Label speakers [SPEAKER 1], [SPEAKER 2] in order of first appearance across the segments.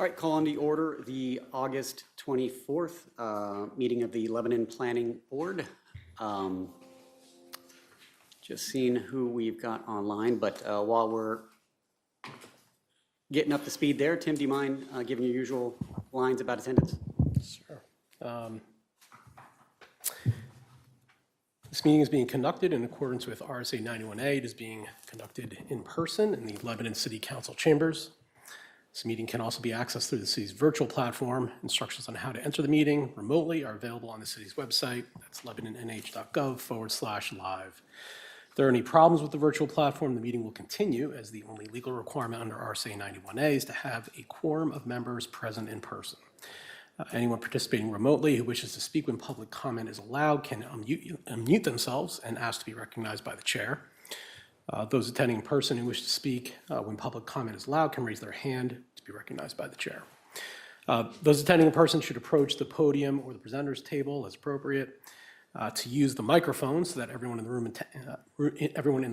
[SPEAKER 1] All right, call on the order the August 24th meeting of the Lebanon Planning Board. Just seeing who we've got online, but while we're getting up to speed there, Tim, do you mind giving your usual lines about attendance?
[SPEAKER 2] Sure. This meeting is being conducted in accordance with RSA 91A. It is being conducted in person in the Lebanon City Council chambers. This meeting can also be accessed through the city's virtual platform. Instructions on how to enter the meeting remotely are available on the city's website. That's lebanonnh.gov/live. If there are any problems with the virtual platform, the meeting will continue, as the only legal requirement under RSA 91A is to have a quorum of members present in person. Anyone participating remotely who wishes to speak when public comment is allowed can unmute themselves and ask to be recognized by the chair. Those attending in person who wish to speak when public comment is allowed can raise their hand to be recognized by the chair. Those attending in person should approach the podium or the presenters table as appropriate to use the microphone so that everyone in the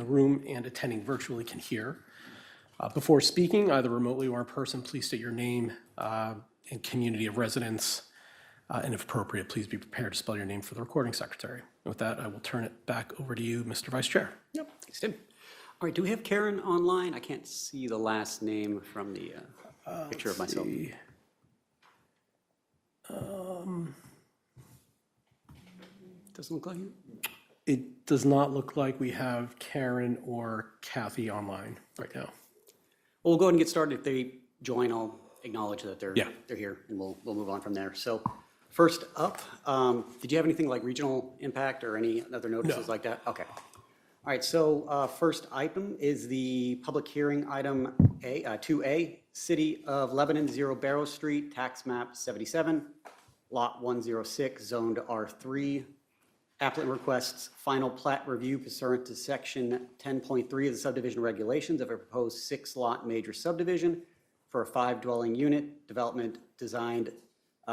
[SPEAKER 2] room and attending virtually can hear. Before speaking, either remotely or in person, please state your name and community of residence, and if appropriate, please be prepared to spell your name for the recording secretary. And with that, I will turn it back over to you, Mr. Vice Chair.
[SPEAKER 1] Yep, thanks, Tim. All right, do we have Karen online? I can't see the last name from the picture of myself. Doesn't look like it.
[SPEAKER 2] It does not look like we have Karen or Kathy online right now.
[SPEAKER 1] Well, we'll go ahead and get started. If they join, I'll acknowledge that they're here, and we'll move on from there. So first up, did you have anything like regional impact or any other notices like that? Okay. All right, so first item is the public hearing item 2A, City of Lebanon, 0 Barrow Street, tax map 77, lot 106, zoned R3. Applicant requests final plat review pursuant to section 10.3 of the subdivision regulations of a proposed 6-lot major subdivision for a 5-dwelling unit development designed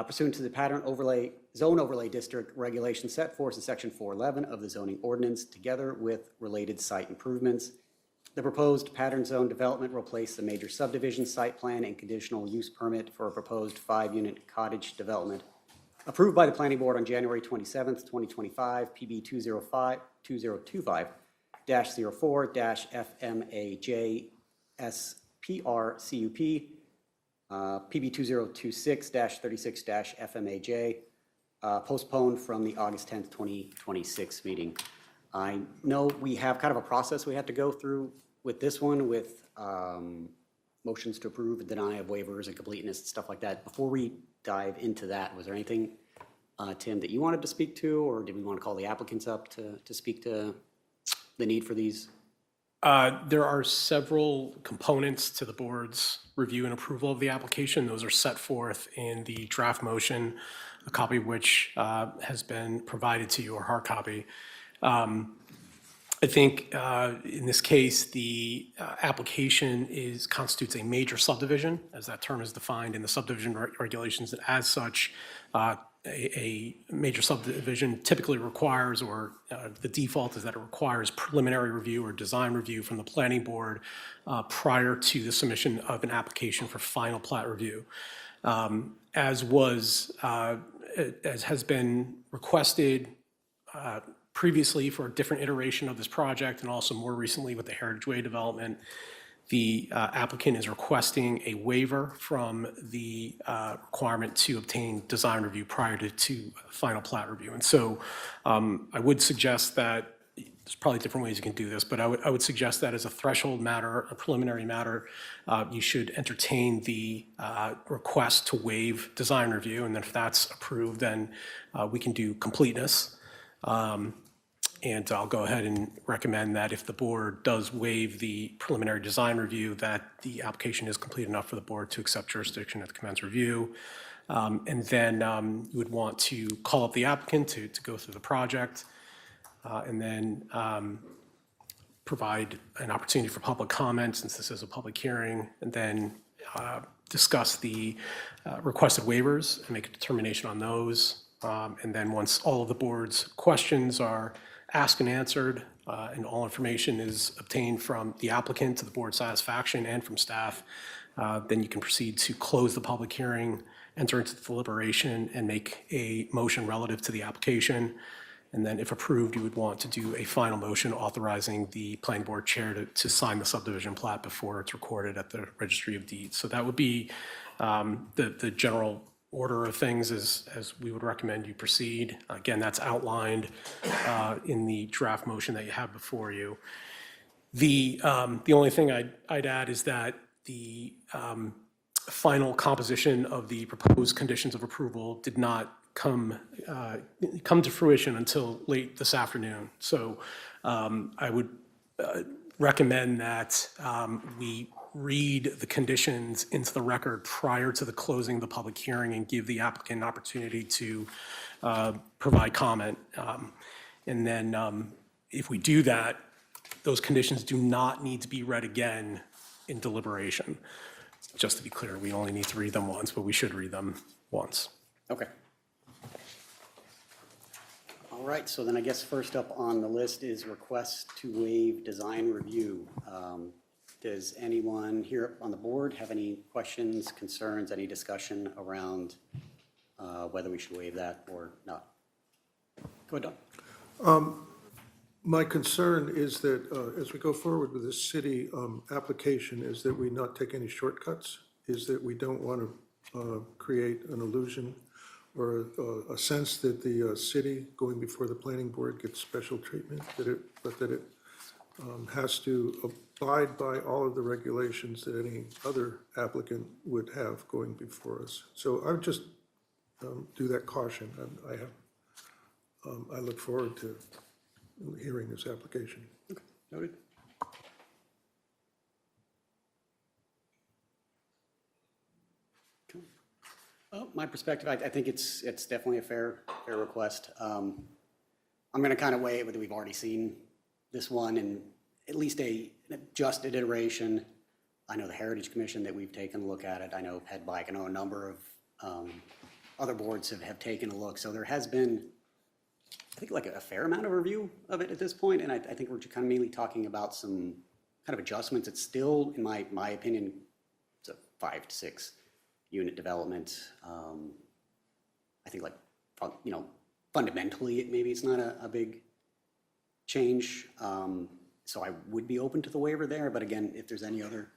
[SPEAKER 1] pursuant to the zone overlay district regulations set forth in section 411 of the zoning ordinance, together with related site improvements. The proposed pattern zone development will replace the major subdivision site plan and conditional use permit for a proposed 5-unit cottage development approved by the Planning Board on January 27th, 2025, PB 2025-04-FMAJ SPR CUP, PB 2026-36-FMAJ, postponed from the August 10th, 2026 meeting. I know we have kind of a process we have to go through with this one with motions to approve and deny of waivers and completeness and stuff like that. Before we dive into that, was there anything, Tim, that you wanted to speak to, or did we want to call the applicants up to speak to the need for these?
[SPEAKER 2] There are several components to the board's review and approval of the application. Those are set forth in the draft motion, a copy of which has been provided to you, or hard copy. I think in this case, the application constitutes a major subdivision, as that term is defined in the subdivision regulations. And as such, a major subdivision typically requires, or the default is that it requires preliminary review or design review from the planning board prior to the submission of an application for final plat review. As has been requested previously for a different iteration of this project, and also more recently with the Heritage Way development, the applicant is requesting a waiver from the requirement to obtain design review prior to final plat review. And so I would suggest that, there's probably different ways you can do this, but I would suggest that as a threshold matter, a preliminary matter, you should entertain the request to waive design review, and then if that's approved, then we can do completeness. And I'll go ahead and recommend that if the board does waive the preliminary design review, that the application is complete enough for the board to accept jurisdiction at the commence review. And then you would want to call up the applicant to go through the project, and then provide an opportunity for public comment, since this is a public hearing, and then discuss the requested waivers and make a determination on those. And then once all of the board's questions are asked and answered, and all information is obtained from the applicant to the board's satisfaction and from staff, Then you can proceed to close the public hearing, enter into deliberation, and make a motion relative to the application. And then if approved, you would want to do a final motion authorizing the planning board chair to sign the subdivision plat before it's recorded at the registry of deeds. So that would be the general order of things as we would recommend you proceed. Again, that's outlined in the draft motion that you have before you. The only thing I'd add is that the final composition of the proposed conditions of approval did not come to fruition until late this afternoon. So I would recommend that we read the conditions into the record prior to the closing of the public hearing and give the applicant an opportunity to provide comment. And then if we do that, those conditions do not need to be read again in deliberation. Just to be clear, we only need to read them once, but we should read them once.
[SPEAKER 1] Okay. All right, so then I guess first up on the list is request to waive design review. Does anyone here on the board have any questions, concerns, any discussion around whether we should waive that or not? Go ahead, Don.
[SPEAKER 3] My concern is that as we go forward with this city application is that we not take any shortcuts, is that we don't want to create an illusion or a sense that the city going before the planning board gets special treatment, but that it has to abide by all of the regulations that any other applicant would have going before us. So I would just do that caution. I look forward to hearing this application.
[SPEAKER 1] Okay, noted. My perspective, I think it's definitely a fair request. I'm going to kind of weigh it whether we've already seen this one and at least an adjusted iteration. I know the Heritage Commission that we've taken a look at it. I know Head Bike. I know a number of other boards have taken a look. So there has been, I think, like a fair amount of review of it at this point, and I think we're kind of mainly talking about some kind of adjustments. It's still, in my opinion, it's a 5 to 6 unit development. I think, like, you know, fundamentally, maybe it's not a big change. So I would be open to the waiver there, but again, if there's any other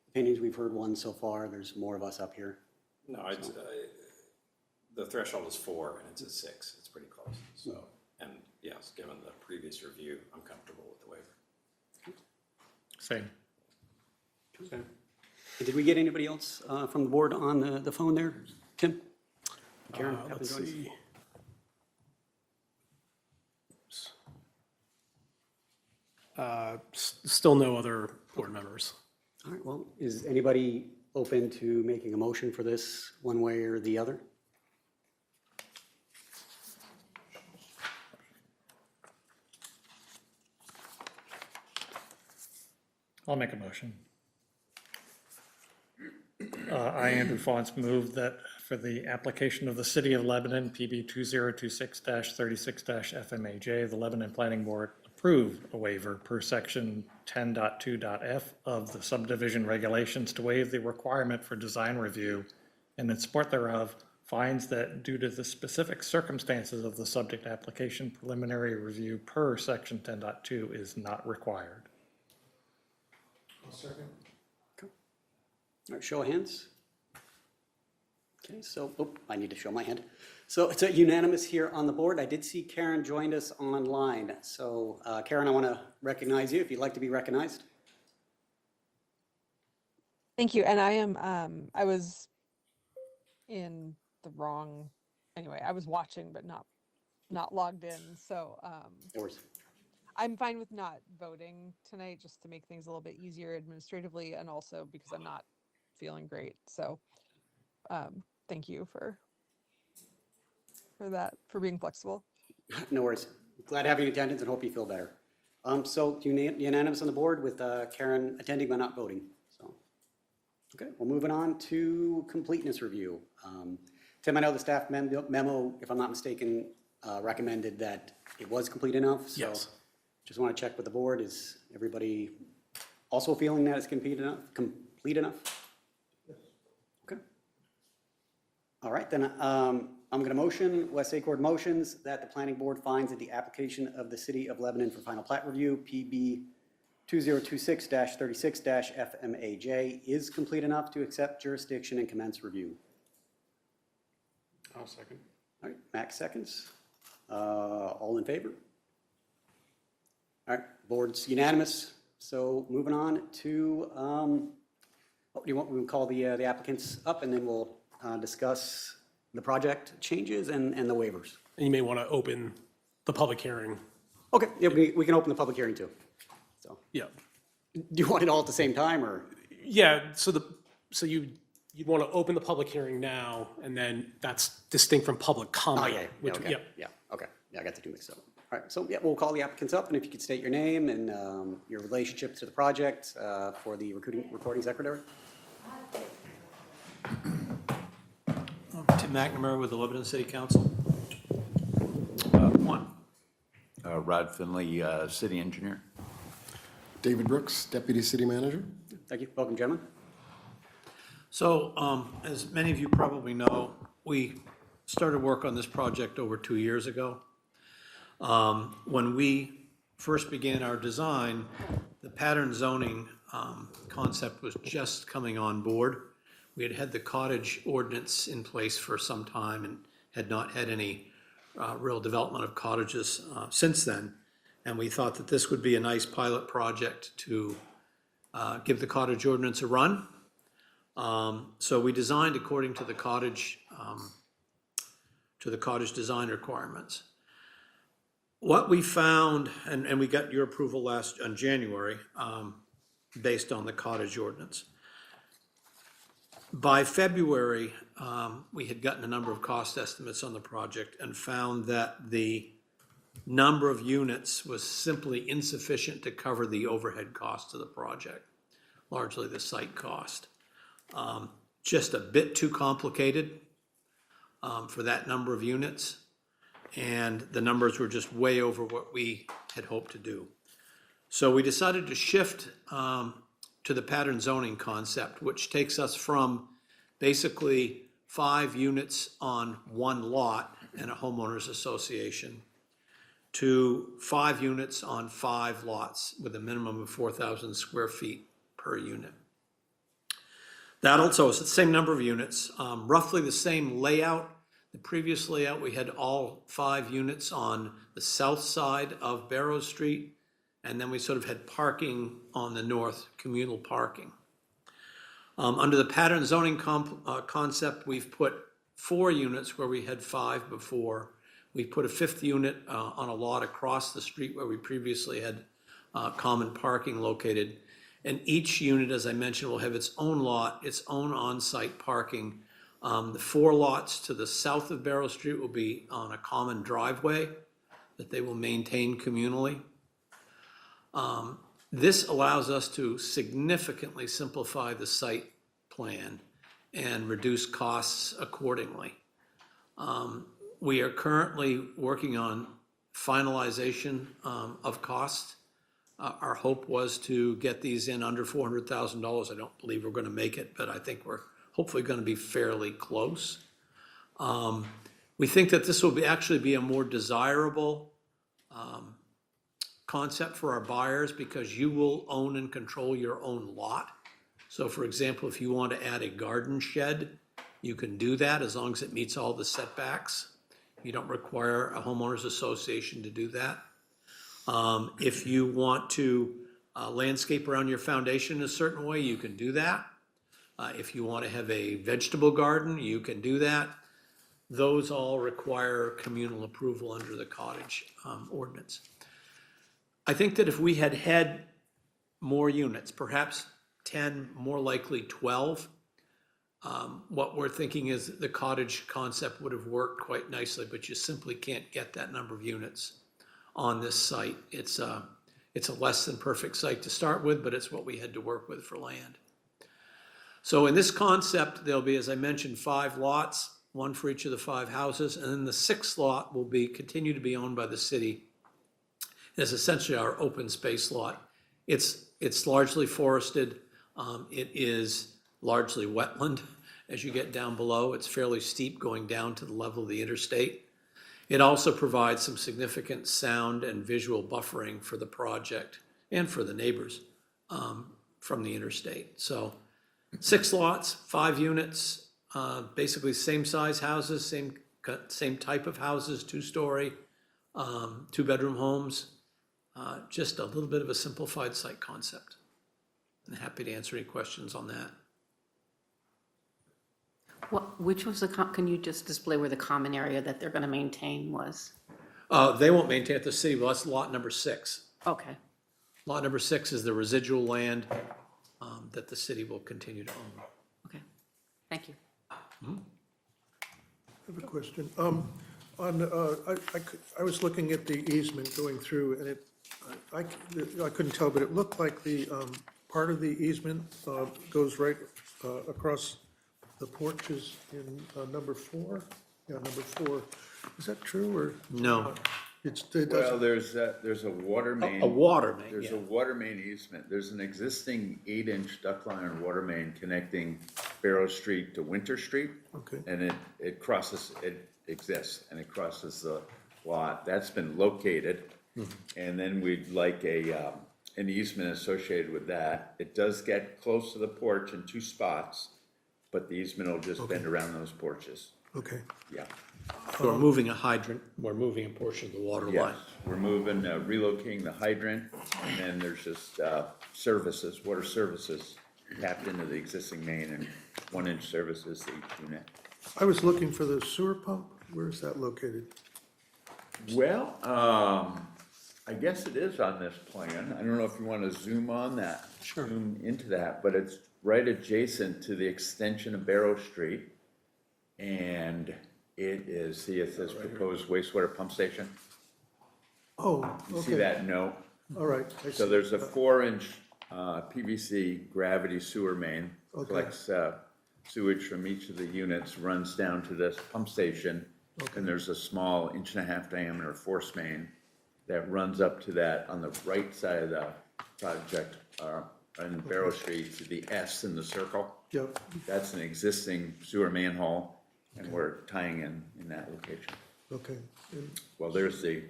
[SPEAKER 1] opinions, we've heard one so far. There's more of us up here.
[SPEAKER 4] No, it's, the threshold is 4 and it's at 6. It's pretty close. So, and yes, given the previous review, I'm comfortable with the waiver.
[SPEAKER 5] Same.
[SPEAKER 1] And did we get anybody else from the board on the phone there? Tim? Karen?
[SPEAKER 2] Let's see. Still no other board members.
[SPEAKER 1] All right, well, is anybody open to making a motion for this one way or the other?
[SPEAKER 5] I'll make a motion. I, Andrew Faunce, move that for the application of the City of Lebanon, PB 2026-36-FMAJ, the Lebanon Planning Board approve a waiver per section 10.2.f of the subdivision regulations to waive the requirement for design review, and in support thereof, finds that due to the specific circumstances of the subject application, preliminary review per section 10.2 is not required.
[SPEAKER 3] Second.
[SPEAKER 1] All right, show of hands. Okay, so, I need to show my hand. So it's a unanimous here on the board. I did see Karen joined us online. So Karen, I want to recognize you if you'd like to be recognized.
[SPEAKER 6] Thank you. And I am, I was in the wrong, anyway, I was watching, but not logged in. So
[SPEAKER 1] No worries.
[SPEAKER 6] I'm fine with not voting tonight, just to make things a little bit easier administratively, and also because I'm not feeling great. So thank you for that, for being flexible.
[SPEAKER 1] No worries. Glad to have you in attendance and hope you feel better. So unanimous on the board with Karen attending but not voting. So, okay, well, moving on to completeness review. Tim, I know the staff memo, if I'm not mistaken, recommended that it was complete enough. So
[SPEAKER 2] Yes.
[SPEAKER 1] just want to check with the board. Is everybody also feeling that it's complete enough? All right, then I'm going to motion, Wes Acord motions that the planning board finds that the application of the City of Lebanon for final plat review, PB 2026-36-FMAJ, is complete enough to accept jurisdiction and commence review.
[SPEAKER 2] I'll second.
[SPEAKER 1] All right, Max seconds. All in favor? All right, board's unanimous. So moving on to, what do you want, we'll call the applicants up and then we'll discuss the project changes and the waivers.
[SPEAKER 2] And you may want to open the public hearing.
[SPEAKER 1] Okay, yeah, we can open the public hearing too. So,
[SPEAKER 2] Yeah.
[SPEAKER 1] do you want it all at the same time or?
[SPEAKER 2] Yeah, so you'd want to open the public hearing now, and then that's distinct from public comment.
[SPEAKER 1] Oh, yeah,
[SPEAKER 2] which-
[SPEAKER 1] okay, yeah, okay. Yeah, I got the two mixed up. All right, so yeah, we'll call the applicants up and if you could state your name and your relationship to the project for the recording secretary.
[SPEAKER 7] Tim McNamara with the Lebanon City Council. One.
[SPEAKER 8] Rod Finley, city engineer.
[SPEAKER 9] David Brooks, Deputy City Manager.
[SPEAKER 1] Thank you. Welcome, gentlemen.
[SPEAKER 7] So, as many of you probably know, we started work on this project over 2 years ago. When we first began our design, the pattern zoning concept was just coming on board. We had had the cottage ordinance in place for some time and had not had any real development of cottages since then. And we thought that this would be a nice pilot project to give the cottage ordinance a run. So we designed according to the cottage design requirements. What we found, and we got your approval on January, based on the cottage ordinance. By February, we had gotten a number of cost estimates on the project and found that the number of units was simply insufficient to cover the overhead cost of the project, largely the site cost. Just a bit too complicated for that number of units, and the numbers were just way over what we had hoped to do. So we decided to shift to the pattern zoning concept, which takes us from basically 5 units on one lot in a homeowners association to 5 units on 5 lots with a minimum of 4,000 square feet per unit. That also is the same number of units, roughly the same layout. The previous layout, we had all 5 units on the south side of Barrow Street, and then we sort of had parking on the north, communal parking. Under the pattern zoning concept, we've put 4 units where we had 5 before. We put a 5th unit on a lot across the street where we previously had common parking located. And each unit, as I mentioned, will have its own lot, its own on-site parking. The 4 lots to the south of Barrow Street will be on a common driveway that they will maintain communally. This allows us to significantly simplify the site plan and reduce costs accordingly. We are currently working on finalization of costs. Our hope was to get these in under $400,000. I don't believe we're going to make it, but I think we're hopefully going to be fairly close. We think that this will actually be a more desirable concept for our buyers because you will own and control your own lot. So for example, if you want to add a garden shed, you can do that as long as it meets all the setbacks. You don't require a homeowners association to do that. If you want to landscape around your foundation in a certain way, you can do that. If you want to have a vegetable garden, you can do that. Those all require communal approval under the cottage ordinance. I think that if we had had more units, perhaps 10, more likely 12, what we're thinking is that the cottage concept would have worked quite nicely, but you simply can't get that number of units on this site. It's a less than perfect site to start with, but it's what we had to work with for land. So in this concept, there'll be, as I mentioned, 5 lots, 1 for each of the 5 houses, and then the 6th lot will continue to be owned by the city. It's essentially our open space lot. It's largely forested. It is largely wetland, As you get down below, it's fairly steep going down to the level of the interstate. It also provides some significant sound and visual buffering for the project and for the neighbors from the interstate. So 6 lots, 5 units, basically same size houses, same type of houses, 2-story, 2-bedroom homes. Just a little bit of a simplified site concept. I'm happy to answer any questions on that.
[SPEAKER 10] Which was can you just display where the common area that they're going to maintain was?
[SPEAKER 7] They won't maintain it, the city, well, that's lot number 6.
[SPEAKER 10] Okay.
[SPEAKER 7] Lot number 6 is the residual land that the city will continue to own.
[SPEAKER 10] Okay. Thank you.
[SPEAKER 3] I have a question. I was looking at the easement going through, and I couldn't tell, but it looked like the part of the easement goes right across the porches in number 4. Yeah, number 4. Is that true, or?
[SPEAKER 7] No.
[SPEAKER 3] It
[SPEAKER 8] Well,
[SPEAKER 3] doesn't.
[SPEAKER 8] there's a water main.
[SPEAKER 7] A water main,
[SPEAKER 8] There's
[SPEAKER 7] yeah.
[SPEAKER 8] a water main easement. There's an existing 8-inch duct line water main connecting Barrow Street to Winter Street.
[SPEAKER 3] Okay.
[SPEAKER 8] And it crosses, it exists, and it crosses the lot. That's been located. And then we'd like an easement associated with that. It does get close to the porch in 2 spots, but the easement will just bend around those porches.
[SPEAKER 3] Okay.
[SPEAKER 8] Yeah.
[SPEAKER 7] So we're moving a hydrant, we're moving a portion of the water
[SPEAKER 8] Yes,
[SPEAKER 7] line.
[SPEAKER 8] we're moving, relocating the hydrant, and then there's just services, water services tapped into the existing main, and 1-inch services to each unit.
[SPEAKER 3] I was looking for the sewer pump. Where is that located?
[SPEAKER 8] Well, I guess it is on this plan. I don't know if you want to zoom on that.
[SPEAKER 7] Sure.
[SPEAKER 8] Zoom into that, but it's right adjacent to the extension of Barrow Street. And it is, see, it says proposed wastewater pump station.
[SPEAKER 3] Oh,
[SPEAKER 8] You see
[SPEAKER 3] okay.
[SPEAKER 8] that note?
[SPEAKER 3] All right. I
[SPEAKER 8] So
[SPEAKER 3] see.
[SPEAKER 8] there's a 4-inch PVC gravity sewer main,
[SPEAKER 3] Okay.
[SPEAKER 8] collects sewage from each of the units, runs down to this pump station. And there's a small 1.5-inch diameter force main that runs up to that on the right side of the project, on Barrow Street, to the S in the circle.
[SPEAKER 3] Yep.
[SPEAKER 8] That's an existing sewer manhole, and we're tying in that location.
[SPEAKER 3] Okay. And
[SPEAKER 8] Well, there's the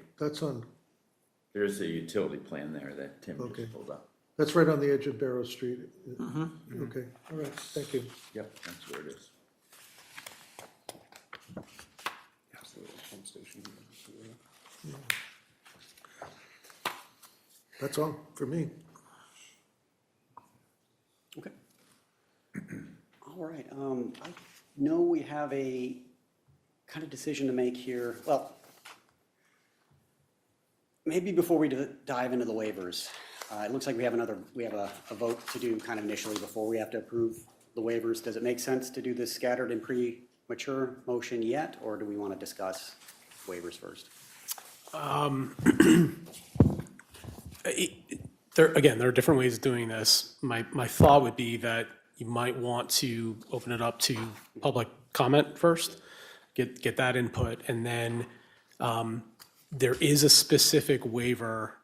[SPEAKER 8] utility plan there that Tim
[SPEAKER 3] Okay.
[SPEAKER 8] just pulled up.
[SPEAKER 3] That's right on the edge of Barrow Street. Okay, all right, thank you.
[SPEAKER 8] Yep, that's where it is.
[SPEAKER 3] That's all for me.
[SPEAKER 1] Okay. All right, I know we have a kind of decision to make here. Well, maybe before we dive into the waivers, it looks like we have a vote to do kind of initially before we have to approve the waivers. Does it make sense to do this scattered and premature motion yet, or do we want to discuss waivers first?
[SPEAKER 2] There are different ways of doing this. My thought would be that you might want to open it up to public comment first, get that input, and then there is a specific waiver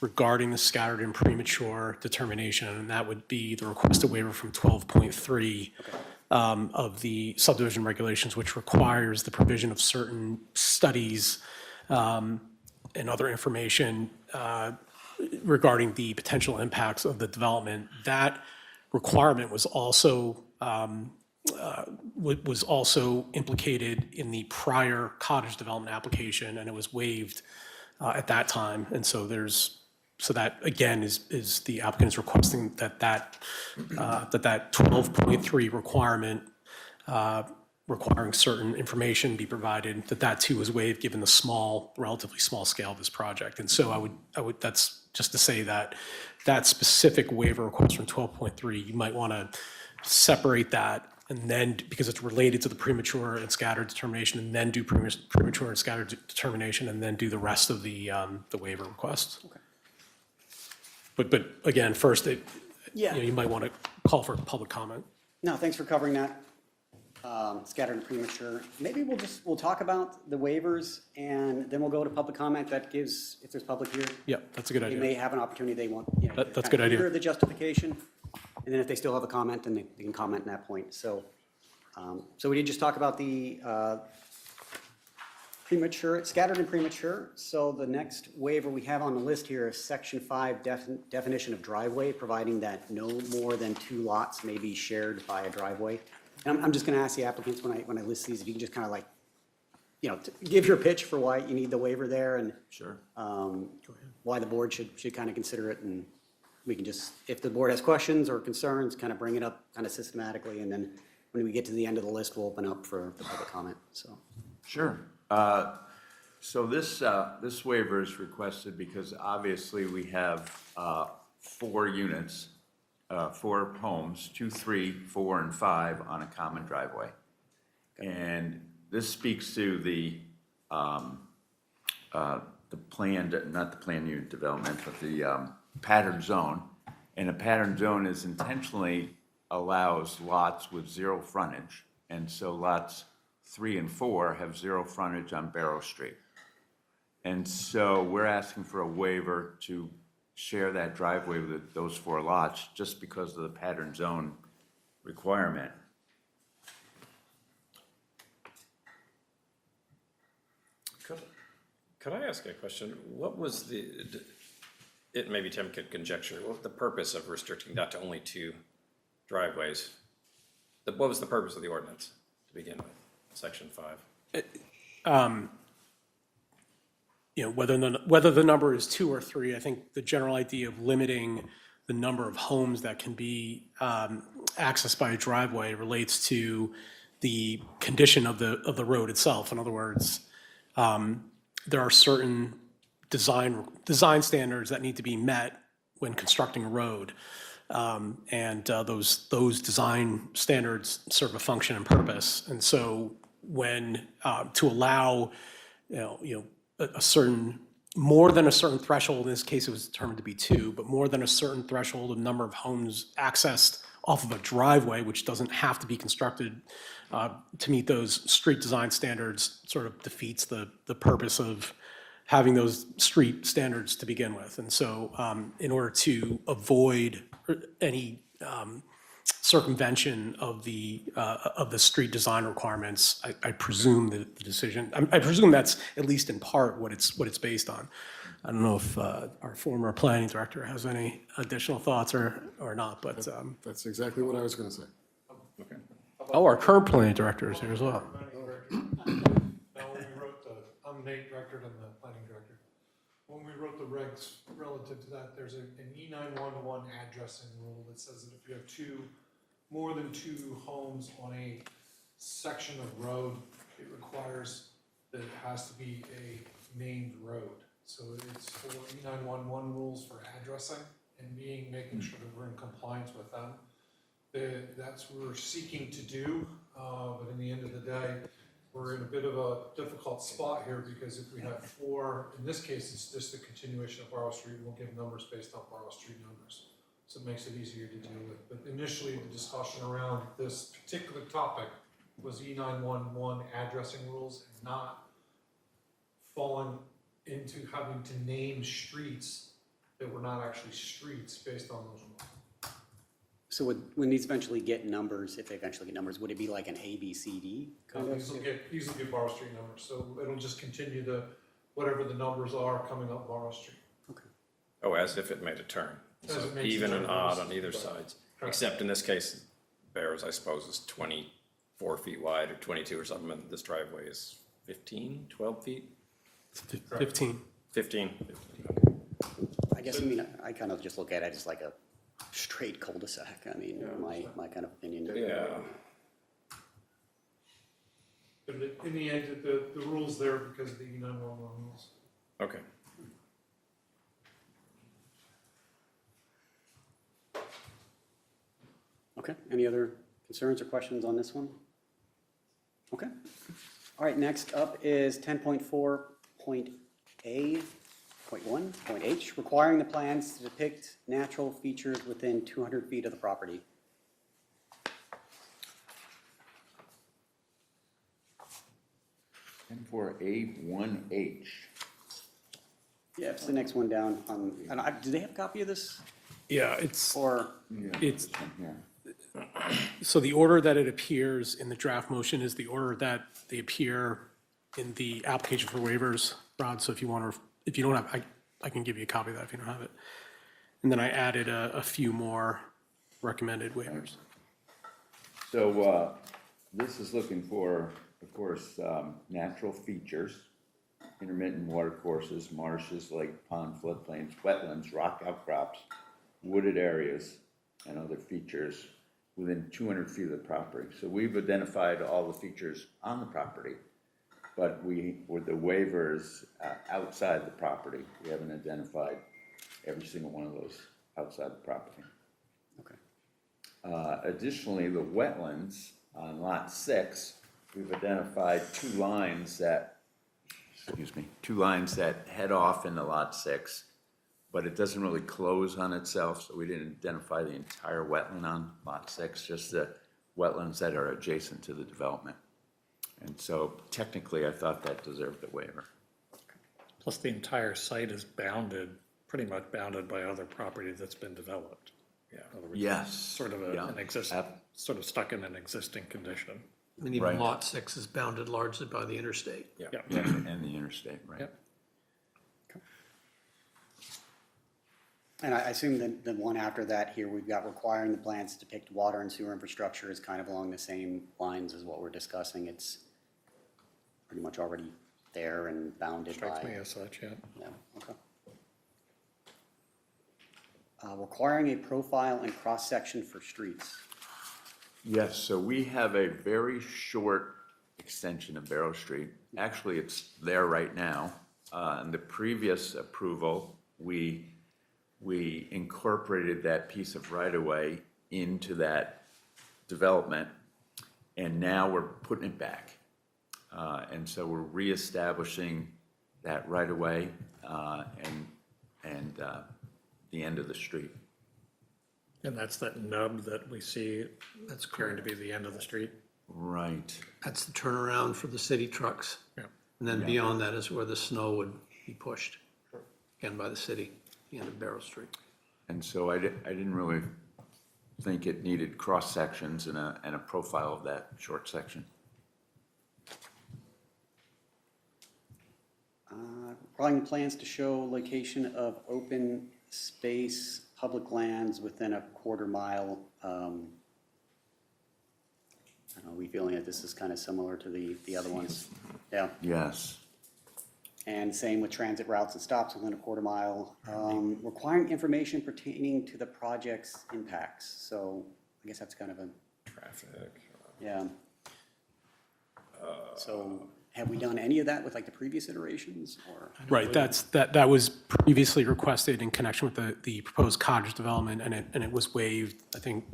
[SPEAKER 2] regarding the scattered and premature determination, and that would be the requested waiver from 12.3 of the subdivision regulations, which requires the provision of certain studies and other information regarding the potential impacts of the development. That requirement was also implicated in the prior cottage development application, and it was waived at that time. And so that again is the applicant is requesting that 12.3 requirement requiring certain information be provided, that too was waived given the relatively small scale of this project. And so I would that's just to say that specific waiver request from 12.3, you might want to separate that, and then, because it's related to the premature and scattered determination, and then do premature and scattered determination, and then do the rest of the waiver request.
[SPEAKER 1] Okay.
[SPEAKER 2] But again, first,
[SPEAKER 1] Yeah.
[SPEAKER 2] you might want to call for public comment.
[SPEAKER 1] No, thanks for covering that. Scattered and premature. Maybe we'll talk about the waivers, and then we'll go to public comment. That gives, if there's public here,
[SPEAKER 2] Yeah, that's a good
[SPEAKER 1] they may
[SPEAKER 2] idea.
[SPEAKER 1] have an opportunity, they want,
[SPEAKER 2] That's a
[SPEAKER 1] kind
[SPEAKER 2] good
[SPEAKER 1] of
[SPEAKER 2] idea.
[SPEAKER 1] hear the justification, and then if they still have a comment, then they can comment in that point. So So we did just talk about the premature, scattered and premature. So the next waiver we have on the list here is section 5 definition of driveway, providing that no more than 2 lots may be shared by a driveway. And I'm just gonna ask the applicants when I list these, if you can just kind of like, you know, give your pitch for why you need the waiver there and
[SPEAKER 8] Sure.
[SPEAKER 1] why the board should kind of consider it, and we can just, if the board has questions or concerns, kind of bring it up kind of systematically, and then when we get to the end of the list, we'll open up for the public comment, so.
[SPEAKER 8] Sure. So this waiver is requested because obviously we have 4 units, 4 homes, 2, 3, 4, and 5 on a common driveway. And this speaks to the planned, not the planned unit development, but the pattern zone. And a pattern zone is intentionally allows lots with 0 frontage. And so lots 3 and 4 have 0 frontage on Barrow Street. And so we're asking for a waiver to share that driveway with those 4 lots just because of the pattern zone requirement.
[SPEAKER 4] Could I ask a question? What was maybe Tim could conjecture, what was the purpose of restricting that to only 2 driveways? What was the purpose of the ordinance to begin with, section 5?
[SPEAKER 2] You know, whether the number is 2 or 3, I think the general idea of limiting the number of homes that can be accessed by a driveway relates to the condition of the road itself. In other words, there are certain design standards that need to be met when constructing a road. And those design standards serve a function and purpose. And so when to allow, a certain, more than a certain threshold, in this case it was determined to be 2, but more than a certain threshold of number of homes accessed off of a driveway, which doesn't have to be constructed to meet those street design standards, sort of defeats the purpose of having those street standards to begin with. And so in order to avoid any circumvention of the street design requirements, I presume the decision, I presume that's at least in part what it's based on. I don't know if our former planning director has any additional thoughts or not, but.
[SPEAKER 9] That's exactly what I was going to say.
[SPEAKER 2] Oh, our current planning director is here as well.
[SPEAKER 3] I'm Nate, director, and I'm the planning director. When we wrote the regs relative to that, there's an E911 addressing rule that says that if you have more than 2 homes on a section of road, it requires that it has to be a named road. So it's for E911 rules for addressing and making sure that we're in compliance with them. That's what we're seeking to do, but in the end of the day, we're in a bit of a difficult spot here because if we have 4, in this case, it's just a continuation of Barrow Street. We'll give numbers based on Barrow Street numbers. So it makes it easier to deal with. But initially, the discussion around this particular topic was E911 addressing rules and not falling into having to name streets that were not actually streets based on those rules.
[SPEAKER 1] So when these eventually get numbers, if they eventually get numbers, would it be like an A, B, C, D kind of?
[SPEAKER 3] These will get Barrow Street numbers, so it'll just continue whatever the numbers are coming up Barrow Street.
[SPEAKER 1] Okay.
[SPEAKER 4] Oh, as if it made a turn.
[SPEAKER 3] As
[SPEAKER 4] So
[SPEAKER 3] it makes a
[SPEAKER 4] even and
[SPEAKER 3] turn,
[SPEAKER 4] odd
[SPEAKER 3] yes.
[SPEAKER 4] on either
[SPEAKER 3] Right.
[SPEAKER 4] sides.
[SPEAKER 3] Correct.
[SPEAKER 4] Except in this case, Barrows, I suppose, is 24 feet wide or 22 or something, and this driveway is 15, 12 feet?
[SPEAKER 2] 15.
[SPEAKER 4] 15.
[SPEAKER 1] I guess, I kind of just look at it as like a straight cul-de-sac, my kind of opinion.
[SPEAKER 4] Yeah.
[SPEAKER 3] But in the end, the rule's there because of the E911 rules.
[SPEAKER 4] Okay.
[SPEAKER 1] Okay, any other concerns or questions on this one? Okay. All right, next up is 10.4.A.1.H, requiring the plans to depict natural features within 200 feet of the property.
[SPEAKER 8] And for A1H.
[SPEAKER 1] Yeah, it's the next one down. Do they have a copy of this?
[SPEAKER 2] Yeah, it's,
[SPEAKER 1] Or,
[SPEAKER 2] it's,
[SPEAKER 8] Yeah.
[SPEAKER 2] So the order that it appears in the draft motion is the order that they appear in the application for waivers, Rod. So if you want to, if you don't have, I can give you a copy of that if you don't have it. And then I added a few more recommended waivers.
[SPEAKER 8] So, this is looking for, of course, natural features, intermittent water courses, marshes, lake, pond, floodplains, wetlands, rock outcrops, wooded areas, and other features within 200 feet of the property. So we've identified all the features on the property, but with the waivers outside the property, we haven't identified every single one of those outside the property.
[SPEAKER 1] Okay.
[SPEAKER 8] Additionally, the wetlands on lot 6, we've identified two lines that head off into lot 6, but it doesn't really close on itself, so we didn't identify the entire wetland on lot 6, just the wetlands that are adjacent to the development. And so technically, I thought that deserved a waiver.
[SPEAKER 5] Plus, the entire site is bounded, pretty much bounded by other property that's been developed. Yeah. In other words,
[SPEAKER 8] Yes.
[SPEAKER 5] Sort of
[SPEAKER 8] Yeah.
[SPEAKER 5] an existing, sort of stuck in an existing condition.
[SPEAKER 7] And even
[SPEAKER 8] Right.
[SPEAKER 7] lot 6 is bounded largely by the interstate.
[SPEAKER 5] Yeah.
[SPEAKER 8] And the interstate, right?
[SPEAKER 5] Yep.
[SPEAKER 1] And I assume that the one after that here, we've got requiring the plans to depict water and sewer infrastructure is kind of along the same lines as what we're discussing. It's pretty much already there and bounded by.
[SPEAKER 5] Strikes me as such, yeah.
[SPEAKER 1] Yeah, okay. Requiring a profile and cross-section for streets.
[SPEAKER 8] Yes, so we have a very short extension of Barrow Street. Actually, it's there right now. In the previous approval, we incorporated that piece of right-of-way into that development, and now we're putting it back. And so we're reestablishing that right-of-way and the end of the street.
[SPEAKER 5] And that's that nub that we see
[SPEAKER 7] That's
[SPEAKER 5] appearing
[SPEAKER 7] correct.
[SPEAKER 5] to be the end of the street.
[SPEAKER 8] Right.
[SPEAKER 7] That's the turnaround for the city trucks.
[SPEAKER 5] Yeah.
[SPEAKER 7] And then beyond that is where the snow would be pushed, again, by the city, the end of Barrow Street.
[SPEAKER 8] And so I didn't really think it needed cross-sections and a profile of that short section.
[SPEAKER 1] Requiring plans to show location of open space, public lands within a quarter-mile. I don't know, are we feeling that this is kind of similar to the other ones? Yeah.
[SPEAKER 8] Yes.
[SPEAKER 1] And same with transit routes and stops within a quarter-mile. Requiring information pertaining to the project's impacts. So I guess that's kind of a,
[SPEAKER 4] Traffic.
[SPEAKER 1] yeah. So have we done any of that with like the previous iterations or?
[SPEAKER 2] Right, that was previously requested in connection with the proposed cottage development, and it was waived, I think,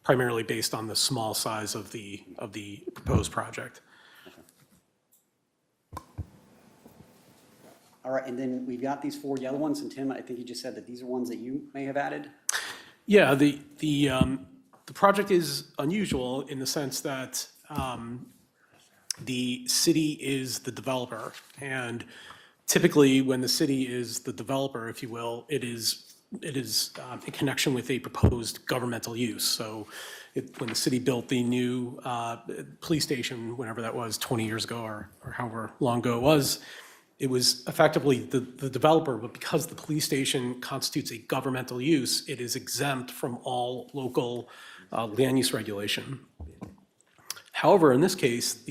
[SPEAKER 2] primarily based on the small size of the proposed project.
[SPEAKER 1] All right, and then we've got these 4 yellow ones, and Tim, I think you just said that these are ones that you may have added?
[SPEAKER 2] Yeah, the project is unusual in the sense that the city is the developer, and typically when the city is the developer, if you will, it is in connection with a proposed governmental use. So when the city built the new police station, whenever that was, 20 years ago or however long ago it was effectively the developer, but because the police station constitutes a governmental use, it is exempt from all local land use regulation. However, in this case,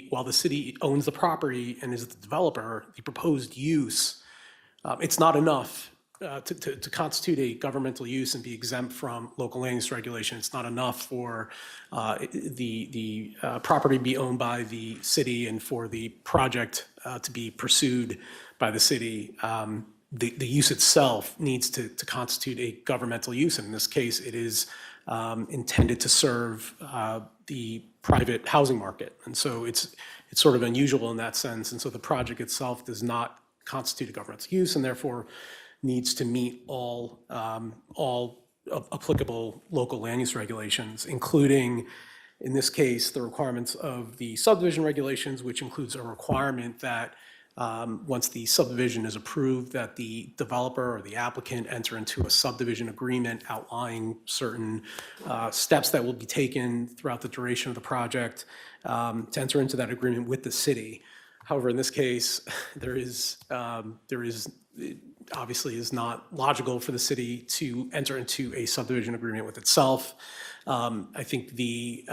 [SPEAKER 2] while the city owns the property and is the developer, the proposed use, it's not enough to constitute a governmental use and be exempt from local land use regulation. It's not enough for the property to be owned by the city and for the project to be pursued by the city. The use itself needs to constitute a governmental use, and in this case, it is intended to serve the private housing market. And so it's sort of unusual in that sense, and so the project itself does not constitute a governmental use, and therefore needs to meet all applicable local land use regulations, including, in this case, the requirements of the subdivision regulations, which includes a requirement that once the subdivision is approved, that the developer or the applicant enter into a subdivision agreement outlining certain steps that will be taken throughout the duration of the project to enter into that agreement with the city. However, in this case, there is obviously is not logical for the city to enter into a subdivision agreement with itself. I think the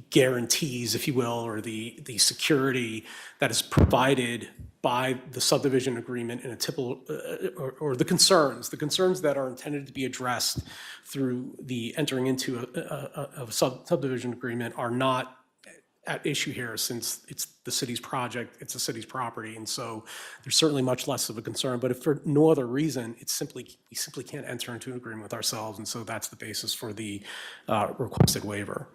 [SPEAKER 2] guarantees, if you will, or the security that is provided by the subdivision agreement in a typical, or the concerns that are intended to be addressed through the entering into a subdivision agreement are not at issue here, since it's the city's project, it's the city's property, and so there's certainly much less of a concern. But if for no other reason, we simply can't enter into an agreement with ourselves, and so that's the basis for the requested waiver.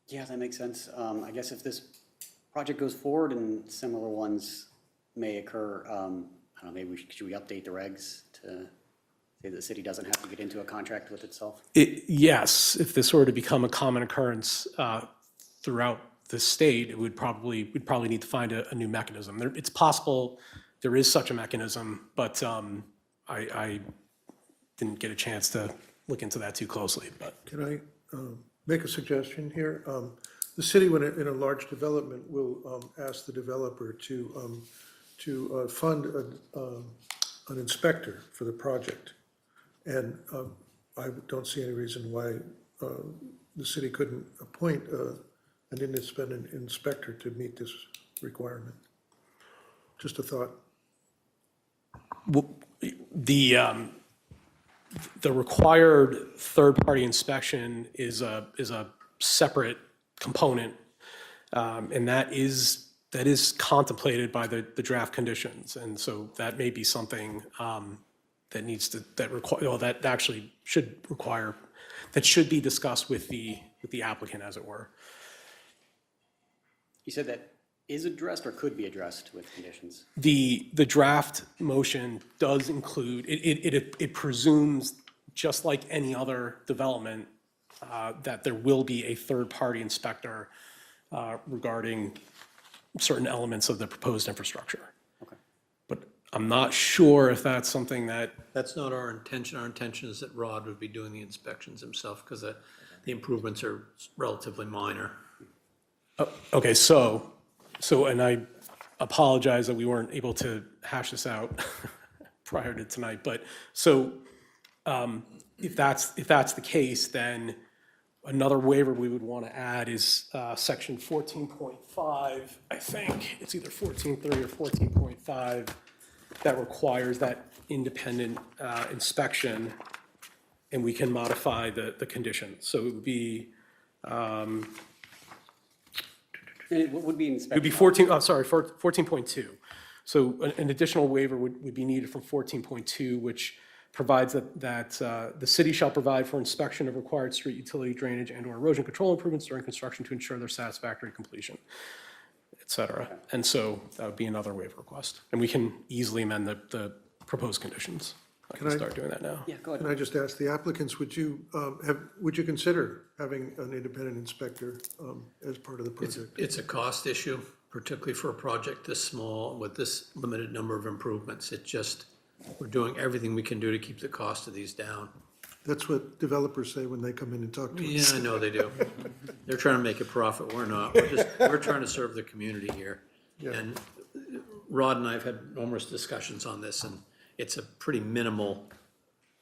[SPEAKER 1] Yeah, that makes sense. I guess if this project goes forward and similar ones may occur, I don't know, maybe should we update the regs to say the city doesn't have to get into a contract with itself?
[SPEAKER 2] Yes, if this were to become a common occurrence throughout the state, we'd probably need to find a new mechanism. It's possible there is such a mechanism, but I didn't get a chance to look into that too closely. But
[SPEAKER 3] Can I make a suggestion here? The city, when in a large development, will ask the developer to fund an inspector for the project. And I don't see any reason why the city couldn't appoint an independent inspector to meet this requirement. Just a thought.
[SPEAKER 2] the required third-party inspection is a separate component, and that is contemplated by the draft conditions, and so that may be something that should be discussed with the applicant, as it were.
[SPEAKER 1] You said that is addressed or could be addressed with conditions?
[SPEAKER 2] The draft motion does include, it presumes, just like any other development, that there will be a third-party inspector regarding certain elements of the proposed infrastructure.
[SPEAKER 1] Okay.
[SPEAKER 2] But I'm not sure if that's something that,
[SPEAKER 7] That's not our intention. Our intention is that Rod would be doing the inspections himself, because the improvements are relatively minor.
[SPEAKER 2] okay, so, and I apologize that we weren't able to hash this out prior to tonight, but, so, if that's the case, then another waiver we would want to add is section 14.5, I think, it's either 14.3 or 14.5, that requires that independent inspection, and we can modify the condition. So it would be,
[SPEAKER 1] And what would be
[SPEAKER 2] it
[SPEAKER 1] inspection?
[SPEAKER 2] would be 14.2. So an additional waiver would be needed from 14.2, which provides that the city shall provide for inspection of required street utility drainage and/or erosion control improvements during construction to ensure their satisfactory completion, et cetera. And so that would be another waiver request. And we can easily amend the proposed conditions. I can start doing that now.
[SPEAKER 1] Yeah, go
[SPEAKER 3] Can
[SPEAKER 1] ahead.
[SPEAKER 3] I just ask the applicants, would you consider having an independent inspector as part of the project?
[SPEAKER 7] It's a cost issue, particularly for a project this small with this limited number of improvements. We're doing everything we can do to keep the cost of these down.
[SPEAKER 3] That's what developers say when they come in and talk to
[SPEAKER 7] Yeah,
[SPEAKER 3] us.
[SPEAKER 7] I know they do. They're trying to make a profit. We're not. We're trying to serve the community here.
[SPEAKER 3] Yeah.
[SPEAKER 7] And Rod and I have had numerous discussions on this, and it's a pretty minimal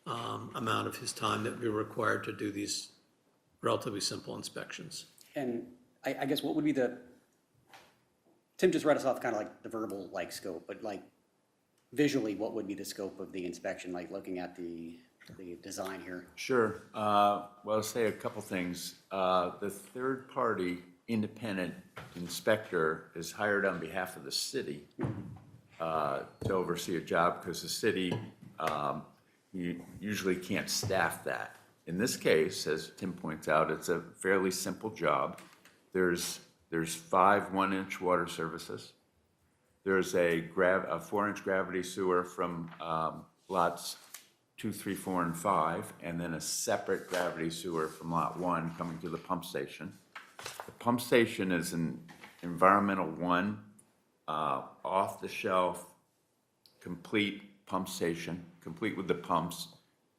[SPEAKER 7] amount of his time that would be required to do these relatively simple inspections.
[SPEAKER 1] And I guess what would be Tim just read us off kind of like the verbal like scope, but like visually, what would be the scope of the inspection, like looking at the design here?
[SPEAKER 8] Sure. Well, I'll say a couple things. The third-party independent inspector is hired on behalf of the city to oversee a job, because the city usually can't staff that. In this case, as Tim points out, it's a fairly simple job. There's 5 one-inch water services. There's a 4-inch gravity sewer from lots 2, 3, 4, and 5, and then a separate gravity sewer from lot 1 coming to the pump station. The pump station is environmental one, off-the-shelf, complete pump station, complete with the pumps.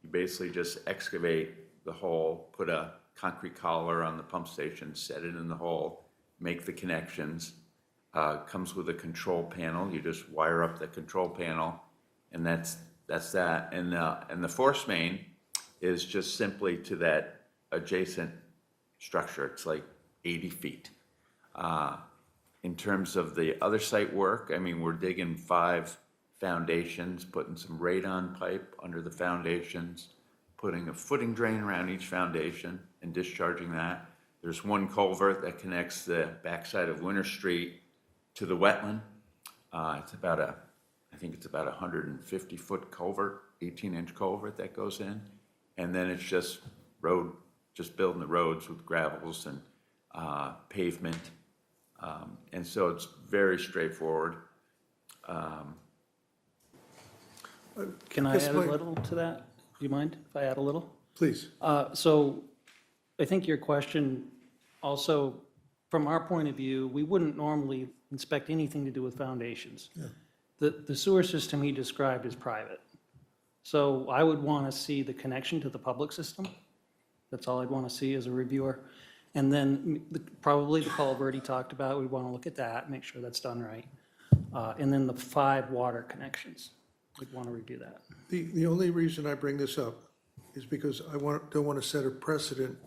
[SPEAKER 8] You basically just excavate the hole, put a concrete collar on the pump station, set it in the hole, make the connections. Comes with a control panel. You just wire up the control panel, and that's that. And the force main is just simply to that adjacent structure. It's like 80 feet. In terms of the other site work, I mean, we're digging 5 foundations, putting some radon pipe under the foundations, putting a footing drain around each foundation and discharging that. There's one culvert that connects the backside of Winter Street to the wetland. It's about I think it's about 150-foot culvert, 18-inch culvert that goes in. And then it's just building the roads with gravels and pavement. And so it's very straightforward.
[SPEAKER 11] Can I
[SPEAKER 3] Yes,
[SPEAKER 11] add a
[SPEAKER 3] Mike.
[SPEAKER 11] little to that? Do you mind if I add a little?
[SPEAKER 3] Please.
[SPEAKER 11] So I think your question also, from our point of view, we wouldn't normally inspect anything to do with foundations. The sewer system he described is private. So I would want to see the connection to the public system. That's all I'd want to see as a reviewer. And then probably the culvert he talked about, we'd want to look at that, make sure that's done right. And then the 5 water connections, we'd want to review that.
[SPEAKER 3] The only reason I bring this up is because I don't want to set a precedent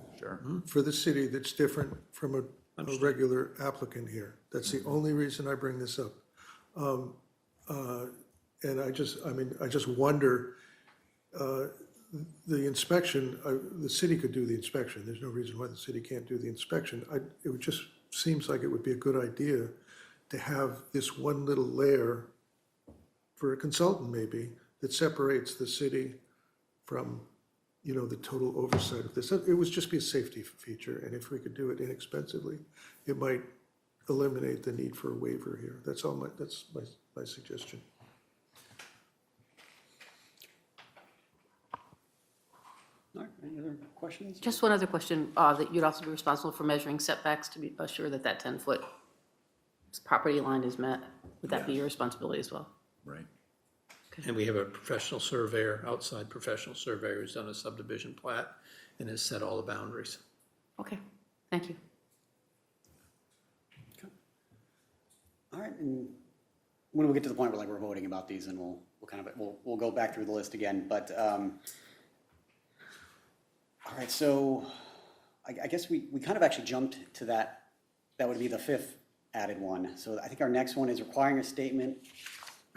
[SPEAKER 3] for the city that's different from a regular applicant here. That's the only reason I bring this up. And I just wonder, the inspection, the city could do the inspection. There's no reason why the city can't do the inspection. It would just seems like it would be a good idea to have this one little layer for a consultant maybe that separates the city from, the total oversight of this. It would just be a safety feature, and if we could do it inexpensively, it might eliminate the need for a waiver here. That's my suggestion.
[SPEAKER 1] All right, any other questions?
[SPEAKER 10] Just one other question, that you'd also be responsible for measuring setbacks to be assured that that 10-foot property line is met. Would that be your responsibility as well?
[SPEAKER 8] Right.
[SPEAKER 7] And we have a professional surveyor, outside professional surveyor who's done a subdivision plat and has set all the boundaries.
[SPEAKER 10] Okay, thank you.
[SPEAKER 1] All right, and when we get to the point where we're voting about these, and we'll go back through the list again, but, all right, so I guess we kind of actually jumped to that would be the 5th added one. So I think our next one is requiring a statement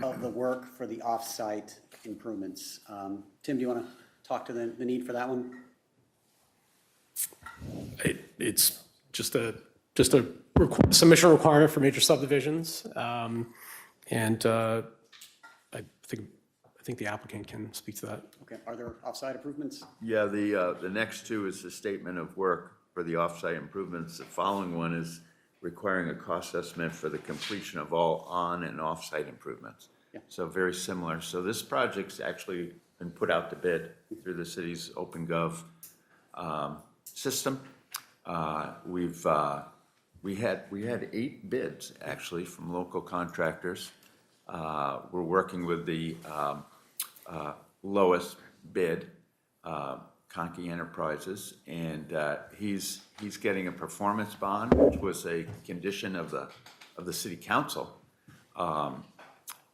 [SPEAKER 1] of the work for the off-site improvements. Tim, do you want to talk to the need for that one?
[SPEAKER 2] It's just a submission requirement for major subdivisions. And I think the applicant can speak to that.
[SPEAKER 1] Okay, are there off-site improvements?
[SPEAKER 8] Yeah, the next 2 is the statement of work for the off-site improvements. The following one is requiring a cost estimate for the completion of all on and off-site improvements.
[SPEAKER 1] Yeah.
[SPEAKER 8] So very similar. So this project's actually been put out to bid through the city's OpenGov system. We had 8 bids actually from local contractors. We're working with the lowest bid, Conkey Enterprises, and he's getting a performance bond, which was a condition of the city council,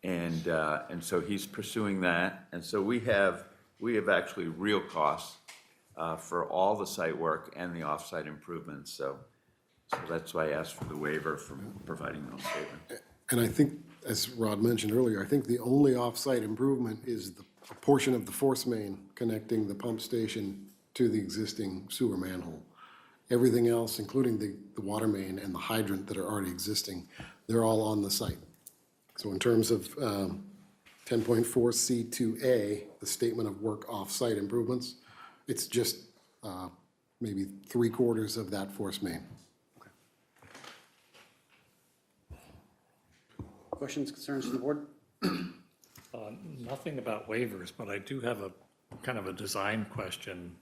[SPEAKER 8] and so he's pursuing that, and so we have actually real costs for all the site work and the off-site improvements. So that's why I asked for the waiver for providing those statements.
[SPEAKER 9] And I think, as Rod mentioned earlier, I think the only off-site improvement is a portion of the force main connecting the pump station to the existing sewer manhole. Everything else, including the water main and the hydrant that are already existing, they're all on the site. So in terms of 10.4C2A, the statement of work off-site improvements, it's just maybe 3/4 of that force main.
[SPEAKER 1] Questions, concerns from the board?
[SPEAKER 5] Nothing about waivers, but I do have a kind of a design question.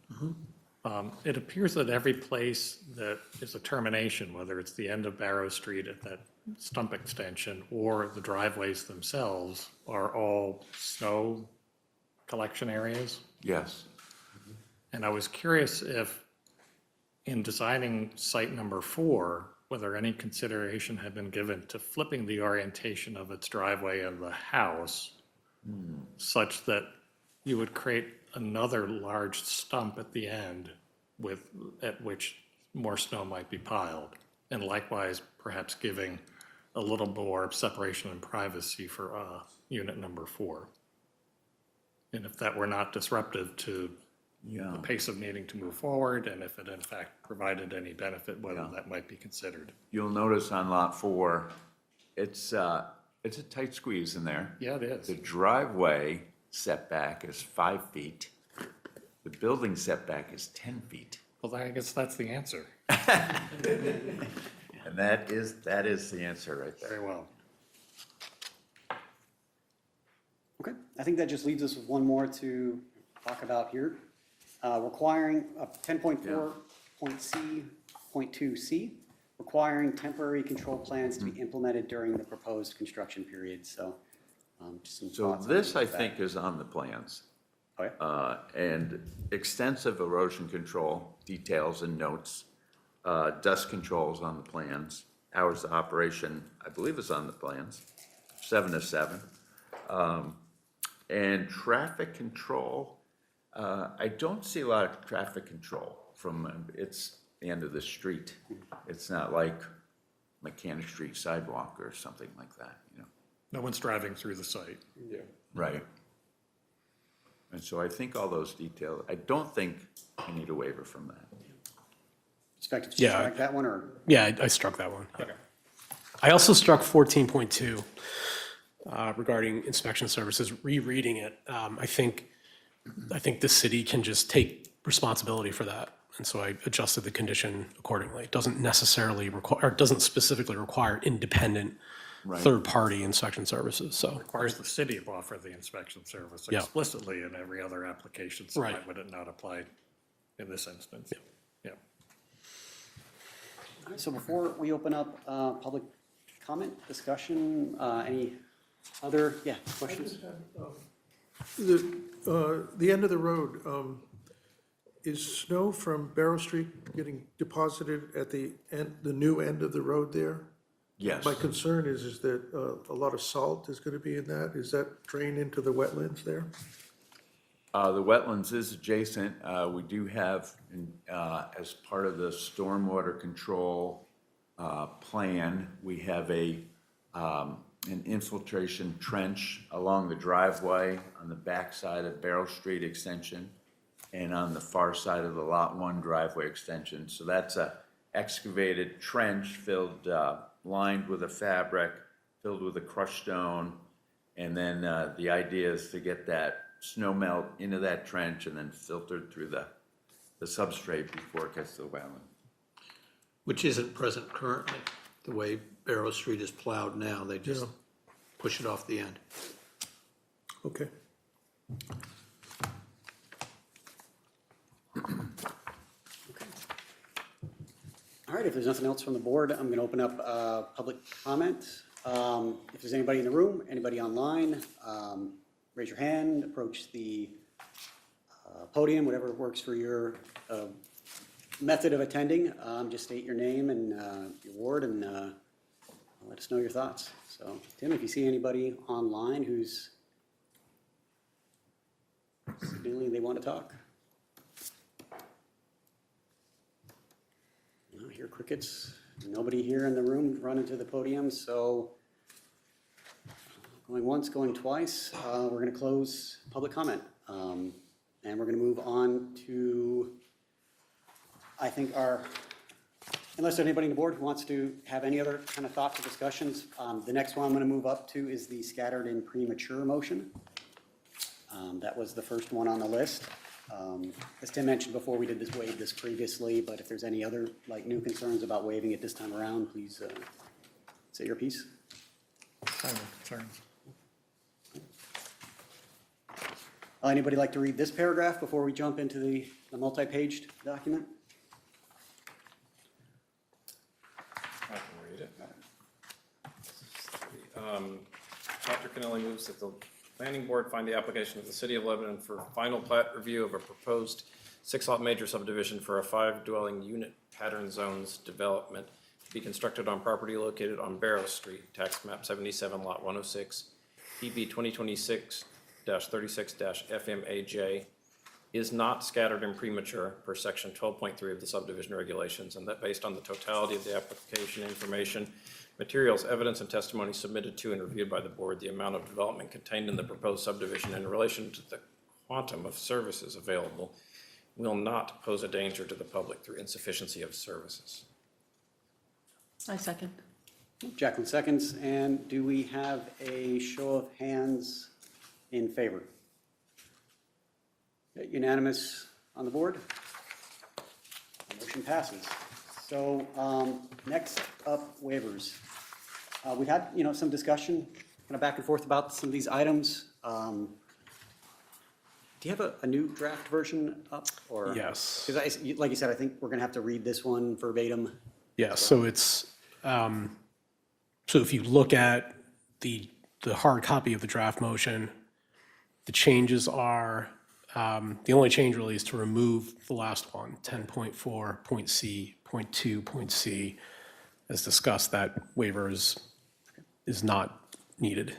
[SPEAKER 5] It appears that every place that is a termination, whether it's the end of Barrow Street at that stump extension or the driveways themselves, are all snow collection areas.
[SPEAKER 8] Yes.
[SPEAKER 5] And I was curious if, in designing site number 4, whether any consideration had been given to flipping the orientation of its driveway of the house such that you would create another large stump at the end at which more snow might be piled, and likewise perhaps giving a little more separation and privacy for unit number 4. And if that were not disruptive to the pace of needing to move forward, and if it in fact provided any benefit, whether that might be considered.
[SPEAKER 8] You'll notice on lot 4, it's a tight squeeze in there.
[SPEAKER 5] Yeah, it is.
[SPEAKER 8] The driveway setback is 5 feet. The building setback is 10 feet.
[SPEAKER 5] Well, I guess that's the answer.
[SPEAKER 8] And that is the answer right there.
[SPEAKER 5] Very well.
[SPEAKER 1] Okay, I think that just leaves us with one more to talk about here. Requiring 10.4.2C, requiring temporary control plans to be implemented during the proposed construction period. So just some
[SPEAKER 8] So
[SPEAKER 1] thoughts on
[SPEAKER 8] this, I
[SPEAKER 1] that.
[SPEAKER 8] think, is on the plans.
[SPEAKER 1] Okay.
[SPEAKER 8] And extensive erosion control details and notes, dust controls on the plans, hours of operation, I believe is on the plans, 7 to 7. And traffic control, I don't see a lot of traffic control from, it's the end of the street. It's not like Mechanic Street sidewalk or something like that, you know?
[SPEAKER 5] No one's driving through the site.
[SPEAKER 8] Right. And so I think all those details, I don't think you need a waiver from that.
[SPEAKER 1] Expect to
[SPEAKER 2] Yeah.
[SPEAKER 1] strike that one, or?
[SPEAKER 2] Yeah, I struck that one. I also struck 14.2 regarding inspection services, rereading it. I think the city can just take responsibility for that. And so I adjusted the condition accordingly. It doesn't necessarily require, or it doesn't specifically require independent third-party inspection services, so.
[SPEAKER 5] Requires the city to offer the inspection service
[SPEAKER 2] Yeah.
[SPEAKER 5] explicitly in every other application, so why
[SPEAKER 2] Right.
[SPEAKER 5] would it not apply in this instance? Yeah.
[SPEAKER 1] All right, so before we open up public comment, discussion, any other, questions?
[SPEAKER 3] The end of the road, is snow from Barrow Street getting deposited at the end, the new end of the road there?
[SPEAKER 8] Yes.
[SPEAKER 3] My concern is that a lot of salt is going to be in that. Is that drained into the wetlands there?
[SPEAKER 8] The wetlands is adjacent. We do have, as part of the stormwater control plan, we have an infiltration trench along the driveway on the backside of Barrow Street extension and on the far side of the Lot 1 driveway extension. So that's a excavated trench filled, lined with a fabric, filled with a crushed stone. And then the idea is to get that snow melt into that trench and then filtered through the substrate before it gets to the wetland.
[SPEAKER 7] Which isn't present currently, the way Barrow Street is plowed now. They just push it off the end.
[SPEAKER 3] Okay.
[SPEAKER 1] All right, if there's nothing else from the board, I'm going to open up public comment. If there's anybody in the room, anybody online, raise your hand, approach the podium, whatever works for your method of attending. Just state your name and your ward and let us know your thoughts. So, Tim, if you see anybody online who's signaling they want to talk. I hear crickets. Nobody here in the room running to the podium, so going once, going twice. We're going to close public comment. And we're going to move on to, I think, unless there's anybody on the board who wants to have any other kind of thoughts or discussions, the next one I'm going to move up to is the scattered and premature motion. That was the first one on the list. As Tim mentioned before, we did waive this previously, but if there's any other new concerns about waiving it this time around, please say your piece.
[SPEAKER 5] I have no concerns.
[SPEAKER 1] Anybody like to read this paragraph before we jump into the multi-paged document?
[SPEAKER 4] I can read it. Dr. Kennelly moves that the planning board find the application of the city of Lebanon for final plat review of a proposed 6-lot major subdivision for a 5-dwelling unit pattern zones development to be constructed on property located on Barrow Street, tax map 77, lot 106, PB 2026-36-FMAJ, is not scattered and premature per section 12.3 of the subdivision regulations, and that based on the totality of the application information, materials, evidence, and testimony submitted to and reviewed by the board, the amount of development contained in the proposed subdivision in relation to the quantum of services available will not pose a danger to the public through insufficiency of services.
[SPEAKER 10] I second.
[SPEAKER 1] Jacqueline seconds, and do we have a show of hands in favor? Unanimous on the board? Motion passes. So next up, waivers. We've had, some discussion kind of back and forth about some of these items. Do you have a new draft version up, or?
[SPEAKER 2] Yes.
[SPEAKER 1] Because like you said, I think we're going to have to read this one verbatim.
[SPEAKER 2] Yeah, so it's, so if you look at the hard copy of the draft motion, the changes are, the only change really is to remove the last one, 10.4, point C, point 2, point C. As discussed, that waiver is not needed.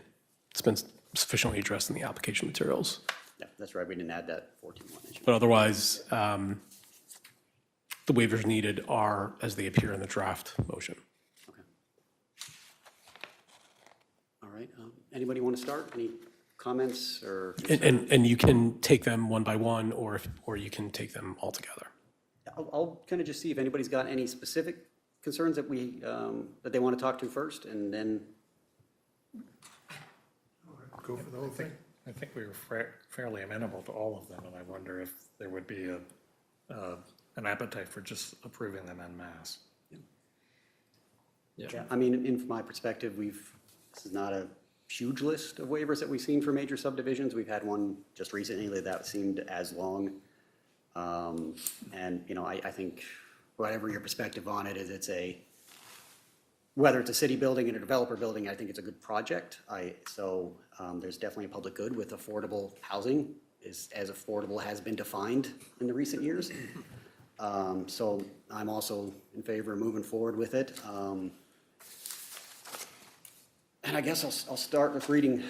[SPEAKER 2] It's been sufficiently addressed in the application materials.
[SPEAKER 1] Yeah, that's right, we didn't add that 14.1 issue.
[SPEAKER 2] But otherwise, the waivers needed are as they appear in the draft motion.
[SPEAKER 1] Okay. All right, anybody want to start? Any comments or?
[SPEAKER 2] And you can take them one by one, or you can take them all together.
[SPEAKER 1] I'll kind of just see if anybody's got any specific concerns that that they want to talk to first, and then,
[SPEAKER 3] Go for the whole thing.
[SPEAKER 5] I think we were fairly amenable to all of them, and I wonder if there would be an appetite for just approving them en masse.
[SPEAKER 1] yeah, I mean, from my perspective, this is not a huge list of waivers that we've seen for major subdivisions. We've had one just recently that seemed as long. And, I think whatever your perspective on it is, whether it's a city building and a developer building, I think it's a good project. There's definitely a public good with affordable housing, as affordable has been defined in the recent years. So I'm also in favor of moving forward with it. And I guess I'll start with reading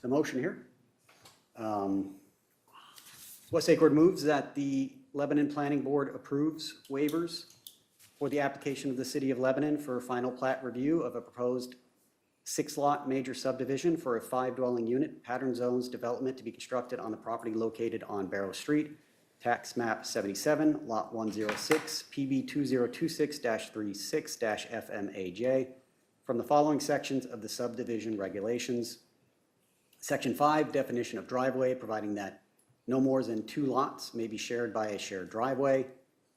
[SPEAKER 1] the motion here. West Accord moves that the Lebanon Planning Board approves waivers for the application of the City of Lebanon for a final plat review of a proposed 6-lot major subdivision for a 5-dwelling unit pattern zones development to be constructed on the property located on Barrow Street, tax map 77, lot 106, PB 2026-36-FMAJ, from the following sections of the subdivision regulations. Section 5, definition of driveway, providing that no more than 2 lots may be shared by a shared driveway.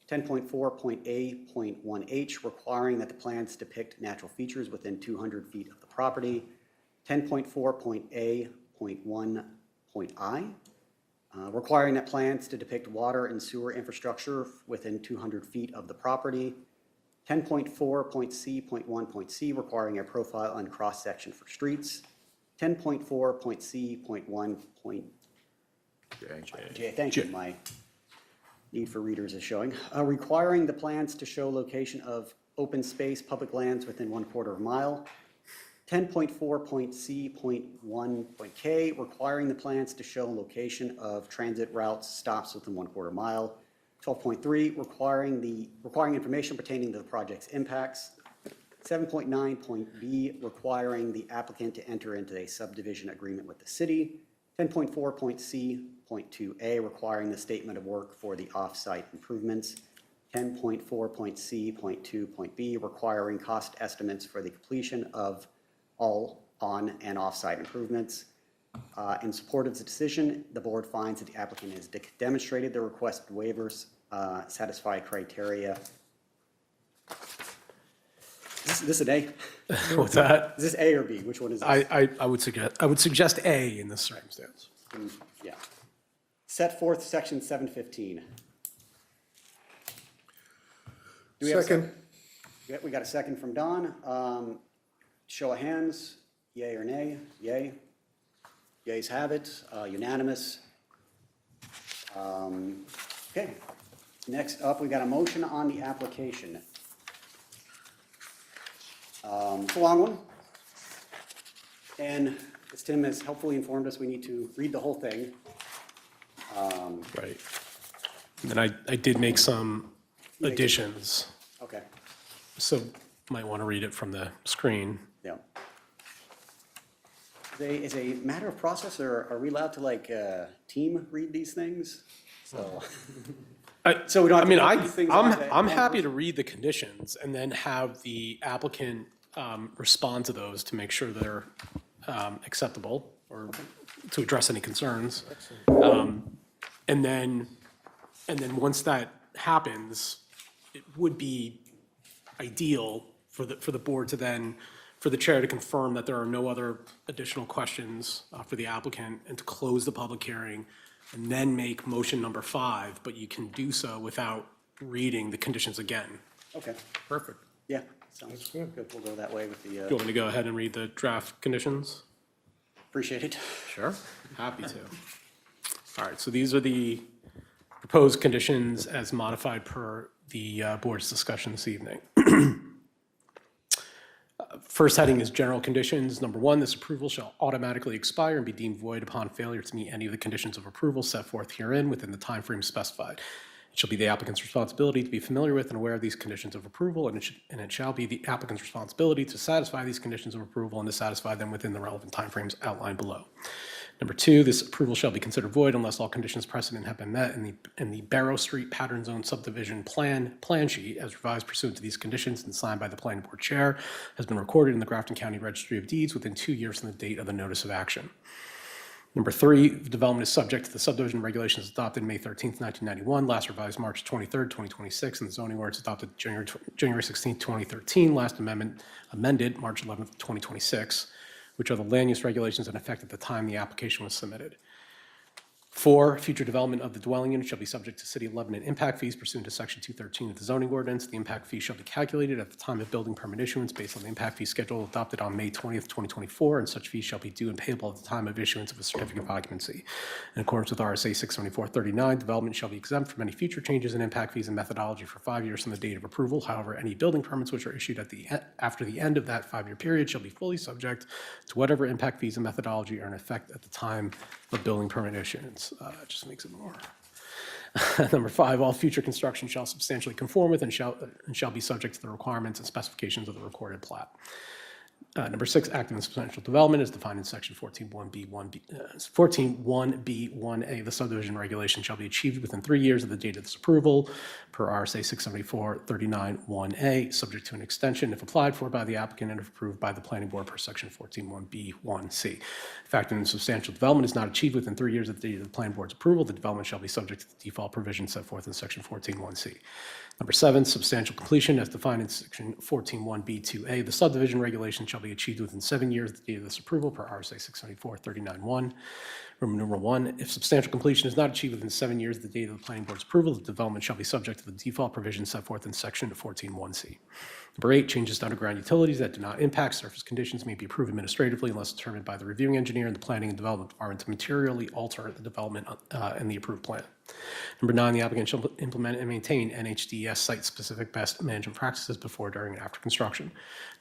[SPEAKER 1] 10.4.A.1H, requiring that the plans depict natural features within 200 feet of the property. 10.4.A.1.I, requiring that plans to depict water and sewer infrastructure within 200 feet of the property. 10.4.C.1.C, requiring a profile and cross-section for streets. 10.4.C.1.J, thank you, my need for readers is showing. Requiring the plans to show location of open space, public lands within 1/4 mile. 10.4.C.1.K, requiring the plans to show location of transit routes, stops within 1/4 mile. 12.3, requiring information pertaining to the project's impacts. 7.9.B, requiring the applicant to enter into a subdivision agreement with the city. 10.4.C.2A, requiring the statement of work for the off-site improvements. 10.4.C.2.B, requiring cost estimates for the completion of all on and off-site improvements. In support of the decision, the board finds that the applicant has demonstrated the requested waivers satisfy criteria. Is this an A?
[SPEAKER 2] What's that?
[SPEAKER 1] Is this A or B? Which one is this?
[SPEAKER 2] I would suggest A in this circumstance.
[SPEAKER 1] Yeah. set forth section 715. Do we have a
[SPEAKER 3] Second.
[SPEAKER 1] Yeah, we got a second from Don. Show of hands, yay or nay? Yay. Yays have it, unanimous. Okay, next up, we got a motion on the application. It's a long one. And as Tim has helpfully informed us, we need to read the whole thing.
[SPEAKER 2] Right. And then I did make some additions,
[SPEAKER 1] Okay,
[SPEAKER 2] so might want to read it from the screen.
[SPEAKER 1] yeah. Is a matter of process, or are we allowed to like team read these things? So, so we don't have to put these things on to
[SPEAKER 2] I'm
[SPEAKER 1] one
[SPEAKER 2] happy
[SPEAKER 1] person?
[SPEAKER 2] to read the conditions and then have the applicant respond to those to make sure they're acceptable or to address any concerns. And then once that happens, it would be ideal for the board to then, for the chair to confirm that there are no other additional questions for the applicant and to close the public hearing and then make motion number 5, but you can do so without reading the conditions again.
[SPEAKER 1] Okay,
[SPEAKER 2] Perfect.
[SPEAKER 1] yeah, sounds good. We'll go that way with
[SPEAKER 2] Do you
[SPEAKER 1] the,
[SPEAKER 2] want me to go ahead and read the draft conditions?
[SPEAKER 1] appreciate it.
[SPEAKER 2] Sure. Happy to. All right, so these are the proposed conditions as modified per the board's discussion this evening. First heading is general conditions. Number 1, this approval shall automatically expire and be deemed void upon failure to meet any of the conditions of approval set forth herein within the timeframe specified. It shall be the applicant's responsibility to be familiar with and aware of these conditions of approval, and it shall be the applicant's responsibility to satisfy these conditions of approval and to satisfy them within the relevant timeframes outlined below. Number 2, this approval shall be considered void unless all conditions precedent have been met in the Barrow Street Pattern Zone Subdivision plan sheet as revised pursuant to these conditions and signed by the planning board chair has been recorded in the Grafton County Registry of Deeds within 2 years from the date of the notice of action. Number 3, the development is subject to the subdivision regulations adopted May 13th, 1991, last revised March 23rd, 2026, and the zoning ordinance adopted January 16th, 2013, last amended March 11th, 2026, which are the land use regulations in effect at the time the application was submitted. 4, future development of the dwelling unit shall be subject to City of Lebanon impact fees pursuant to Section 213 of the zoning ordinance. The impact fee shall be calculated at the time of building permit issuance based on the impact fee schedule adopted on May 20th, 2024, and such fees shall be due and payable at the time of issuance of a certificate of occupancy. In accordance with RSA 674-39, development shall be exempt from any future changes in impact fees and methodology for 5 years from the date of approval. However, any building permits which are issued after the end of that 5-year period shall be fully subject to whatever impact fees and methodology are in effect at the time of building permit issuance. It just makes it more. Number 5, all future construction shall substantially conform with and shall be subject to the requirements and specifications of the recorded plat. Number 6, active and substantial development is defined in section 14.1B1A. The subdivision regulation shall be achieved within 3 years of the date of this approval per RSA 674-39-1A, subject to an extension if applied for by the applicant and if approved by the planning board per section 14.1B1C. If active and substantial development is not achieved within 3 years of the date of the planning board's approval, the development shall be subject to the default provision set forth in section 14.1C. Number 7, substantial completion as defined in section 14.1B2A. The subdivision regulation shall be achieved within 7 years of the date of this approval per RSA 674-39-1. Roman numeral 1, if substantial completion is not achieved within 7 years of the date of the planning board's approval, the development shall be subject to the default provision set forth in section 14.1C. Number 8, changes to underground utilities that do not impact surface conditions may be approved administratively unless determined by the reviewing engineer and the planning and development department to materially alter the development in the approved plan. Number 9, the applicant shall implement and maintain NHDES site-specific best management practices before, during, and after construction.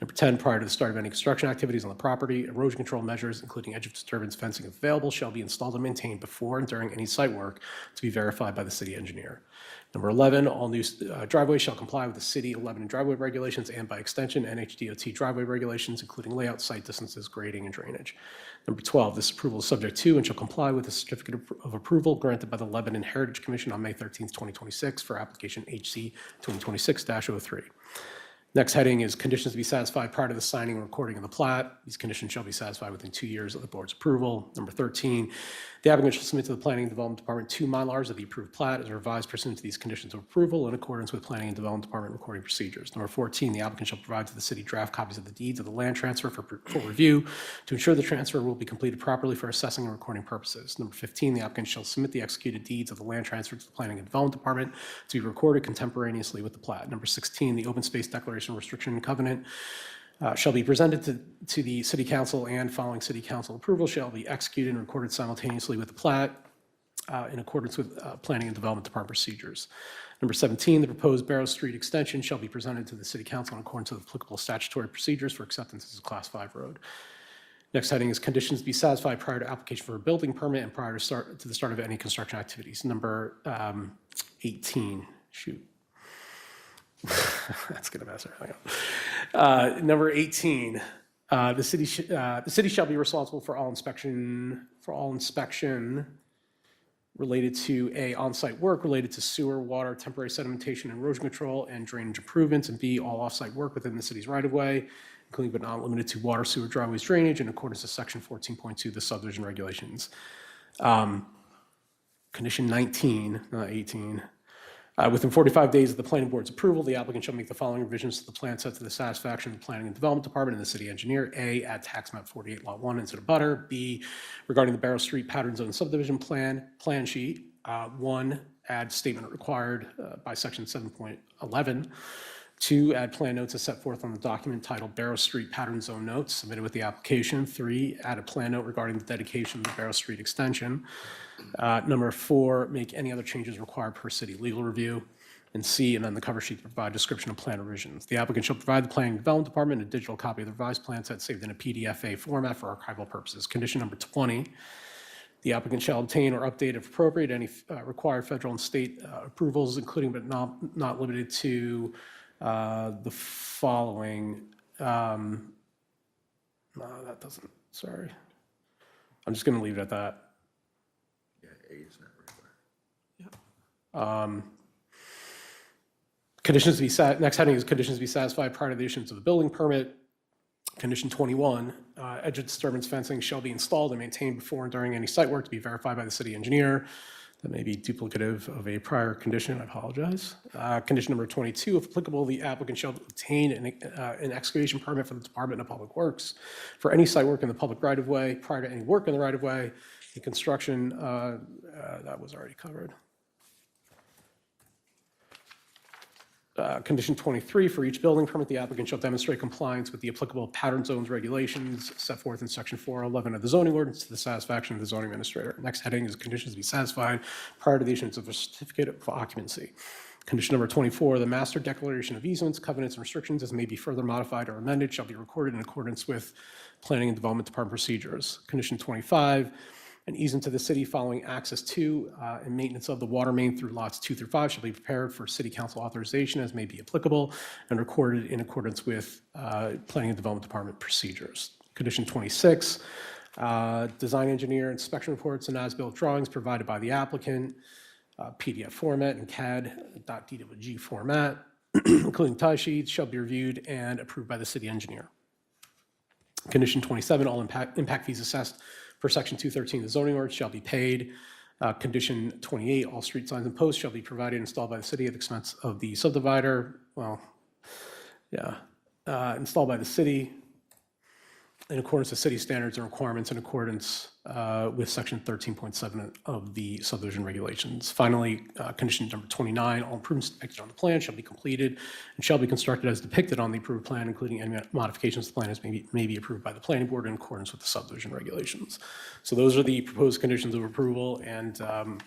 [SPEAKER 2] Number 10, prior to the start of any construction activities on the property, erosion control measures, including edge of disturbance fencing if available, shall be installed and maintained before and during any site work to be verified by the city engineer. Number 11, all new driveways shall comply with the City of Lebanon driveway regulations and, by extension, NHDOT driveway regulations, including layout, site distances, grading, and drainage. Number 12, this approval is subject to and shall comply with the certificate of approval granted by the Lebanon Heritage Commission on May 13th, 2026 for application HC 2026-03. Next heading is conditions to be satisfied prior to the signing and recording of the plat. These conditions shall be satisfied within 2 years of the board's approval. Number 13, the applicant shall submit to the Planning and Development Department 2 Mylars of the approved plat as revised pursuant to these conditions of approval in accordance with Planning and Development Department recording procedures. Number 14, the applicant shall provide to the city draft copies of the deeds of the land transfer for review to ensure the transfer will be completed properly for assessing and recording purposes. Number 15, the applicant shall submit the executed deeds of the land transfer to the Planning and Development Department to be recorded contemporaneously with the plat. Number 16, the open space declaration restriction and covenant shall be presented to the city council and following city council approval shall be executed and recorded simultaneously with the plat in accordance with Planning and Development Department procedures. Number 17, the proposed Barrow Street extension shall be presented to the city council in accordance with applicable statutory procedures for acceptance as a Class 5 road. Next heading is conditions to be satisfied prior to application for a building permit and prior to the start of any construction activities. Number 18, shoot. That's going to mess everything up. Number 18, the city shall be responsible for all inspection related to A, on-site work related to sewer, water, temporary sedimentation and erosion control, and drainage improvements, and B, all off-site work within the city's right-of-way, including but not limited to water, sewer, driveways, drainage, in accordance with section 14.2 of the subdivision regulations. Condition 19, not 18. Within 45 days of the planning board's approval, the applicant shall make the following revisions to the plan set to the satisfaction of the Planning and Development Department and the city engineer. A, add tax map 48 lot 1 into the butter. B, regarding the Barrow Street pattern zone subdivision plan sheet. 1, add statement required by section 7.11. 2, add plan notes as set forth on the document titled Barrow Street Pattern Zone Notes submitted with the application. 3, add a plan note regarding the dedication of the Barrow Street extension. Number 4, make any other changes required per city legal review. And C, and then the cover sheet to provide description of plan revisions. The applicant shall provide the Planning and Development Department a digital copy of the revised plan set saved in a PDF format for archival purposes. Condition number 20, the applicant shall obtain or update, if appropriate, any required federal and state approvals, including but not limited to the following. No, that doesn't, sorry. I'm just going to leave it at that. Conditions to be next heading is conditions to be satisfied prior to the issuance of a building permit. Condition 21, edge of disturbance fencing shall be installed and maintained before and during any site work to be verified by the city engineer. That may be duplicative of a prior condition, I apologize. Condition number 22, if applicable, the applicant shall obtain an excavation permit from the Department of Public Works for any site work in the public right-of-way prior to any work in the right-of-way. The construction, that was already covered. Condition 23, for each building permit, the applicant shall demonstrate compliance with the applicable pattern zones regulations set forth in section 411 of the zoning ordinance to the satisfaction of the zoning administrator. Next heading is conditions to be satisfied prior to the issuance of a certificate of occupancy. Condition number 24, the master declaration of easements, covenants, and restrictions as may be further modified or amended shall be recorded in accordance with Planning and Development Department procedures. Condition 25, an easement to the city following access to and maintenance of the water main through lots 2 through 5 shall be prepared for city council authorization as may be applicable and recorded in accordance with Planning and Development Department procedures. Condition 26, design engineer inspection reports and as-built drawings provided by the applicant, PDF format and CAD.DWG format, including tie sheets, shall be reviewed and approved by the city engineer. Condition 27, all impact fees assessed per section 213 of the zoning ordinance shall be paid. Condition 28, all street signs and posts shall be provided and installed by the city at the expense of the subdivider. Well, yeah, installed by the city in accordance with city standards and requirements in accordance with section 13.7 of the subdivision regulations. Finally, condition number 29, all improvements depicted on the plan shall be completed and shall be constructed as depicted on the approved plan, including any modifications to the plan as may be approved by the planning board in accordance with the subdivision regulations. So those are the proposed conditions of approval, and you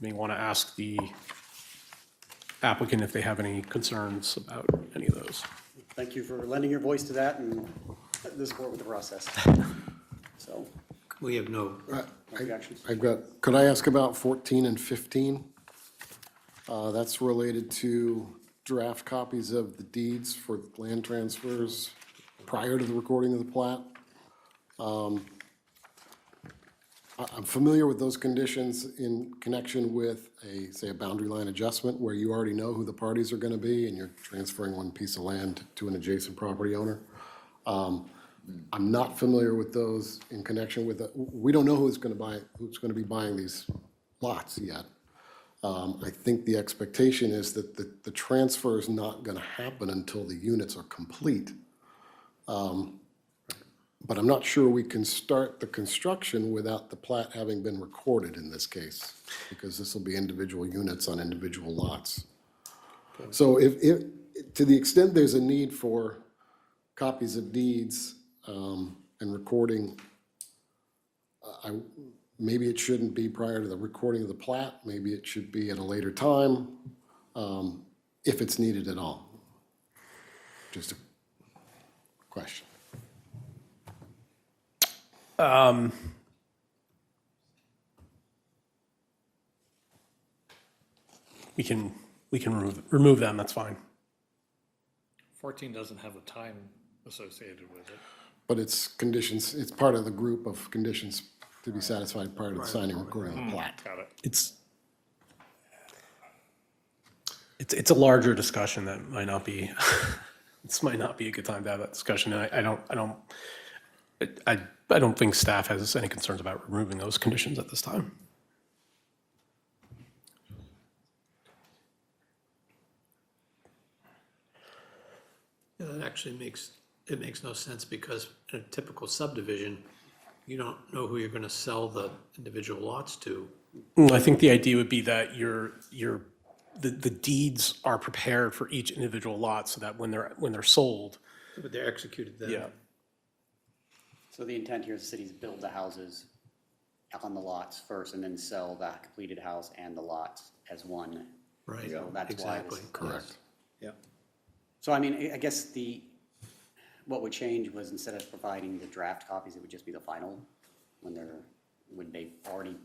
[SPEAKER 2] may want to ask the applicant if they have any concerns about any of those.
[SPEAKER 1] Thank you for lending your voice to that and the support with the process. So,
[SPEAKER 7] We have no,
[SPEAKER 1] objections?
[SPEAKER 9] I've got, could I ask about 14 and 15? That's related to draft copies of the deeds for land transfers prior to the recording of the plat. I'm familiar with those conditions in connection with a, say, a boundary line adjustment where you already know who the parties are gonna be and you're transferring one piece of land to an adjacent property owner. I'm not familiar with those in connection with, we don't know who's gonna be buying these lots yet. I think the expectation is that the transfer is not gonna happen until the units are complete. But I'm not sure we can start the construction without the plat having been recorded in this case, because this will be individual units on individual lots. So if, to the extent there's a need for copies of deeds, and recording, maybe it shouldn't be prior to the recording of the plat, maybe it should be at a later time, if it's needed at all. Just a question.
[SPEAKER 2] We can remove them, that's fine.
[SPEAKER 5] 14 doesn't have a time associated with it.
[SPEAKER 9] But it's conditions, it's part of the group of conditions to be satisfied prior to the signing and recording of the plat.
[SPEAKER 5] Got it.
[SPEAKER 2] It's a larger discussion that might not be, this might not be a good time to have that discussion. And I don't think staff has any concerns about removing those conditions at this time.
[SPEAKER 7] Yeah, that actually makes no sense because in a typical subdivision, you don't know who you're gonna sell the individual lots to.
[SPEAKER 2] I think the idea would be that the deeds are prepared for each individual lot so that when they're sold.
[SPEAKER 7] But they're executed then.
[SPEAKER 2] Yeah.
[SPEAKER 1] So the intent here is the cities build the houses on the lots first and then sell the completed house and the lots as one.
[SPEAKER 7] Right,
[SPEAKER 1] So that's why
[SPEAKER 7] exactly.
[SPEAKER 1] this.
[SPEAKER 9] Correct.
[SPEAKER 7] Yeah.
[SPEAKER 1] So I mean, I guess what would change was instead of providing the draft copies, it would just be the final when they've already,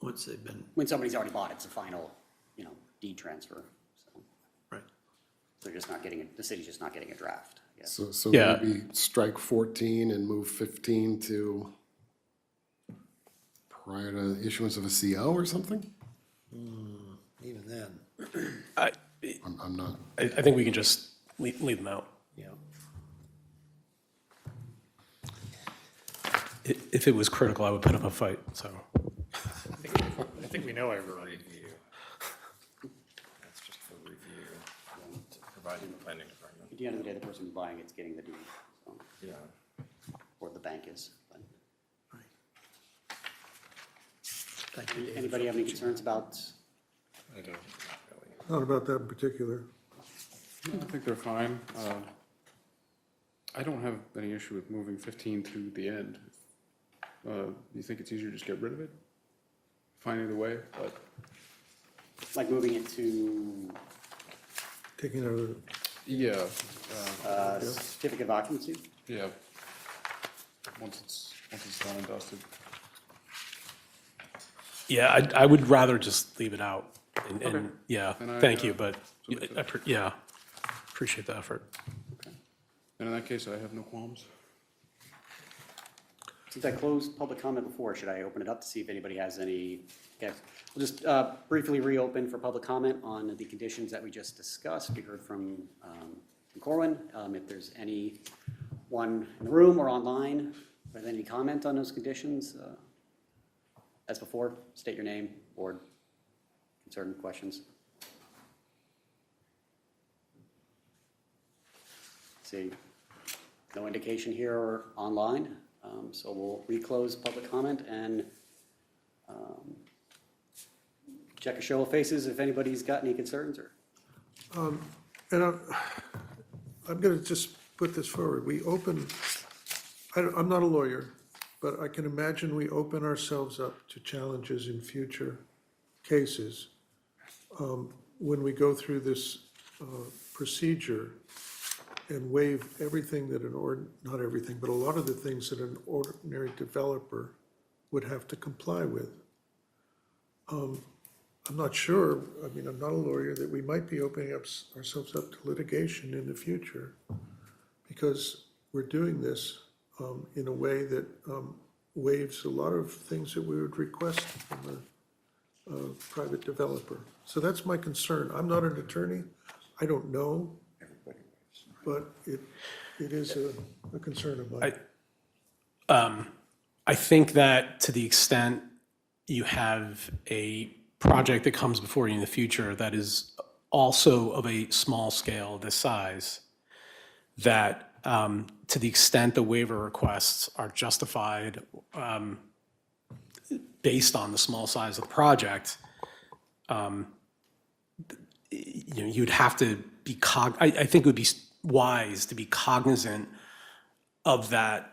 [SPEAKER 7] Once they've been,
[SPEAKER 1] when somebody's already bought it, it's a final, deed transfer. So
[SPEAKER 7] right.
[SPEAKER 1] they're just not getting it, the city's just not getting a draft, I guess.
[SPEAKER 9] So
[SPEAKER 2] Yeah.
[SPEAKER 9] maybe strike 14 and move 15 to prior to issuance of a CO or something?
[SPEAKER 7] Even then,
[SPEAKER 9] I'm not,
[SPEAKER 2] I think we can just leave them out.
[SPEAKER 7] yeah.
[SPEAKER 2] If it was critical, I would put up a fight, so.
[SPEAKER 5] I think we know everybody.
[SPEAKER 4] Review. That's just for review, to provide to the planning department.
[SPEAKER 1] At the end of the day, the person who's buying it's getting the deed, so,
[SPEAKER 4] Yeah.
[SPEAKER 1] or the bank is. But
[SPEAKER 7] Thank you, David.
[SPEAKER 1] anybody have any concerns about?
[SPEAKER 5] I don't.
[SPEAKER 3] Not about that in particular.
[SPEAKER 12] I think they're fine. I don't have any issue with moving 15 to the end. You think it's easier to just get rid of it? Finding the way, but
[SPEAKER 1] Like moving it to
[SPEAKER 3] Taking out of,
[SPEAKER 12] yeah,
[SPEAKER 1] certificate of occupancy?
[SPEAKER 12] yeah. Once it's done and dusted.
[SPEAKER 2] Yeah, I would rather just leave it out. And
[SPEAKER 12] Okay.
[SPEAKER 2] yeah,
[SPEAKER 12] Then I,
[SPEAKER 2] thank you, but
[SPEAKER 12] submit to-
[SPEAKER 2] yeah, appreciate the effort.
[SPEAKER 12] And in that case, I have no qualms.
[SPEAKER 1] Since I closed public comment before, should I open it up to see if anybody has any? Okay, we'll just briefly reopen for public comment on the conditions that we just discussed. We heard from Corwin. If there's anyone in the room or online with any comment on those conditions, as before, state your name, board, concern, questions. See, no indication here or online. So we'll reclose public comment and check a show of faces if anybody's got any concerns or.
[SPEAKER 3] and I'm gonna just put this forward. We open, I'm not a lawyer, but I can imagine we open ourselves up to challenges in future cases when we go through this procedure and waive everything that not everything, but a lot of the things that an ordinary developer would have to comply with. I'm not sure, I mean, I'm not a lawyer, that we might be opening ourselves up to litigation in the future because we're doing this in a way that waives a lot of things that we would request from a private developer. So that's my concern. I'm not an attorney. I don't know. But it is a concern of mine.
[SPEAKER 2] I think that to the extent you have a project that comes before you in the future that is also of a small scale this size, that to the extent the waiver requests are justified based on the small size of the project, you'd have to be I think it would be wise to be cognizant of that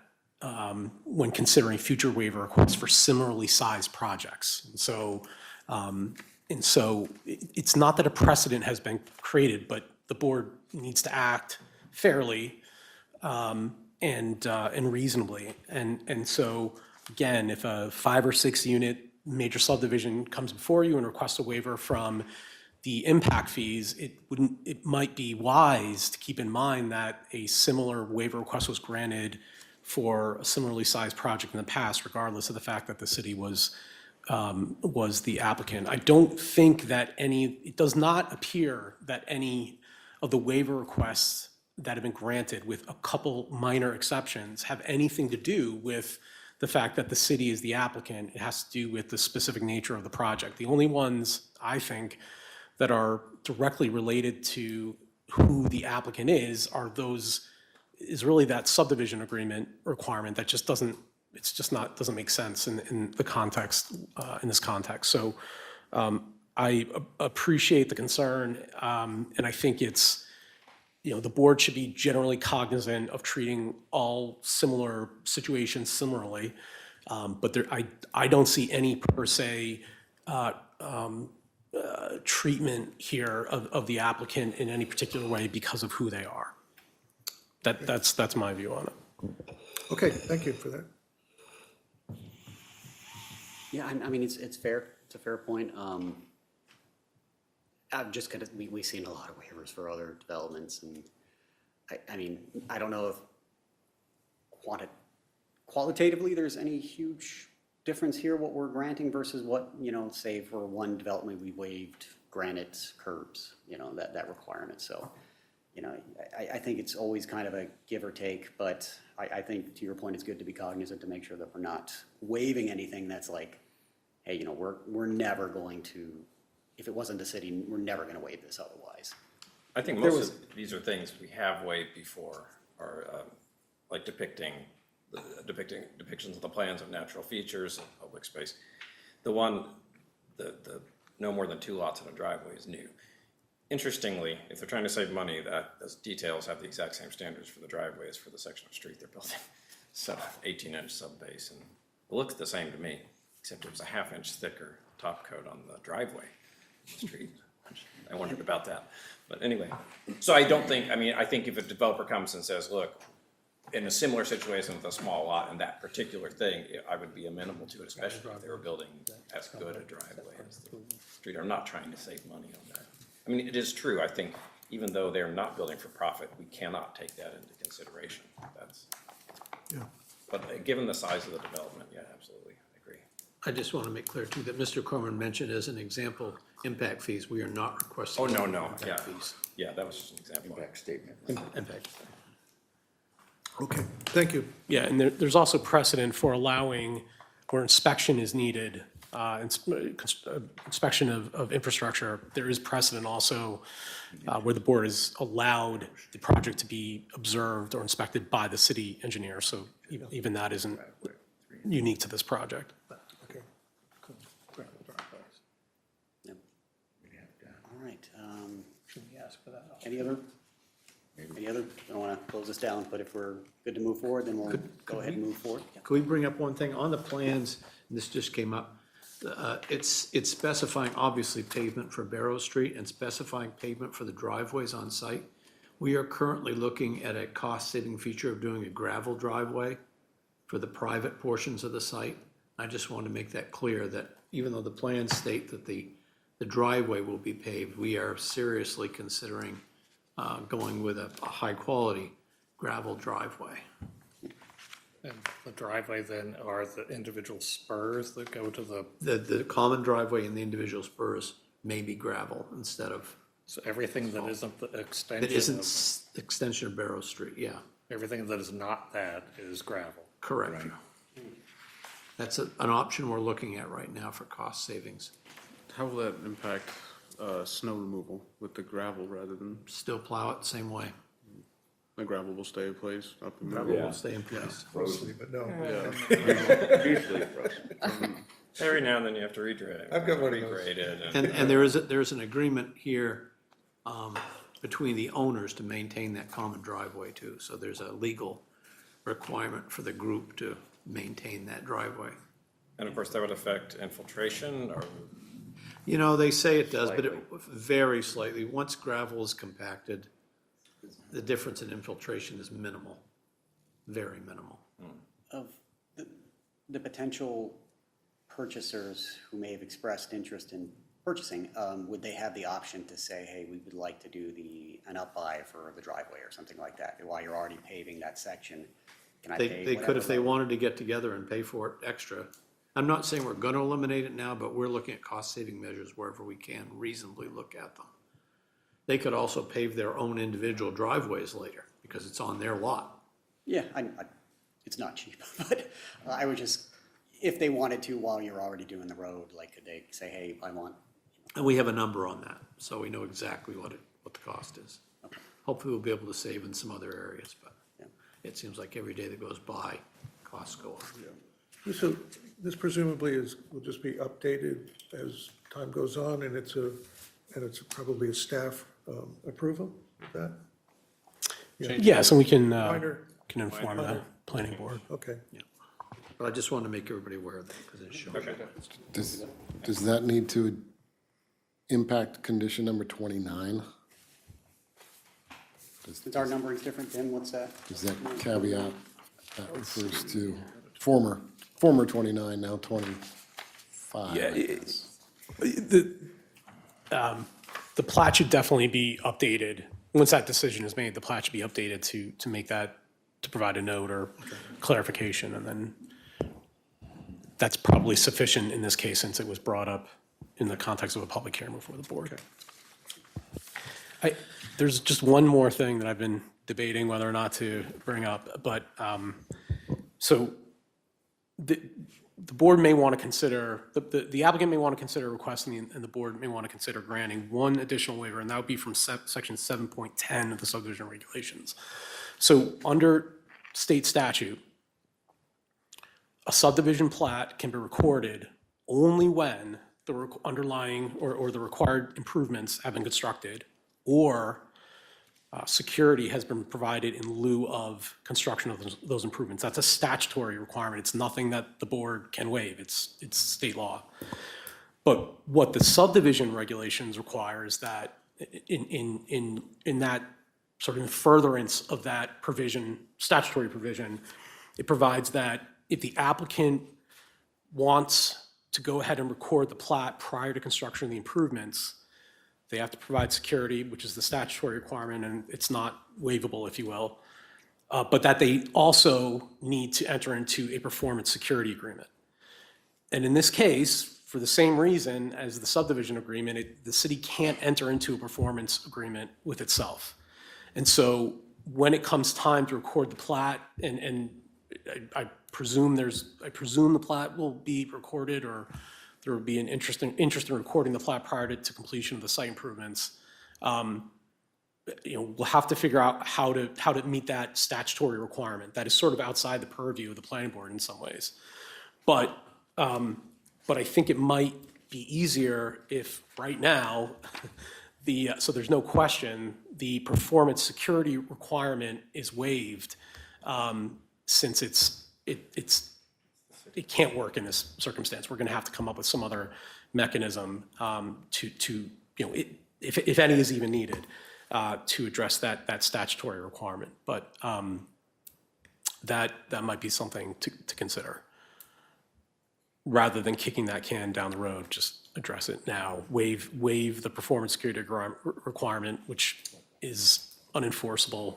[SPEAKER 2] when considering future waiver requests for similarly sized projects. And so it's not that a precedent has been created, but the board needs to act fairly and reasonably. And so, again, if a 5 or 6 unit major subdivision comes before you and requests a waiver from the impact fees, it might be wise to keep in mind that a similar waiver request was granted for a similarly sized project in the past, regardless of the fact that the city was the applicant. I don't think that it does not appear that any of the waiver requests that have been granted, with a couple minor exceptions, have anything to do with the fact that the city is the applicant. It has to do with the specific nature of the project. The only ones, I think, that are directly related to who the applicant is really that subdivision agreement requirement that just doesn't make sense in the context, in this context. So I appreciate the concern, and I think the board should be generally cognizant of treating all similar situations similarly. But I don't see any per se treatment here of the applicant in any particular way because of who they are. That's my view on it.
[SPEAKER 3] Okay, thank you for that.
[SPEAKER 1] Yeah, I mean, it's fair. It's a fair point. I'm just gonna, we've seen a lot of waivers for other developments, and I mean, I don't know if qualitatively there's any huge difference here, what we're granting versus what, say for one development, we waived granite curbs, that requirement. So, I think it's always kind of a give or take, but I think to your point, it's good to be cognizant to make sure that we're not waiving anything that's like, hey, we're never going to, if it wasn't the city, we're never going to waive this otherwise.
[SPEAKER 4] I think most of these are things we have waived before, or like depictions of the plans of natural features of public space. The no more than 2 lots in a driveway is new. Interestingly, if they're trying to save money, those details have the exact same standards for the driveway as for the section of street they're building. So 18-inch subbase, and it looks the same to me, except it was a 1/2 inch thicker top coat on the driveway in the street. I wondered about that. But anyway, so I think if a developer comes and says, look, in a similar situation with a small lot and that particular thing, I would be amenable to it, especially if they were building as good a driveway as the street. I'm not trying to save money on that. I mean, it is true, I think, even though they're not building for profit, we cannot take that into consideration. But given the size of the development, yeah, absolutely, I agree.
[SPEAKER 7] I just want to make clear too, that Mr. Corman mentioned as an example, impact fees. We are not requesting.
[SPEAKER 4] Oh, no,
[SPEAKER 7] impact
[SPEAKER 4] yeah.
[SPEAKER 7] fees.
[SPEAKER 4] Yeah, that was just an example.
[SPEAKER 8] Impact statement.
[SPEAKER 7] Impact.
[SPEAKER 3] Okay, thank you.
[SPEAKER 2] Yeah, and there's also precedent for allowing where inspection is needed, inspection of infrastructure. There is precedent also where the board has allowed the project to be observed or inspected by the city engineer. So even that isn't unique to this project.
[SPEAKER 3] Okay.
[SPEAKER 1] All right.
[SPEAKER 11] Should we ask for that?
[SPEAKER 1] Any other? I don't want to close this down, but if we're good to move forward, then we'll go ahead and move forward. Yeah.
[SPEAKER 7] Can we bring up one thing? On the plans, and this just came up, it's specifying obviously pavement for Barrow Street and specifying pavement for the driveways on site. We are currently looking at a cost-saving feature of doing a gravel driveway for the private portions of the site. I just want to make that clear that even though the plans state that the driveway will be paved, we are seriously considering going with a high-quality gravel driveway.
[SPEAKER 5] And the driveway then are the individual spurs that go to the,
[SPEAKER 7] The common driveway and the individual spurs may be gravel instead of,
[SPEAKER 5] so everything that isn't the
[SPEAKER 7] that
[SPEAKER 5] extension
[SPEAKER 7] isn't
[SPEAKER 5] of,
[SPEAKER 7] extension of Barrow Street, yeah,
[SPEAKER 5] everything that is not that is gravel.
[SPEAKER 7] correct. That's an option we're looking at right now for cost savings.
[SPEAKER 12] How will that impact snow removal with the gravel rather than,
[SPEAKER 7] Still plow it same way.
[SPEAKER 12] the gravel will stay in place up and
[SPEAKER 7] Gravel
[SPEAKER 12] moving?
[SPEAKER 7] will stay in place.
[SPEAKER 3] Mostly, but no.
[SPEAKER 8] Usually frozen.
[SPEAKER 4] Every now and then you have to regrade.
[SPEAKER 3] I've got one of those.
[SPEAKER 4] Regrade it
[SPEAKER 7] And there's an agreement here between the owners to maintain that common driveway too. So there's a legal requirement for the group to maintain that driveway.
[SPEAKER 4] And of course, that would affect infiltration or,
[SPEAKER 7] You know, they say it does, but it very slightly. Once gravel is compacted, the difference in infiltration is minimal, very minimal.
[SPEAKER 1] Of the potential purchasers who may have expressed interest in purchasing, would they have the option to say, hey, we would like to do an up-buy for the driveway or something like that? While you're already paving that section, can I pay
[SPEAKER 7] They could if they
[SPEAKER 1] whatever?
[SPEAKER 7] wanted to get together and pay for it extra. I'm not saying we're gonna eliminate it now, but we're looking at cost-saving measures wherever we can reasonably look at them. They could also pave their own individual driveways later, because it's on their lot.
[SPEAKER 1] Yeah, it's not cheap, but I would just, if they wanted to while you're already doing the road, like could they say, hey, I want,
[SPEAKER 7] And we have a number on that, so we know exactly what the cost is. Hopefully we'll be able to save in some other areas, but
[SPEAKER 1] Yeah.
[SPEAKER 7] it seems like every day that goes by, costs go up.
[SPEAKER 3] So this presumably will just be updated as time goes on, and it's probably a staff approval of that?
[SPEAKER 2] Yes, and we can
[SPEAKER 3] Minor,
[SPEAKER 2] inform the planning board.
[SPEAKER 3] okay.
[SPEAKER 7] But I just wanted to make everybody aware of that, because it's showing.
[SPEAKER 4] okay.
[SPEAKER 9] Does that need to impact condition number 29?
[SPEAKER 1] since our numbering is different, then what's that?
[SPEAKER 9] Is that caveat, that refers to former 29, now 25?
[SPEAKER 2] Yeah, the plat should definitely be updated. Once that decision is made, the plat should be updated to make that, to provide a note or clarification, and then that's probably sufficient in this case, since it was brought up in the context of a public hearing before the board. There's just one more thing that I've been debating whether or not to bring up, but, so the board may want to consider, the applicant may want to consider requesting, and the board may want to consider granting one additional waiver, and that would be from section 7.10 of the subdivision regulations. So under state statute, a subdivision plat can be recorded only when the underlying or the required improvements have been constructed, or security has been provided in lieu of construction of those improvements. That's a statutory requirement. It's nothing that the board can waive. It's state law. But what the subdivision regulations require is that in that sort of in furtherance of that provision, statutory provision, it provides that if the applicant wants to go ahead and record the plat prior to construction of the improvements, they have to provide security, which is the statutory requirement, and it's not waivable, if you will, but that they also need to enter into a performance security agreement. And in this case, for the same reason as the subdivision agreement, the city can't enter into a performance agreement with itself. And so when it comes time to record the plat, and I presume the plat will be recorded, or there would be an interest in recording the plat prior to completion of the site improvements. We'll have to figure out how to meet that statutory requirement. That is sort of outside the purview of the planning board in some ways. But I think it might be easier if right now, so there's no question, the performance security requirement is waived, since it can't work in this circumstance. We're going to have to come up with some other mechanism if any is even needed, to address that statutory requirement. But that might be something to consider. Rather than kicking that can down the road, just address it now. Waive the performance security requirement, which is unenforceable,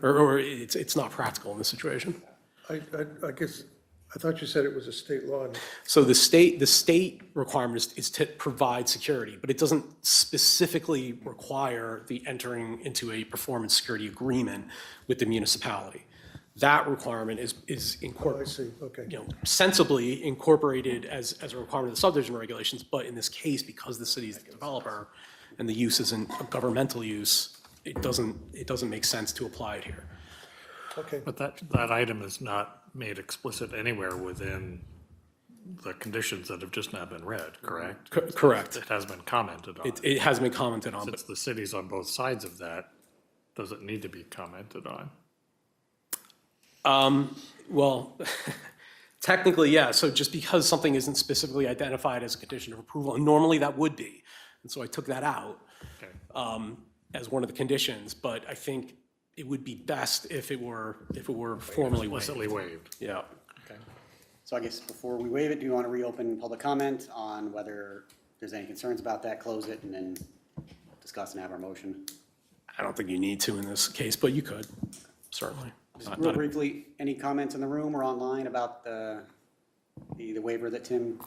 [SPEAKER 2] or it's not practical in this situation.
[SPEAKER 3] I guess, I thought you said it was a state law.
[SPEAKER 2] So the state requirement is to provide security, but it doesn't specifically require the entering into a performance security agreement with the municipality. That requirement is
[SPEAKER 3] I
[SPEAKER 2] incorporated,
[SPEAKER 3] see, okay.
[SPEAKER 2] sensibly incorporated as a requirement of the subdivision regulations, but in this case, because the city is the developer and the use isn't a governmental use, it doesn't make sense to apply it here.
[SPEAKER 3] Okay,
[SPEAKER 5] But that item is not made explicit anywhere within the conditions that have just now been read, correct?
[SPEAKER 2] Correct.
[SPEAKER 5] It has been commented on.
[SPEAKER 2] It has been commented on, but
[SPEAKER 5] Since the city's on both sides of that, does it need to be commented on?
[SPEAKER 2] well, technically, yeah. So just because something isn't specifically identified as a condition of approval, and normally that would be, and so I took that out
[SPEAKER 5] Okay.
[SPEAKER 2] as one of the conditions. But I think it would be best if it were formally waived.
[SPEAKER 5] Explicitly waived.
[SPEAKER 2] Yeah.
[SPEAKER 5] Okay.
[SPEAKER 1] So I guess before we waive it, do you want to reopen public comment on whether there's any concerns about that, close it, and then discuss and have our motion?
[SPEAKER 2] I don't think you need to in this case, but you could certainly.
[SPEAKER 1] Just real briefly, any comments in the room or online about the waiver that Tim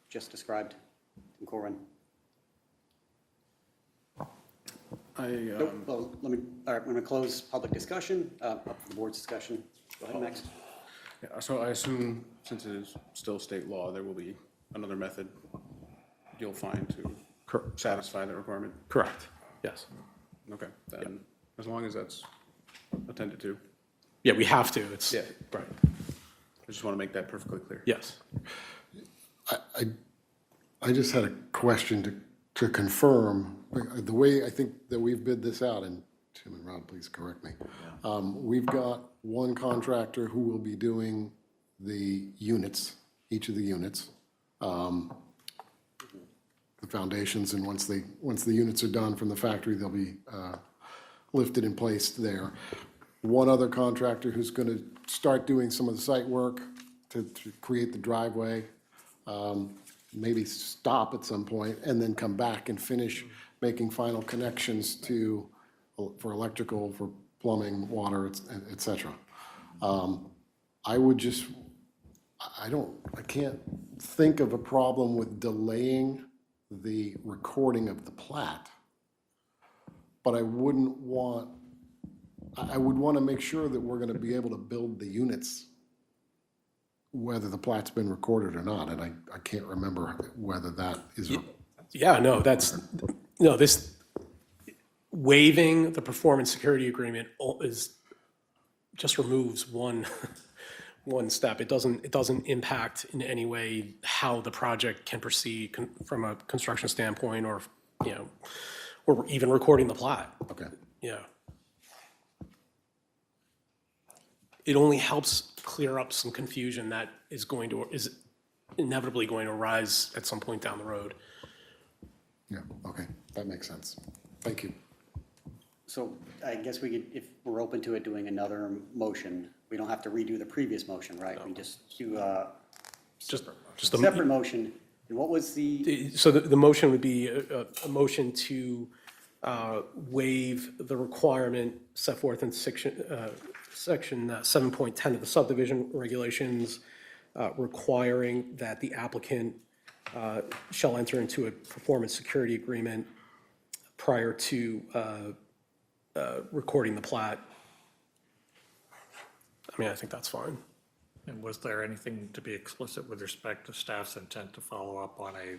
[SPEAKER 1] just described, Tim Corwin? Nope. Well, all right, I'm going to close public discussion, up to the board's discussion. Go ahead, Max.
[SPEAKER 12] Yeah, so I assume, since it is still state law, there will be another method you'll find to satisfy that requirement?
[SPEAKER 2] Correct. Yes.
[SPEAKER 12] Okay, then, as long as that's attended to.
[SPEAKER 2] Yeah, we have to. It's
[SPEAKER 12] Yeah.
[SPEAKER 2] right.
[SPEAKER 12] I just want to make that perfectly clear.
[SPEAKER 2] Yes.
[SPEAKER 9] I just had a question to confirm, the way I think that we've bid this out, and Tim and Rob, please correct me. We've got one contractor who will be doing the units, each of the units, the foundations, and once the units are done from the factory, they'll be lifted and placed there. One other contractor who's going to start doing some of the site work to create the driveway, maybe stop at some point, and then come back and finish making final connections for electrical, for plumbing, water, et cetera. I can't think of a problem with delaying the recording of the plat, but I would want to make sure that we're going to be able to build the units whether the plat's been recorded or not, and I can't remember whether that is.
[SPEAKER 2] Yeah, no, this waiving the performance security agreement just removes one step. It doesn't impact in any way how the project can proceed from a construction standpoint, or or even recording the plat.
[SPEAKER 9] Okay.
[SPEAKER 2] Yeah. It only helps clear up some confusion that is inevitably going to arise at some point down the road.
[SPEAKER 9] Yeah, okay, that makes sense. Thank you.
[SPEAKER 1] So I guess we could, if we're open to it, doing another motion, we don't have to redo the previous motion, right? We just do a
[SPEAKER 2] Just
[SPEAKER 1] separate motion. And what was
[SPEAKER 2] So the motion would be a motion to waive the requirement set forth in section 7.10 of the subdivision regulations, requiring that the applicant shall enter into a performance security agreement prior to recording the plat. I mean, I think that's fine.
[SPEAKER 5] And was there anything to be explicit with respect to staff's intent to follow up on a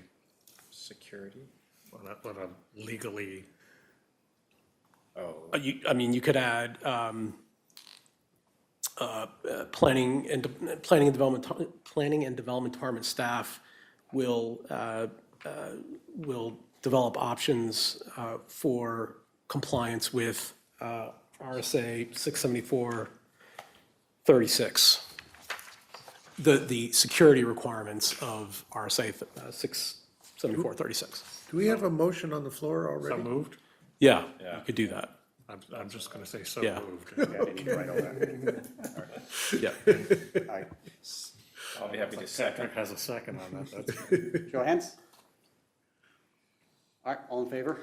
[SPEAKER 4] Security?
[SPEAKER 5] what a legally,
[SPEAKER 2] You could add planning and development department staff will develop options for compliance with RSA 674-36. The security requirements of RSA 674-36.
[SPEAKER 3] Do we have a motion on the floor
[SPEAKER 5] so
[SPEAKER 3] already?
[SPEAKER 5] moved?
[SPEAKER 2] Yeah, you could do that.
[SPEAKER 5] I'm just going to say so
[SPEAKER 2] Yeah.
[SPEAKER 5] moved.
[SPEAKER 2] Yeah.
[SPEAKER 4] I'll be happy to second.
[SPEAKER 5] Patrick has a second on that. That's
[SPEAKER 1] show of hands? All right, all in favor?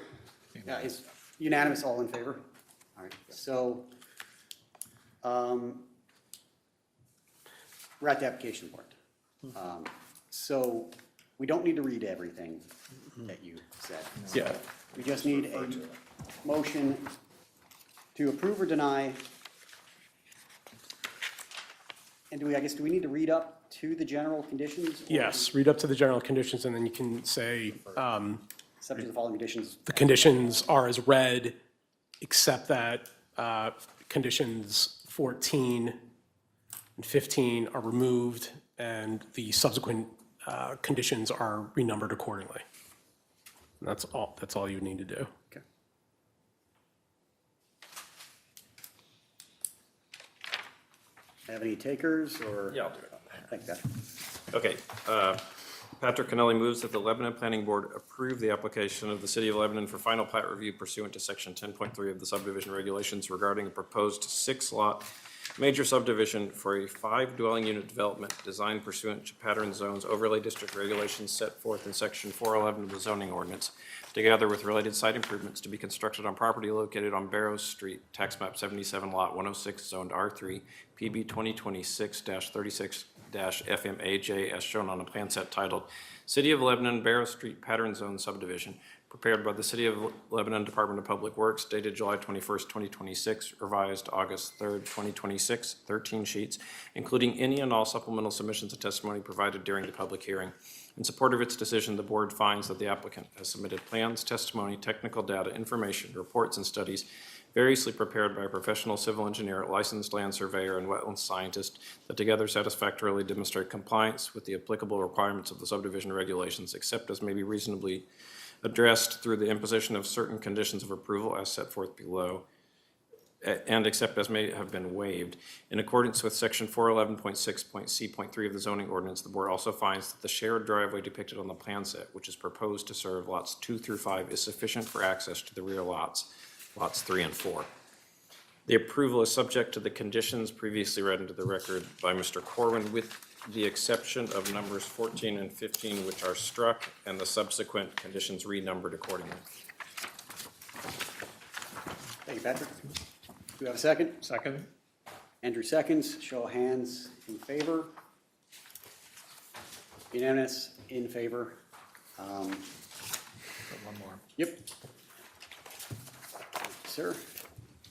[SPEAKER 1] Yeah, it's unanimous, all in favor? All right, so, we're at the application point. So we don't need to read everything that you said.
[SPEAKER 2] Yeah.
[SPEAKER 1] We just need a motion to approve or deny. And do we need to read up to the general conditions? or
[SPEAKER 2] Yes, read up to the general conditions, and then you can say,
[SPEAKER 1] Subject to the following conditions.
[SPEAKER 2] the conditions are as read, except that conditions 14 and 15 are removed, and the subsequent conditions are renumbered accordingly. And that's all you need to do.
[SPEAKER 1] Okay. Have any takers or?
[SPEAKER 4] Yeah, I'll do it.
[SPEAKER 1] Thank that.
[SPEAKER 4] Okay, Patrick Kennelly moves that the Lebanon Planning Board approve the application of the City of Lebanon for final plat review pursuant to section 10.3 of the subdivision regulations regarding a proposed 6-lot major subdivision for a 5-dwelling unit development designed pursuant to pattern zones overlay district regulations set forth in section 411 of the zoning ordinance, together with related site improvements to be constructed on property located on Barrows Street, tax map 77, lot 106, zoned R3, PB 2026-36-FMAJ, as shown on a plan set titled City of Lebanon, Barrows Street Pattern Zone Subdivision, prepared by the City of Lebanon Department of Public Works, dated July 21st, 2026, revised August 3rd, 2026, 13 sheets, including any and all supplemental submissions and testimony provided during the public hearing. In support of its decision, the board finds that the applicant has submitted plans, testimony, technical data, information, reports, and studies variously prepared by a professional civil engineer, licensed land surveyor, and wetlands scientist that together satisfactorily demonstrate compliance with the applicable requirements of the subdivision regulations, except as may be reasonably addressed through the imposition of certain conditions of approval as set forth below, and except as may have been waived. In accordance with section 411.6.c.3 of the zoning ordinance, the board also finds that the shared driveway depicted on the plan set, which is proposed to serve lots 2 through 5, is sufficient for access to the rear lots, lots 3 and 4. The approval is subject to the conditions previously read into the record by Mr. Corwin, with the exception of numbers 14 and 15, which are struck, and the subsequent conditions renumbered accordingly.
[SPEAKER 1] Thank you, Patrick. Do we have a second?
[SPEAKER 5] Second?
[SPEAKER 1] Andrew seconds. Show of hands in favor. Unanimous in favor.
[SPEAKER 5] One more.
[SPEAKER 1] Yep. Sir?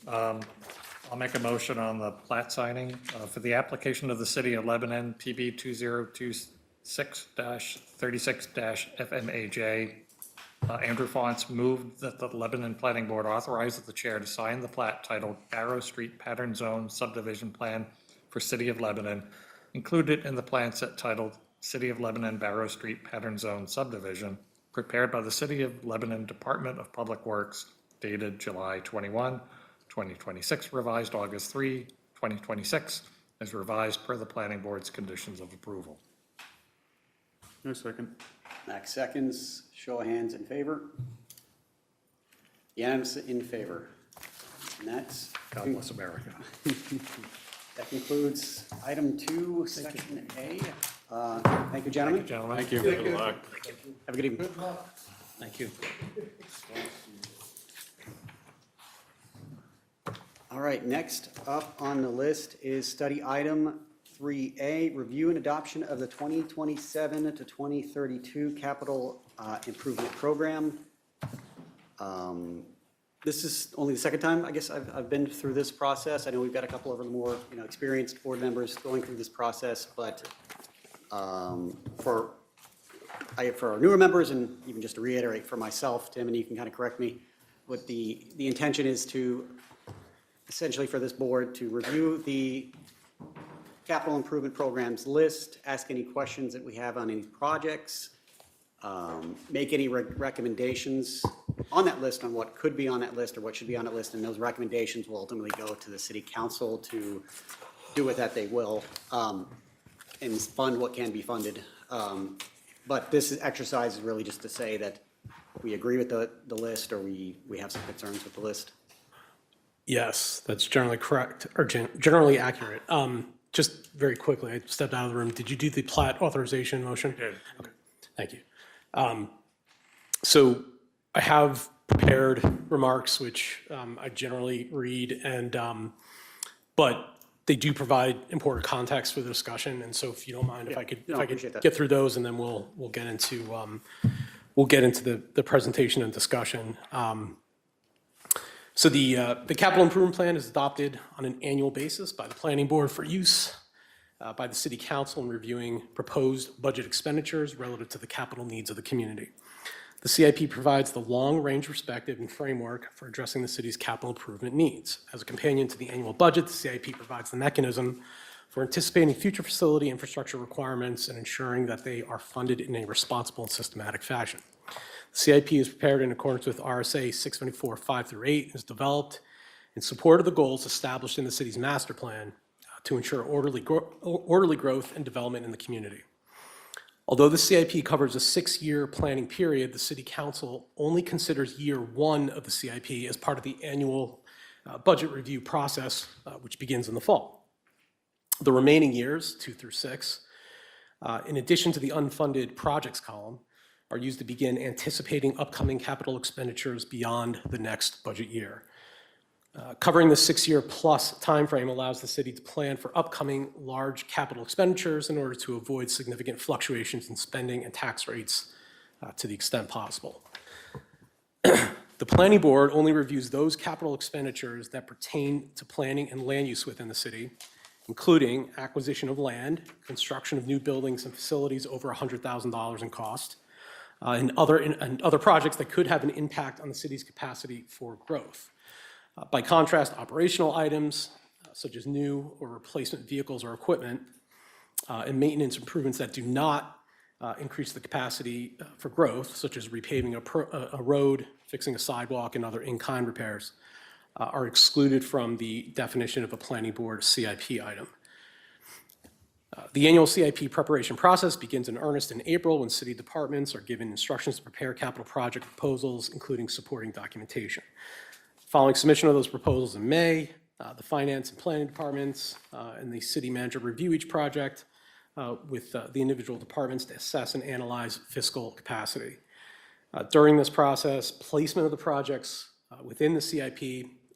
[SPEAKER 5] I'll make a motion on the plat signing for the application of the City of Lebanon, PB 2026-36-FMAJ. Andrew Fonts moved that the Lebanon Planning Board authorize the chair to sign the plat titled Barrow Street Pattern Zone Subdivision Plan for City of Lebanon, included in the plan set titled City of Lebanon Barrow Street Pattern Zone Subdivision, prepared by the City of Lebanon Department of Public Works, dated July 21, 2026, revised August 3, 2026, as revised per the Planning Board's conditions of approval.
[SPEAKER 12] No second.
[SPEAKER 1] Max seconds. Show of hands in favor. Unanimous in favor. And that's,
[SPEAKER 5] God bless America.
[SPEAKER 1] that concludes item 2, section A. Thank you, gentlemen.
[SPEAKER 5] Gentlemen.
[SPEAKER 12] Thank you.
[SPEAKER 4] Good luck.
[SPEAKER 1] Have a good evening.
[SPEAKER 5] Thank you.
[SPEAKER 1] All right, next up on the list is study item 3A, review and adoption of the 2027 to 2032 capital improvement program. This is only the second time, I guess, I've been through this process. I know we've got a couple of the more, experienced board members going through this process, but for our newer members, and even just to reiterate for myself, Tim, and you can kind of correct me, what the intention is to essentially for this board to review the capital improvement programs list, ask any questions that we have on any projects, make any recommendations on that list on what could be on that list or what should be on that list, and those recommendations will ultimately go to the city council to do with that they will, and fund what can be funded. But this exercise is really just to say that we agree with the list, or we have some concerns with the list.
[SPEAKER 2] Yes, that's generally correct, or generally accurate. Just very quickly, I stepped out of the room. Did you do the plat authorization motion?
[SPEAKER 5] Did.
[SPEAKER 2] Okay, thank you. So I have prepared remarks, which I generally read, and but They do provide important context for the discussion, and so if you don't mind, if I could,
[SPEAKER 1] no, I appreciate that.
[SPEAKER 2] get through those, and then we'll get into, we'll get into the presentation and discussion. So the capital improvement plan is adopted on an annual basis by the planning board for use by the city council in reviewing proposed budget expenditures relative to the capital needs of the community. The CIP provides the long-range perspective and framework for addressing the city's capital improvement needs. As a companion to the annual budget, the CIP provides the mechanism for anticipating future facility infrastructure requirements and ensuring that they are funded in a responsible and systematic fashion. The CIP is prepared in accordance with RSA 624(5)-8 and is developed in support of the goals established in the city's master plan to ensure orderly growth and development in the community. Although the CIP covers a 6-year planning period, the City Council only considers year 1 of the CIP as part of the annual budget review process, which begins in the fall. The remaining years, 2 through 6, in addition to the unfunded projects column, are used to begin anticipating upcoming capital expenditures beyond the next budget year. Covering the 6-year plus timeframe allows the city to plan for upcoming large capital expenditures in order to avoid significant fluctuations in spending and tax rates to the extent possible. The planning board only reviews those capital expenditures that pertain to planning and land use within the city, including acquisition of land, construction of new buildings and facilities over $100,000 in cost, and other projects that could have an impact on the city's capacity for growth. By contrast, operational items, such as new or replacement vehicles or equipment, and maintenance improvements that do not increase the capacity for growth, such as repaving a road, fixing a sidewalk, and other in-kind repairs, are excluded from the definition of a planning board CIP item. The annual CIP preparation process begins in earnest in April when city departments are given instructions to prepare capital project proposals, including supporting documentation. Following submission of those proposals in May, the finance and planning departments and the city manager review each project with the individual departments to assess and analyze fiscal capacity. During this process, placement of the projects within the CIP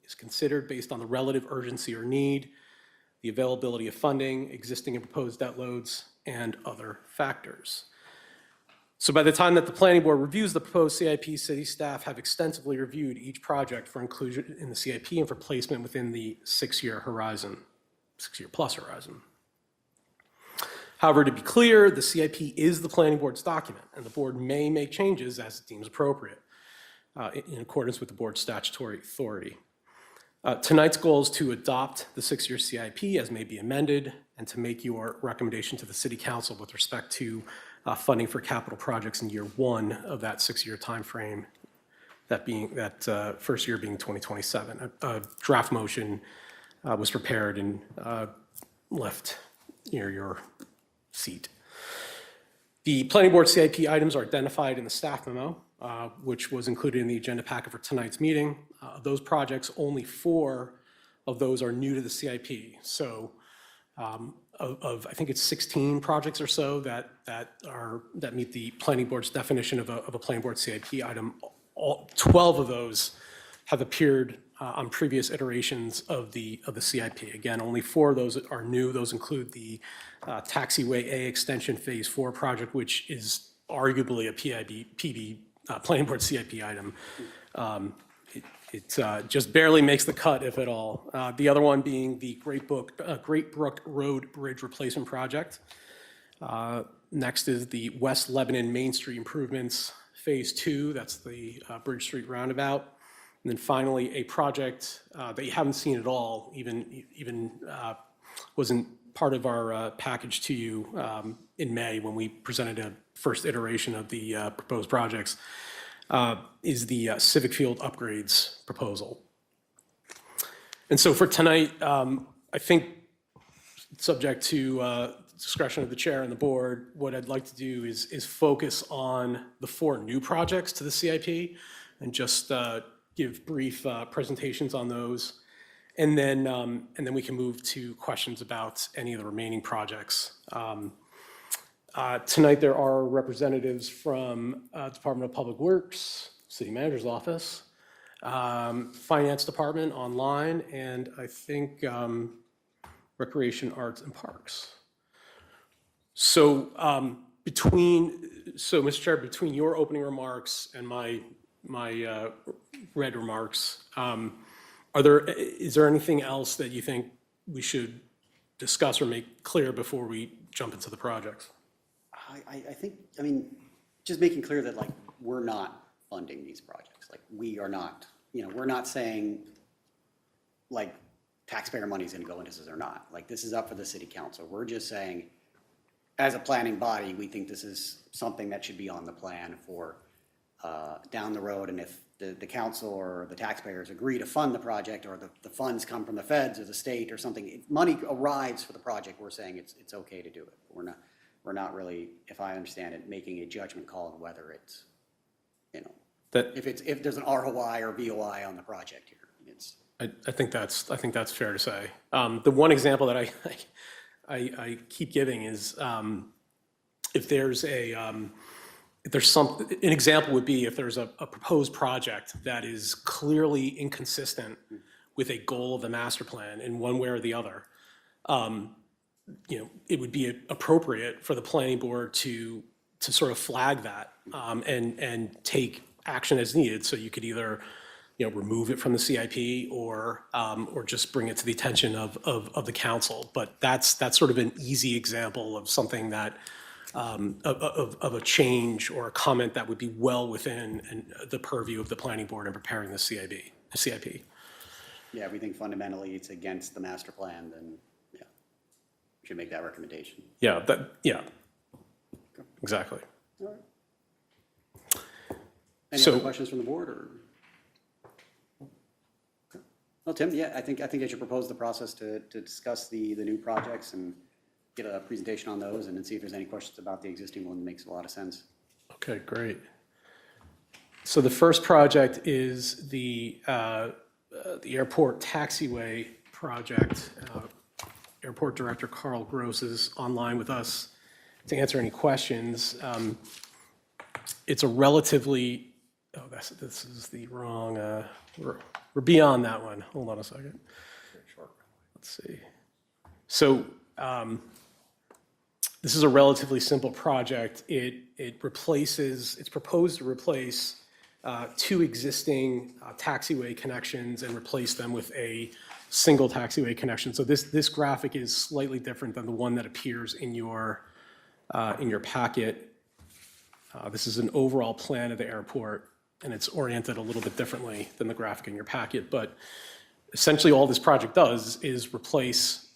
[SPEAKER 2] is considered based on the relative urgency or need, the availability of funding, existing and proposed debt loads, and other factors. So by the time that the planning board reviews the proposed CIP, city staff have extensively reviewed each project for inclusion in the CIP and for placement within the 6-year horizon, 6-year plus horizon. However, to be clear, the CIP is the planning board's document, and the board may make changes as it deems appropriate in accordance with the board's statutory authority. Tonight's goal is to adopt the 6-year CIP as may be amended and to make your recommendation to the city council with respect to funding for capital projects in year 1 of that 6-year timeframe, that first year being 2027. A draft motion was prepared and left near your seat. The planning board CIP items are identified in the staff memo, which was included in the agenda packet for tonight's meeting. Those projects, only 4 of those are new to the CIP. So I think it's 16 projects or so that meet the planning board's definition of a planning board CIP item. 12 of those have appeared on previous iterations of the CIP. Again, only 4 of those are new. Those include the Taxiway A Extension Phase 4 project, which is arguably a PB planning board CIP item. It just barely makes the cut, if at all. The other one being the Great Brook Road Bridge Replacement Project. Next is the West Lebanon Main Street Improvements Phase 2. That's the Bridge Street Roundabout. And then finally, a project that you haven't seen at all, even wasn't part of our package to you in May when we presented a first iteration of the proposed projects. Is the Civic Field upgrades proposal. And so for tonight, I think, subject to discretion of the chair and the board, what I'd like to do is focus on the 4 new projects to the CIP and just give brief presentations on those. And then we can move to questions about any of the remaining projects. Tonight, there are representatives from Department of Public Works, City Manager's Office, Finance Department online, and I think Recreation, Arts, and Parks. So Mr. Chair, between your opening remarks and my read remarks, is there anything else that you think we should discuss or make clear before we jump into the projects?
[SPEAKER 1] I think, I mean, just making clear that like, we're not funding these projects. Like, we are not, we're not saying like taxpayer money is gonna go into this or not. Like, this is up for the city council. We're just saying, as a planning body, we think this is something that should be on the plan for down the road. And if the council or the taxpayers agree to fund the project, or the funds come from the feds or the state or something, if money arrives for the project, we're saying it's okay to do it. We're not really, if I understand it, making a judgment call on whether it's, if there's an ROI or VOI on the project here.
[SPEAKER 2] I think that's fair to say. The one example that I keep giving is if there's an example would be if there's a proposed project that is clearly inconsistent with a goal of the master plan in one way or the other, it would be appropriate for the planning board to sort of flag that and take action as needed. So you could either remove it from the CIP or just bring it to the attention of the council. But that's sort of an easy example of something that of a change or a comment that would be well within the purview of the planning board in preparing the CIP.
[SPEAKER 1] Yeah, if we think fundamentally it's against the master plan, then yeah, we should make that recommendation.
[SPEAKER 2] Yeah, exactly.
[SPEAKER 1] All right. Any other questions from the board, or? Okay. Well, Tim, yeah, I think I should propose the process to discuss the new projects and get a presentation on those, and then see if there's any questions about the existing one. Makes a lot of sense.
[SPEAKER 2] Okay, great. So the first project is the airport taxiway project. Airport Director Carl Gross is online with us to answer any questions. It's a relatively, this is the wrong, we're beyond that one. Hold on a second. Let's see. So this is a relatively simple project. It's proposed to replace two existing taxiway connections and replace them with a single taxiway connection. So this graphic is slightly different than the one that appears in your packet. This is an overall plan of the airport, and it's oriented a little bit differently than the graphic in your packet. But essentially, all this project does is replace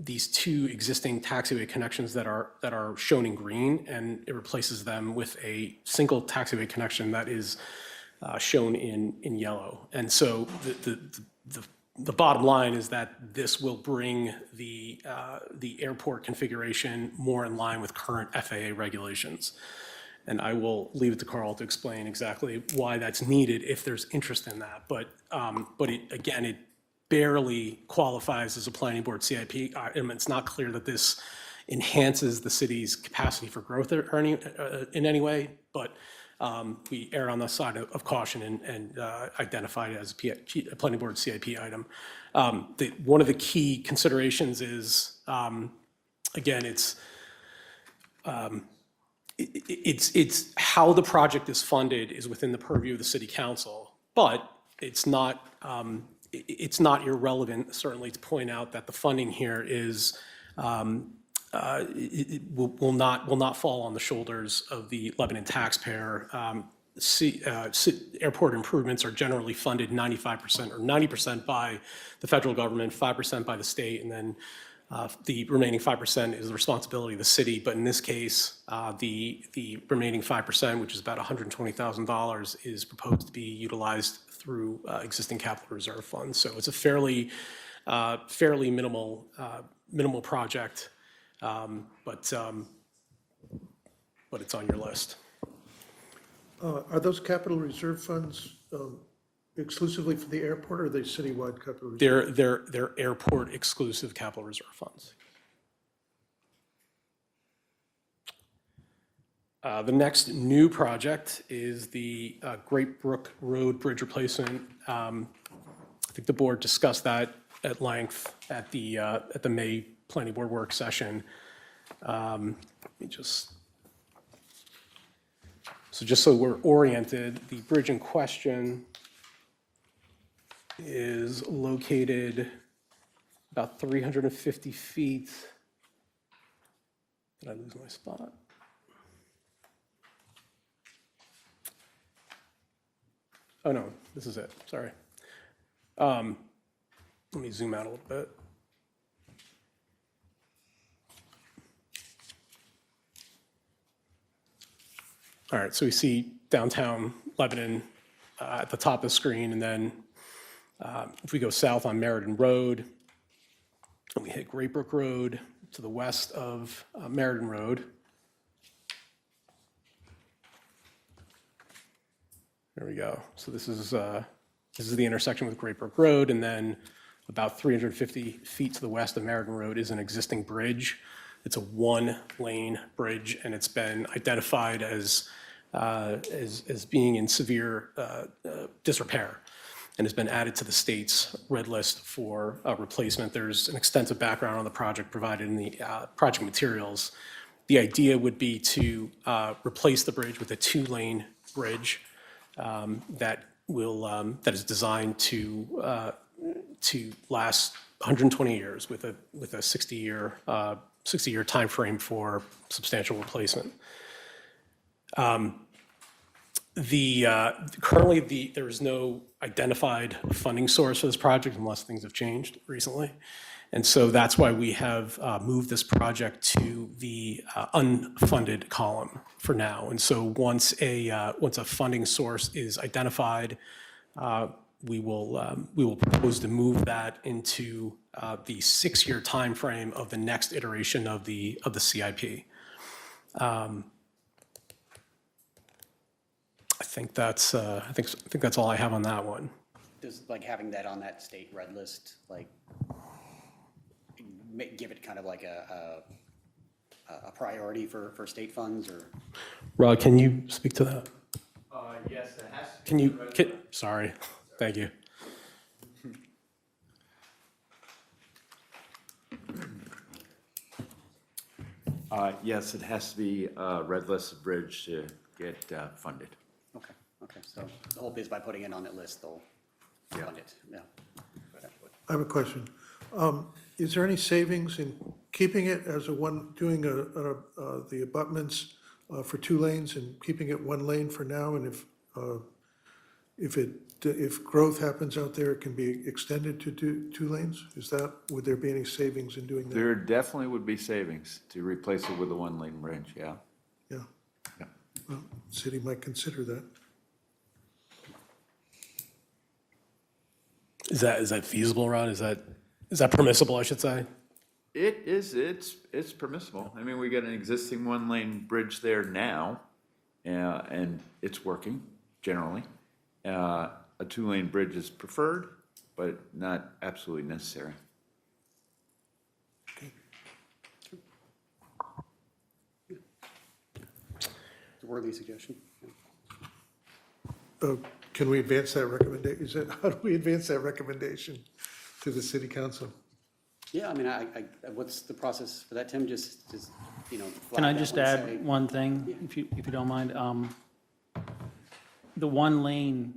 [SPEAKER 2] these two existing taxiway connections that are shown in green, and it replaces them with a single taxiway connection that is shown in yellow. And so the bottom line is that this will bring the airport configuration more in line with current FAA regulations. And I will leave it to Carl to explain exactly why that's needed if there's interest in that. But it barely qualifies as a planning board CIP. It's not clear that this enhances the city's capacity for growth in any way, but we err on the side of caution and identified it as a planning board CIP item. One of the key considerations is, again, it's how the project is funded is within the purview of the city council, but it's not irrelevant, certainly, to point out that the funding here is will not fall on the shoulders of the Lebanon taxpayer. Airport improvements are generally funded 95% or 90% by the federal government, 5% by the state, and then the remaining 5% is the responsibility of the city. But in this case, the remaining 5%, which is about $120,000, is proposed to be utilized through existing capital reserve funds. So it's a fairly minimal project, but it's on your list.
[SPEAKER 3] Are those capital reserve funds exclusively for the airport, or are they citywide capital reserve?
[SPEAKER 2] They're airport exclusive capital reserve funds. The next new project is the Great Brook Road Bridge replacement. I think the board discussed that at length at the May Planning Board work session. Let me just, so just so we're oriented, the bridge in question is located about 350 feet. Did I lose my spot? Oh, no, this is it, sorry. Let me zoom out a little bit. All right, so we see downtown Lebanon at the top of the screen, and then if we go south on Meriden Road, and we hit Great Brook Road to the west of Meriden Road. There we go. So this is the intersection with Great Brook Road, and then about 350 feet to the west of Meriden Road is an existing bridge. It's a one-lane bridge, and it's been identified as being in severe disrepair, and has been added to the state's red list for replacement. There's an extensive background on the project provided in the project materials. The idea would be to replace the bridge with a two-lane bridge that is designed to last 120 years with a 60-year timeframe for substantial replacement. Currently, there is no identified funding source for this project unless things have changed recently. And so that's why we have moved this project to the unfunded column for now. And so once a funding source is identified, we will propose to move that into the 6-year timeframe of the next iteration of the CIP. I think that's all I have on that one.
[SPEAKER 1] Does like having that on that state red list, like give it kind of like a priority for state funds, or?
[SPEAKER 2] Rod, can you speak to that?
[SPEAKER 8] Yes, it has to.
[SPEAKER 2] Can you, sorry, thank you.
[SPEAKER 8] Yes, it has to be a red list bridge to get funded.
[SPEAKER 1] Okay, so the hope is by putting it on that list, they'll fund it, yeah.
[SPEAKER 3] I have a question. Is there any savings in keeping it as doing the abutments for 2 lanes and keeping it 1 lane for now? And if growth happens out there, it can be extended to 2 lanes? Would there be any savings in doing that?
[SPEAKER 8] There definitely would be savings to replace it with a 1-lane bridge, yeah.
[SPEAKER 3] Yeah.
[SPEAKER 8] Yeah.
[SPEAKER 3] Well, city might consider that.
[SPEAKER 2] Is that feasible, Rod? Is that permissible, I should say?
[SPEAKER 8] It is, it's permissible. I mean, we got an existing 1-lane bridge there now, and it's working generally. A 2-lane bridge is preferred, but not absolutely necessary.
[SPEAKER 1] It's a worthy suggestion.
[SPEAKER 3] Can we advance that recommendation? How do we advance that recommendation to the city council?
[SPEAKER 1] Yeah, I mean, what's the process for that, Tim? Just you know.
[SPEAKER 11] Can I
[SPEAKER 1] flag that
[SPEAKER 11] just
[SPEAKER 1] one and
[SPEAKER 11] add
[SPEAKER 1] say-
[SPEAKER 11] one thing, if you don't mind? The 1-lane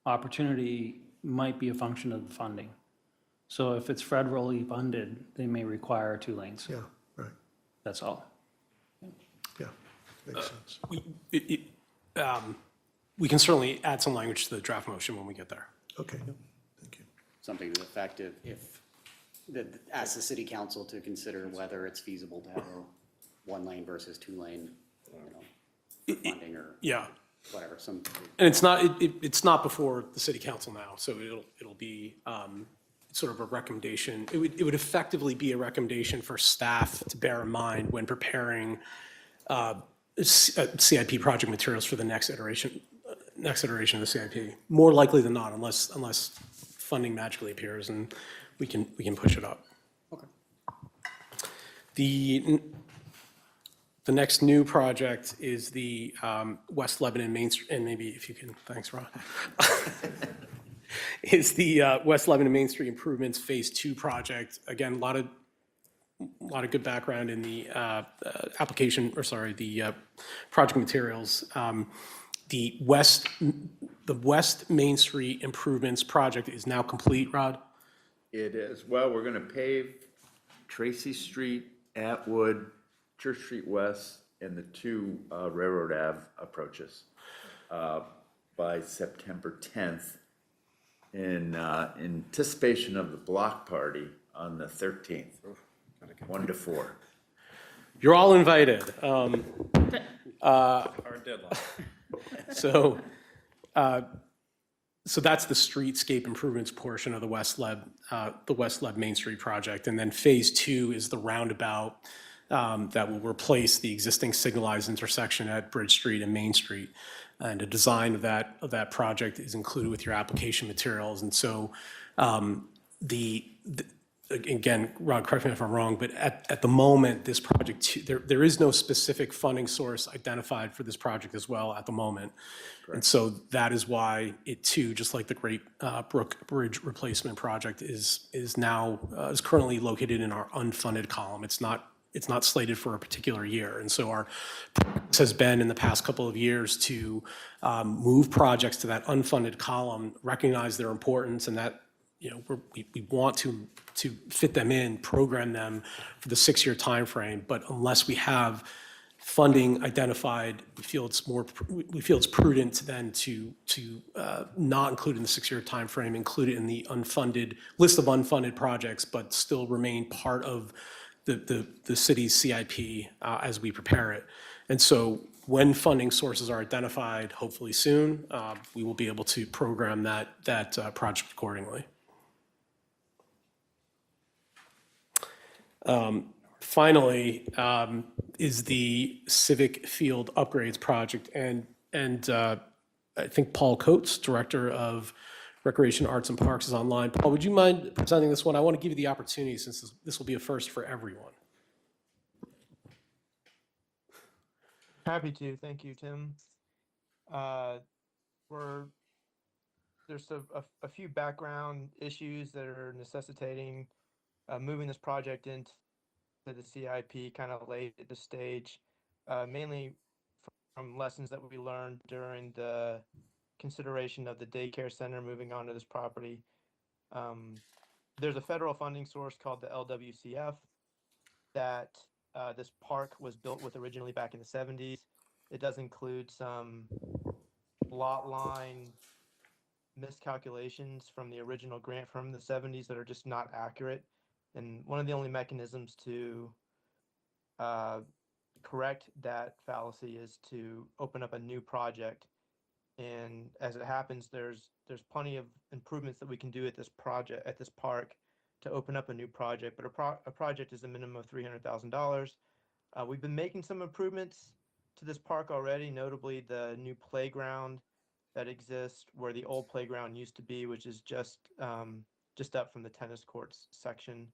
[SPEAKER 11] opportunity might be a function of the funding. So if it's federally funded, they may require 2 lanes.
[SPEAKER 3] Yeah, right,
[SPEAKER 11] That's all.
[SPEAKER 3] yeah, makes sense.
[SPEAKER 2] We can certainly add some language to the draft motion when we get there.
[SPEAKER 3] Okay, thank you.
[SPEAKER 1] Something to the effect of ask the city council to consider whether it's feasible to have a 1-lane versus 2-lane, funding or
[SPEAKER 2] Yeah.
[SPEAKER 1] whatever,
[SPEAKER 2] And it's not before the city council now, so it'll be sort of a recommendation. It would effectively be a recommendation for staff to bear in mind when preparing CIP project materials for the next iteration of the CIP. More likely than not, unless funding magically appears and we can push it up.
[SPEAKER 1] Okay.
[SPEAKER 2] The next new project is the West Lebanon Main Street, and maybe if you can, thanks, Ron. is the West Lebanon Main Street Improvements Phase 2 project. Again, a lot of good background in the application, or sorry, the project materials. The West Main Street Improvements project is now complete, Rod?
[SPEAKER 8] It is, well, we're gonna pave Tracy Street, Atwood, Church Street West, and the two Railroad Ave approaches by September 10th in anticipation of the block party on the 13th, 1 to 4.
[SPEAKER 2] You're all invited.
[SPEAKER 4] Our deadline.
[SPEAKER 2] So that's the streetscape improvements portion of the West Leb Main Street project. And then Phase 2 is the roundabout that will replace the existing signalized intersection at Bridge Street and Main Street. And the design of that project is included with your application materials. And so again, Rod, correct me if I'm wrong, but at the moment, this project, there is no specific funding source identified for this project as well at the moment. And so that is why it too, just like the Great Brook Bridge Replacement Project is currently located in our unfunded column. It's not slated for a particular year. And so our practice has been in the past couple of years to move projects to that unfunded column, recognize their importance, and that we want to fit them in, program them for the 6-year time frame. But unless we have funding identified, we feel it's prudent then to not include in the 6-year time frame, include it in the unfunded list of unfunded projects, but still remain part of the city's CIP as we prepare it. And so when funding sources are identified, hopefully soon, we will be able to program that project accordingly. Finally, is the Civic Field Upgrades Project. And I think Paul Coates, Director of Recreation, Arts, and Parks, is online. Paul, would you mind presenting this one? I want to give you the opportunity since this will be a first for everyone.
[SPEAKER 13] Happy to. Thank you, Tim. There's a few background issues that are necessitating moving this project into the CIP kind of late at the stage, mainly from lessons that we learned during the consideration of the daycare center moving onto this property. There's a federal funding source called the LWCF that this park was built with originally back in the 70s. It does include some lot line miscalculations from the original grant from the 70s that are just not accurate. And one of the only mechanisms to correct that fallacy is to open up a new project. And as it happens, there's plenty of improvements that we can do at this park to open up a new project. But a project is a minimum of $300,000. We've been making some improvements to this park already, notably the new playground that exists where the old playground used to be, which is just up from the tennis courts section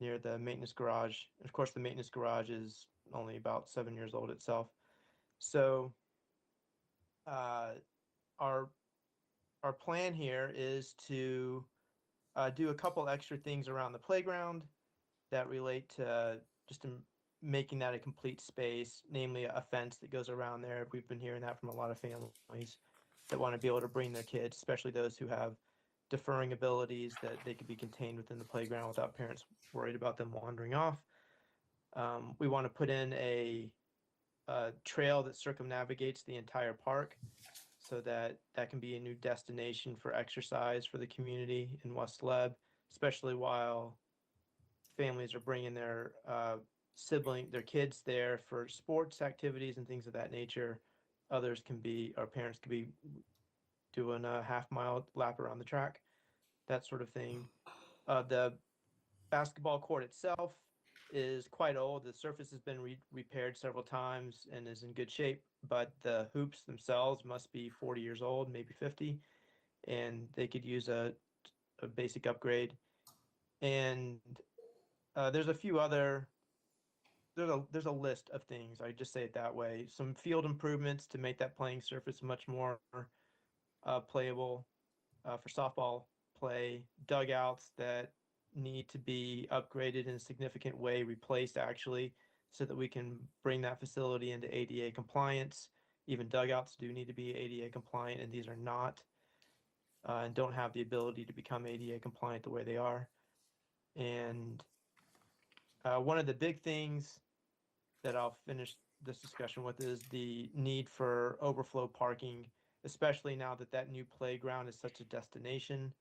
[SPEAKER 13] near the maintenance garage. And of course, the maintenance garage is only about 7 years old itself. So our plan here is to do a couple extra things around the playground that relate to just making that a complete space, namely a fence that goes around there. We've been hearing that from a lot of families that want to be able to bring their kids, especially those who have deferring abilities, that they could be contained within the playground without parents worried about them wandering off. We want to put in a trail that circumnavigates the entire park so that can be a new destination for exercise for the community in West Leb, especially while families are bringing their kids there for sports activities and things of that nature. Parents could be doing a half-mile lap around the track, that sort of thing. The basketball court itself is quite old. The surface has been repaired several times and is in good shape, but the hoops themselves must be 40 years old, maybe 50, and they could use a basic upgrade. And there's a few other, there's a list of things, I just say it that way. Some field improvements to make that playing surface much more playable. for softball play, dugouts that need to be upgraded in a significant way, replaced actually, so that we can bring that facility into ADA compliance. Even dugouts do need to be ADA compliant, and these are not, and don't have the ability to become ADA compliant the way they are. And one of the big things that I'll finish this discussion with is the need for overflow parking, especially now that that new playground is such a destination,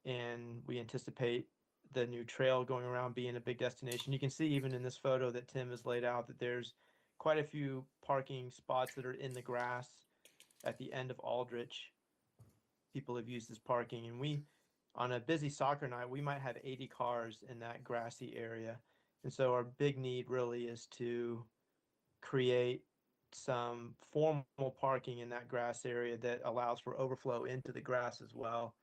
[SPEAKER 13] and we anticipate the new trail going around being a big destination. You can see even in this photo that Tim has laid out that there's quite a few parking spots that are in the grass at the end of Aldrich. People have used this parking, and we, on a busy soccer night, we might have 80 cars in that grassy area. And so our big need really is to create some formal parking in that grass area that allows for overflow into the grass as well.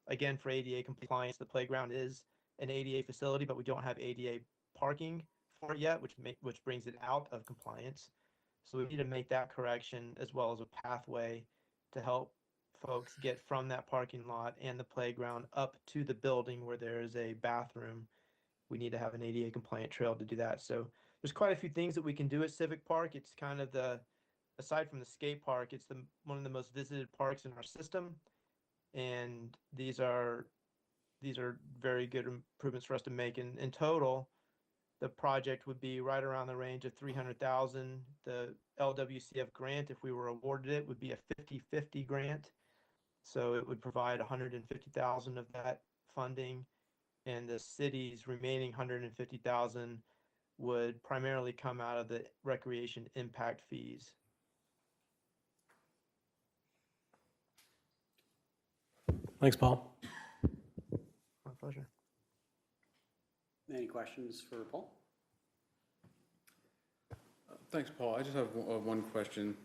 [SPEAKER 13] Again, for ADA compliance, the playground is an ADA facility, but we don't have ADA parking for it yet, which brings it out of compliance. So we need to make that correction, as well as a pathway to help folks get from that parking lot and the playground up to the building where there is a bathroom. We need to have an ADA compliant trail to do that. So there's quite a few things that we can do at Civic Park. It's kind of aside from the skate park, it's one of the most visited parks in our system. And these are very good improvements for us to make. In total, the project would be right around the range of 300,000. The LWCF grant, if we were awarded it, would be a 50-50 grant. So it would provide 150,000 of that funding, and the city's remaining 150,000 would primarily come out of the recreation impact fees.
[SPEAKER 2] Thanks, Paul.
[SPEAKER 13] My pleasure.
[SPEAKER 1] Any questions for Paul?
[SPEAKER 12] Thanks, Paul. I just have one question.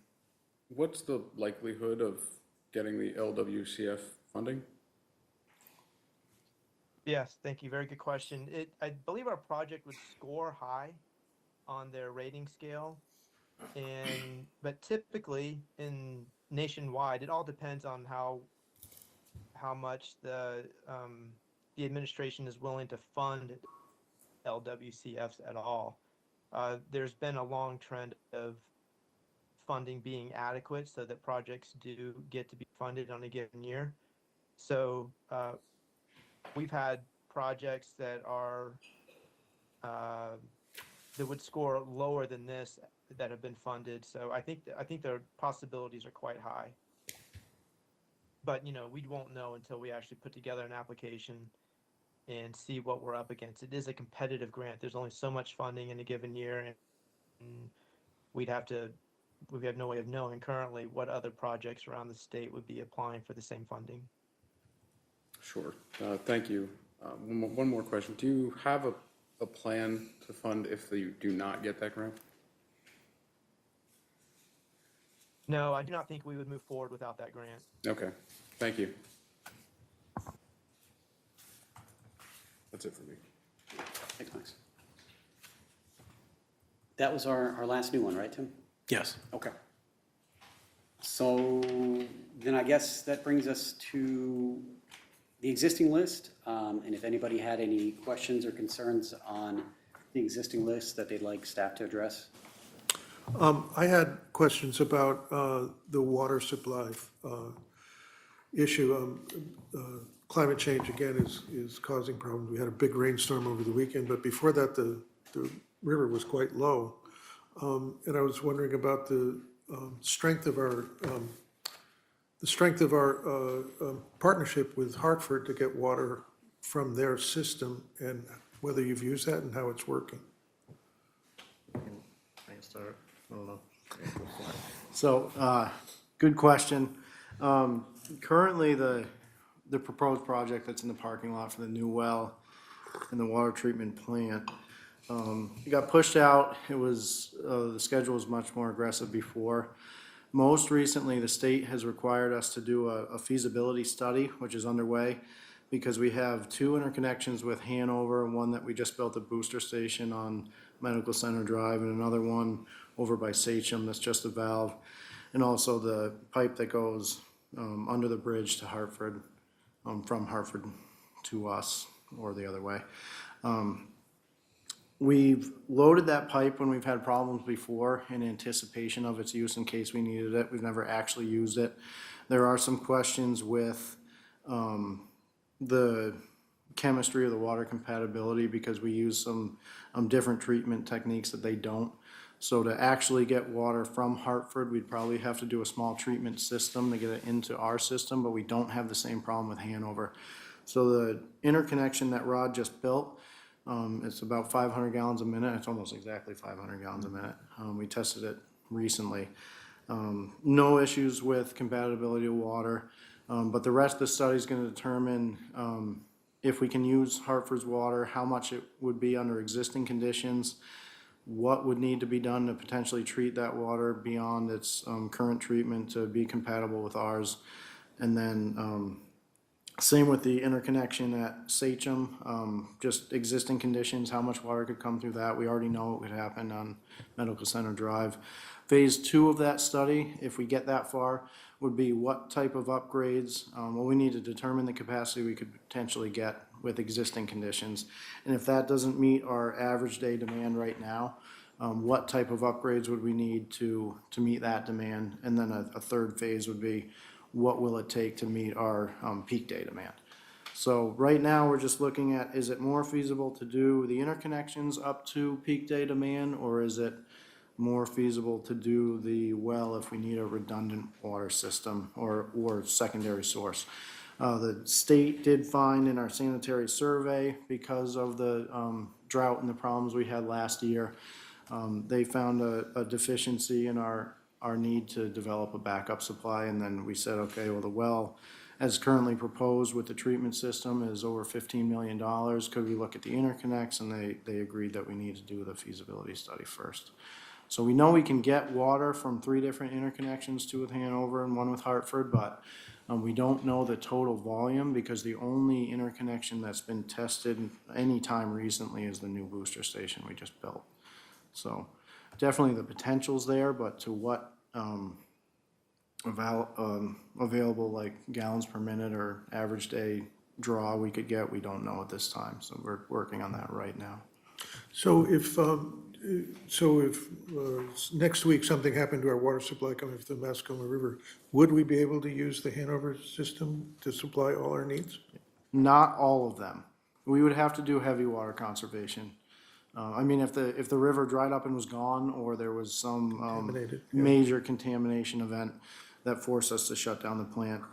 [SPEAKER 12] What's the likelihood of getting the LWCF funding?
[SPEAKER 13] Yes, thank you. Very good question. I believe our project would score high on their rating scale, but typically in nationwide, it all depends on how much the administration is willing to fund LWCFs at all. There's been a long trend of funding being adequate so that projects do get to be funded on a given year. So we've had projects that are that would score lower than this that have been funded. So I think the possibilities are quite high. But we won't know until we actually put together an application and see what we're up against. It is a competitive grant. There's only so much funding in a given year, and we have no way of knowing currently what other projects around the state would be applying for the same funding.
[SPEAKER 12] Sure. Thank you. One more question. Do you have a plan to fund if you do not get that grant?
[SPEAKER 13] No, I do not think we would move forward without that grant.
[SPEAKER 12] Okay. Thank you. That's it for me.
[SPEAKER 1] Thanks, Max. That was our last new one, right, Tim?
[SPEAKER 2] Yes.
[SPEAKER 1] Okay. So then I guess that brings us to the existing list. And if anybody had any questions or concerns on the existing list that they'd like staff to address.
[SPEAKER 3] I had questions about the water supply issue. Climate change, again, is causing problems. We had a big rainstorm over the weekend, but before that, the river was quite low. And I was wondering about the strength of our partnership with Hartford to get water from their system, and whether you've used that and how it's working.
[SPEAKER 14] I can start. I don't know. So, good question. Currently, the proposed project that's in the parking lot for the new well and the water treatment plant, it got pushed out. It was, the schedule was much more aggressive before. Most recently, the state has required us to do a feasibility study, which is underway, because we have two interconnections with Hanover, and one that we just built a booster station on Medical Center Drive, and another one over by Sachem that's just a valve, and also the pipe that goes under the bridge to Hartford, from Hartford to us, or the other way. We've loaded that pipe when we've had problems before in anticipation of its use in case we needed it. We've never actually used it. There are some questions with the chemistry of the water compatibility because we use some different treatment techniques that they don't. So to actually get water from Hartford, we'd probably have to do a small treatment system to get it into our system, but we don't have the same problem with Hanover. So the interconnection that Rod just built, it's about 500 gallons a minute. It's almost exactly 500 gallons a minute. We tested it recently. No issues with compatibility of water, but the rest of the study is going to determine if we can use Hartford's water, how much it would be under existing conditions, what would need to be done to potentially treat that water beyond its current treatment to be compatible with ours, and then same with the interconnection at Sachem, just existing conditions, how much water could come through that. We already know what could happen on Medical Center Drive. Phase 2 of that study, if we get that far, would be what type of upgrades. Well, we need to determine the capacity we could potentially get with existing conditions. And if that doesn't meet our average day demand right now, what type of upgrades would we need to meet that demand? And then a third phase would be, what will it take to meet our peak day demand? So right now, we're just looking at, is it more feasible to do the interconnections up to peak day demand, or is it more feasible to do the well if we need a redundant water system or secondary source? The state did find in our sanitary survey, because of the drought and the problems we had last year, they found a deficiency in our need to develop a backup supply. And then we said, okay, well, the well as currently proposed with the treatment system is over $15 million. Could we look at the interconnects? And they agreed that we need to do the feasibility study first. So we know we can get water from 3 different interconnections, 2 with Hanover and 1 with Hartford, but we don't know the total volume because the only interconnection that's been tested any time recently is the new booster station we just built. So definitely the potential's there, but to what available like gallons per minute or average day draw we could get, we don't know at this time. So we're working on that right now.
[SPEAKER 3] So if next week something happened to our water supply coming from the Mascoma River, would we be able to use the Hanover system to supply all our needs?
[SPEAKER 14] Not all of them. We would have to do heavy water conservation. I mean, if the river dried up and was gone, or there was some major contamination event that forced us to shut down the plant.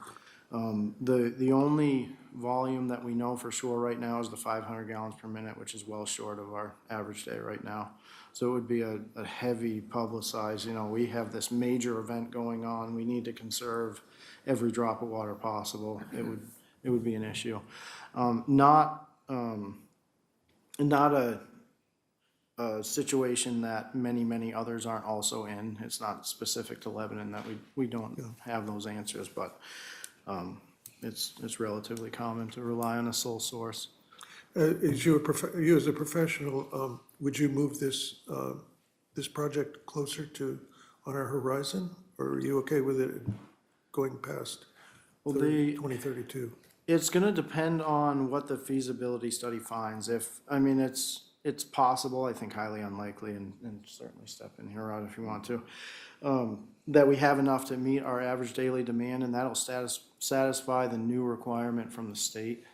[SPEAKER 14] The only volume that we know for sure right now is the 500 gallons per minute, which is well short of our average day right now. So it would be a heavy publicized, we have this major event going on, we need to conserve every drop of water possible. It would be an issue. Not a situation that many others aren't also in. It's not specific to Lebanon that we don't have those answers, but it's relatively common to rely on a sole source.
[SPEAKER 3] You as a professional, would you move this project closer to on our horizon, or are you okay with it going past 2032?
[SPEAKER 14] It's going to depend on what the feasibility study finds. It's possible, I think highly unlikely, and certainly step in here, Rod, if you want to, that we have enough to meet our average daily demand, and that'll satisfy the new requirement from the state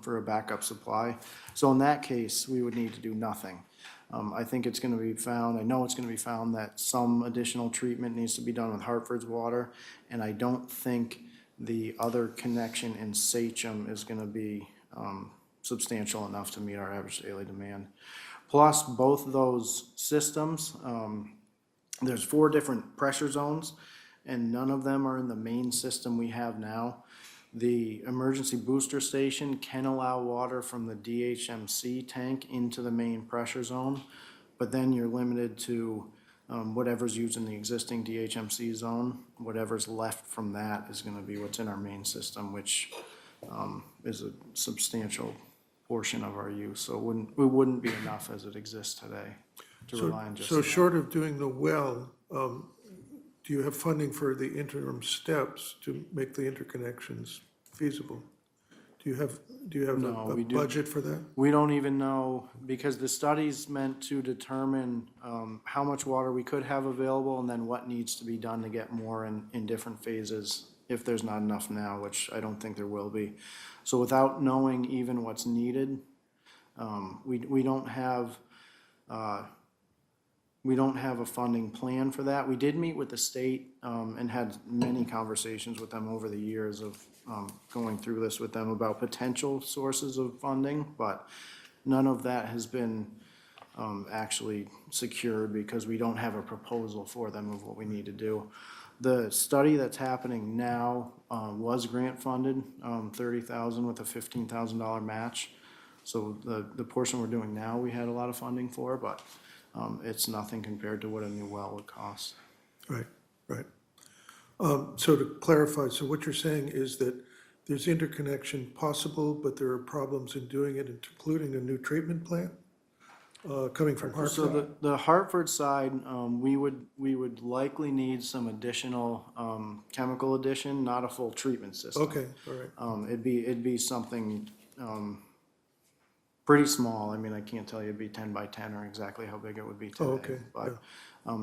[SPEAKER 14] for a backup supply. So in that case, we would need to do nothing. I think it's going to be found, I know it's going to be found that some additional treatment needs to be done with Hartford's water, and I don't think the other connection in Sachem is going to be substantial enough to meet our average daily demand. Plus, both of those systems, there's 4 different pressure zones, and none of them are in the main system we have now. The emergency booster station can allow water from the DHMC tank into the main pressure zone, but then you're limited to whatever's used in the existing DHMC zone. Whatever's left from that is going to be what's in our main system, which is a substantial portion of our use. So it wouldn't be enough as it exists today to rely on just
[SPEAKER 3] So
[SPEAKER 14] that.
[SPEAKER 3] short of doing the well, do you have funding for the interim steps to make the interconnections feasible? Do you have
[SPEAKER 14] No,
[SPEAKER 3] a
[SPEAKER 14] we do-
[SPEAKER 3] budget for that?
[SPEAKER 14] We don't even know, because the study's meant to determine how much water we could have available and then what needs to be done to get more in different phases, if there's not enough now, which I don't think there will be. So without knowing even what's needed, we don't have a funding plan for that. We did meet with the state and had many conversations with them over the years of going through this with them about potential sources of funding, but none of that has been actually secured because we don't have a proposal for them of what we need to do. The study that's happening now was grant funded, $30,000 with a $15,000 match. So the portion we're doing now, we had a lot of funding for, but it's nothing compared to what a new well would cost.
[SPEAKER 3] Right, right. So to clarify, so what you're saying is that there's interconnection possible, but there are problems in doing it, including a new treatment plant coming from Hartford?
[SPEAKER 14] So the Hartford side, we would likely need some additional chemical addition, not a full treatment system.
[SPEAKER 3] Okay, all right.
[SPEAKER 14] It'd be something pretty small. I mean, I can't tell you it'd be 10 by 10 or exactly how big it would be today.
[SPEAKER 3] okay,
[SPEAKER 14] But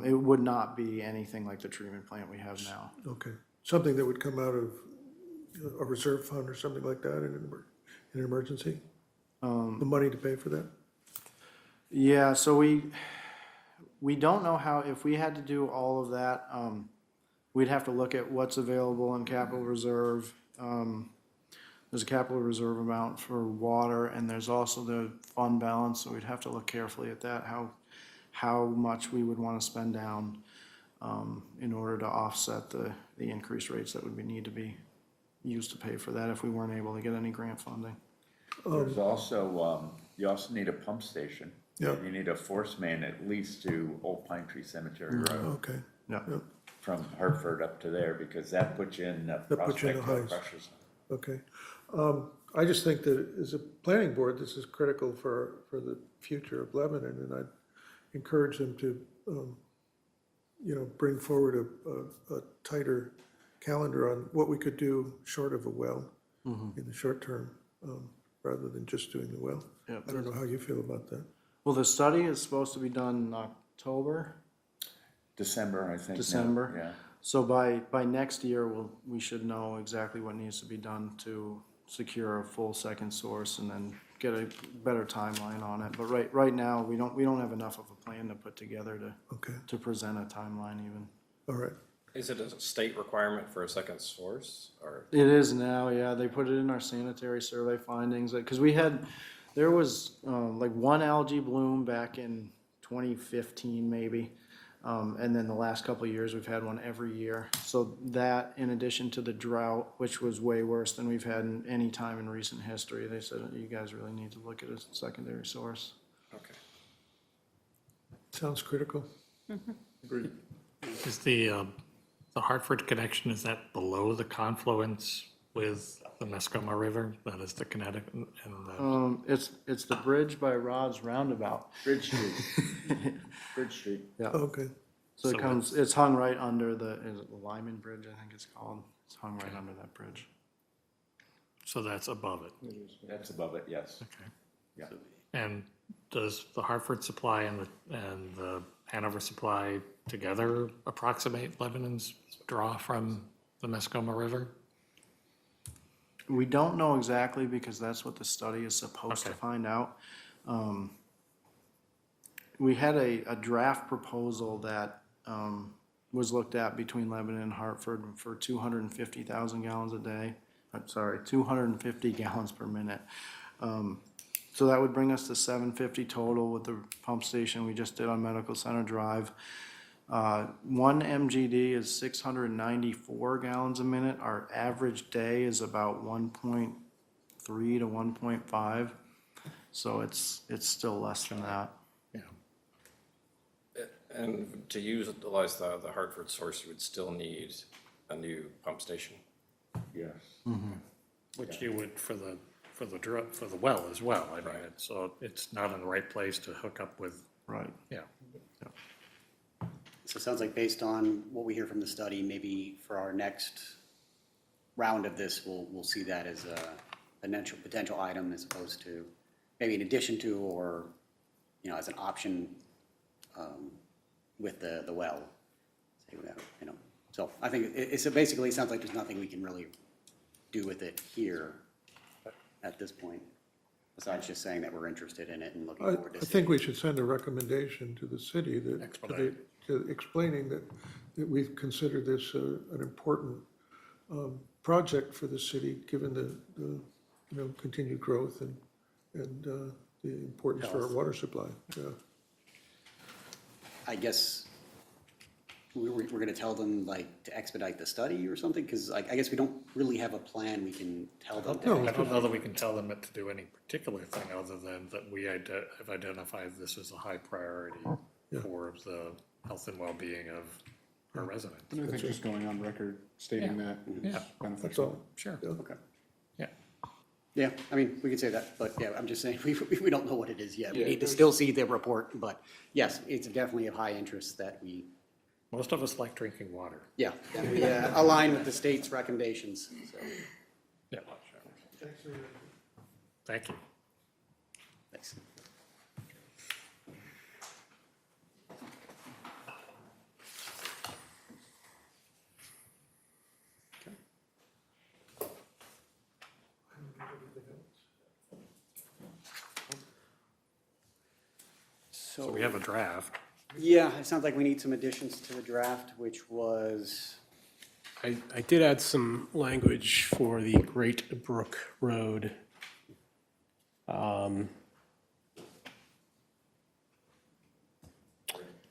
[SPEAKER 14] it would not be anything like the treatment plant we have now.
[SPEAKER 3] Okay. Something that would come out of a reserve fund or something like that in an emergency? The money to pay for that?
[SPEAKER 14] Yeah, so we don't know how, if we had to do all of that, we'd have to look at what's available in capital reserve. There's a capital reserve amount for water, and there's also the fund balance, so we'd have to look carefully at that, how much we would want to spend down in order to offset the increased rates that would need to be used to pay for that if we weren't able to get any grant funding.
[SPEAKER 8] There's also, you also need a pump station.
[SPEAKER 3] Yeah.
[SPEAKER 8] You need a force main at least to Old Pine Tree Cemetery Road,
[SPEAKER 3] Okay.
[SPEAKER 14] Yeah.
[SPEAKER 8] from Hartford up to there, because that puts you in
[SPEAKER 3] puts you in the
[SPEAKER 8] Prospect Hill
[SPEAKER 3] highs.
[SPEAKER 8] Crushers.
[SPEAKER 3] Okay. I just think that as a planning board, this is critical for the future of Lebanon, and I'd encourage them to, bring forward a tighter calendar on what we could do short of a well in the short term, rather than just doing the well.
[SPEAKER 14] Yeah.
[SPEAKER 3] I don't know how you feel about that.
[SPEAKER 14] Well, the study is supposed to be done in October,
[SPEAKER 8] December, I think. now,
[SPEAKER 14] December.
[SPEAKER 8] Yeah.
[SPEAKER 14] So by next year, we should know exactly what needs to be done to secure a full second source and then get a better timeline on it. But right now, we don't have enough of a plan to put together
[SPEAKER 3] Okay,
[SPEAKER 14] to present a timeline even.
[SPEAKER 3] all right.
[SPEAKER 4] Is it a state requirement for a second source, or?
[SPEAKER 14] It is now, yeah. They put it in our sanitary survey findings, because there was like one algae bloom back in 2015 maybe. And then the last couple of years, we've had one every year. So that, in addition to the drought, which was way worse than we've had in any time in recent history, they said, you guys really need to look at a secondary source.
[SPEAKER 4] Okay.
[SPEAKER 3] Sounds critical.
[SPEAKER 5] Is the Hartford connection, is that below the confluence with the Mascoma River? That is the Connecticut and the,
[SPEAKER 14] It's the bridge by Rod's Roundabout.
[SPEAKER 8] Bridge Street. Bridge Street.
[SPEAKER 14] Yeah.
[SPEAKER 3] Okay,
[SPEAKER 14] So
[SPEAKER 5] So
[SPEAKER 14] it's hung right under is it the Lyman Bridge, I think it's called. It's hung right under that bridge.
[SPEAKER 5] so that's above it.
[SPEAKER 8] That's above it, yes.
[SPEAKER 5] Okay.
[SPEAKER 8] Yeah.
[SPEAKER 5] And does the Hartford supply and the Hanover supply together approximate Lebanon's draw from the Mascoma River?
[SPEAKER 14] We don't know exactly because that's what the study is supposed to
[SPEAKER 5] Okay.
[SPEAKER 14] find out. We had a draft proposal that was looked at between Lebanon and Hartford for 250,000 gallons a day. I'm sorry, 250 gallons per minute. So that would bring us to 750 total with the pump station we just did on Medical Center Drive. One MGD is 694 gallons a minute. Our average day is about 1.3 to 1.5. So it's still less than that.
[SPEAKER 4] And to utilize the Hartford source, you would still need a new pump station.
[SPEAKER 8] Yes.
[SPEAKER 5] Which you would for the well as well. I mean, so it's not in the right place to hook up with,
[SPEAKER 14] Right.
[SPEAKER 5] yeah.
[SPEAKER 1] So it sounds like based on what we hear from the study, maybe for our next round of this, we'll see that as a potential item as opposed to maybe in addition to, or, you know, as an option with the well. Say, you know, so I think it's basically, it sounds like there's nothing we can really do with it here at this point, besides just saying that we're interested in it and looking forward to
[SPEAKER 3] I
[SPEAKER 1] seeing.
[SPEAKER 3] think we should send a recommendation to the city that, explaining that we've considered this an important project for the city, given the you know, continued growth and the importance for our water supply. Yeah.
[SPEAKER 1] I guess we're going to tell them like to expedite the study or something, because I guess we don't really have a plan we can tell them.
[SPEAKER 5] I don't know that we can tell them to do any particular thing other than that we have identified this as a high priority for the health and well-being of our residents.
[SPEAKER 12] And I think just going on record stating that is
[SPEAKER 3] That's
[SPEAKER 12] beneficial.
[SPEAKER 3] all.
[SPEAKER 5] Sure.
[SPEAKER 1] Okay.
[SPEAKER 5] Yeah.
[SPEAKER 1] Yeah, I mean, we could say that, but yeah, I'm just saying, we don't know what it is yet. We
[SPEAKER 12] Yeah,
[SPEAKER 1] need to
[SPEAKER 12] there's-
[SPEAKER 1] still see the report, but yes, it's definitely of high interest that we,
[SPEAKER 5] Most of us like drinking water.
[SPEAKER 1] yeah, that we align with the state's recommendations, so,
[SPEAKER 5] Yeah. Thank you.
[SPEAKER 1] thanks.
[SPEAKER 5] So we have a draft.
[SPEAKER 1] Yeah, it sounds like we need some additions to the draft, which was,
[SPEAKER 2] I did add some language for the Great Brook Road.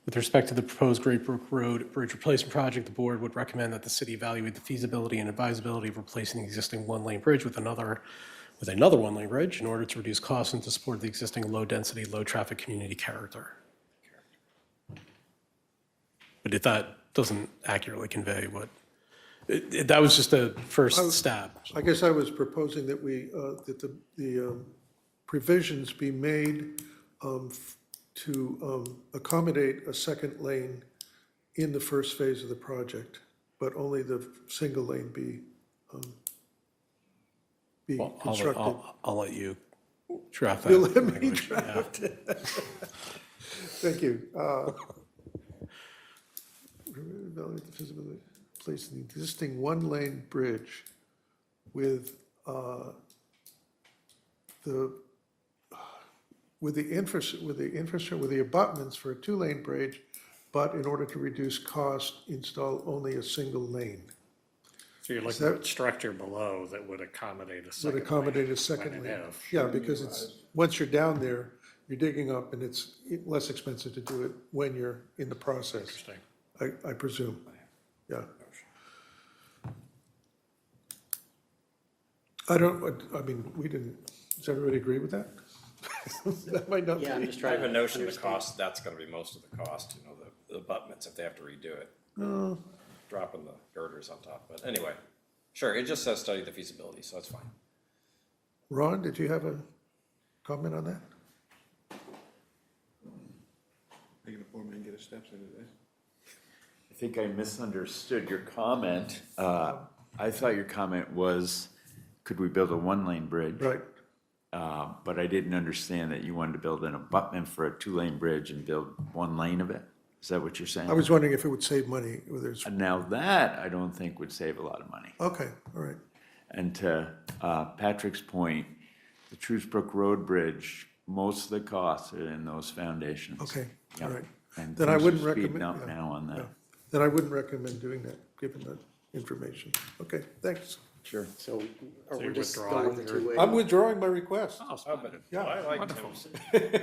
[SPEAKER 2] With respect to the proposed Great Brook Road Bridge Replacement Project, the board would recommend that the city evaluate the feasibility and advisability of replacing the existing one-lane bridge with another one-lane bridge in order to reduce costs and to support the existing low-density, low-traffic community character. But if that doesn't accurately convey what, that was just a first stab.
[SPEAKER 3] I guess I was proposing that that the provisions be made to accommodate a second lane in the first phase of the project, but only the single lane be
[SPEAKER 2] Well,
[SPEAKER 3] constructed.
[SPEAKER 2] I'll let you draft that.
[SPEAKER 3] You'll let me
[SPEAKER 2] language, yeah.
[SPEAKER 3] draft it. Thank you. Evaluate the feasibility, place the existing one-lane bridge with the abutments for a two-lane bridge, but in order to reduce cost, install only a single lane.
[SPEAKER 5] So you're looking at structure below that would accommodate a second
[SPEAKER 3] Would accommodate
[SPEAKER 5] lane
[SPEAKER 3] a second
[SPEAKER 5] when and
[SPEAKER 3] lane.
[SPEAKER 5] if.
[SPEAKER 3] Yeah, because it's, once you're down there, you're digging up and it's less expensive to do it when you're in the process,
[SPEAKER 5] Interesting.
[SPEAKER 3] I presume. Yeah. I mean, we didn't, does everybody agree with that? That might not be.
[SPEAKER 1] yeah, I'm just
[SPEAKER 4] I
[SPEAKER 1] trying
[SPEAKER 4] have
[SPEAKER 1] to
[SPEAKER 4] a notion the
[SPEAKER 1] understand.
[SPEAKER 4] cost, that's gonna be most of the cost, you know, the abutments if they have to redo it. Dropping the girders on top, but anyway, sure, it just says study the feasibility, so it's fine.
[SPEAKER 3] Ron, did you have a comment on that?
[SPEAKER 12] Making a poor man get his steps in today.
[SPEAKER 8] I think I misunderstood your comment. I thought your comment was, could we build a one-lane bridge?
[SPEAKER 3] Right.
[SPEAKER 8] But I didn't understand that you wanted to build an abutment for a two-lane bridge and build one lane of it? Is that what you're saying?
[SPEAKER 3] I was wondering if it would save money, whether it's,
[SPEAKER 8] Now that, I don't think would save a lot of money.
[SPEAKER 3] okay, all right.
[SPEAKER 8] And to Patrick's point, the Truesbrook Road Bridge, most of the costs are in those foundations.
[SPEAKER 3] Okay, all
[SPEAKER 8] Yep.
[SPEAKER 3] right.
[SPEAKER 8] And
[SPEAKER 3] Then I
[SPEAKER 8] things are
[SPEAKER 3] wouldn't
[SPEAKER 8] speeding
[SPEAKER 3] recommend.
[SPEAKER 8] up
[SPEAKER 3] yeah,
[SPEAKER 8] now on
[SPEAKER 3] yeah.
[SPEAKER 8] that.
[SPEAKER 3] Then I wouldn't recommend doing that, given that information. Okay, thanks.
[SPEAKER 8] Sure.
[SPEAKER 1] So, or
[SPEAKER 5] you're
[SPEAKER 1] we're just
[SPEAKER 5] withdrawing
[SPEAKER 1] going the
[SPEAKER 5] your-
[SPEAKER 1] two-way.
[SPEAKER 3] I'm withdrawing my request.
[SPEAKER 5] Oh,
[SPEAKER 4] Oh, but
[SPEAKER 3] Yeah.
[SPEAKER 4] I like Tim's,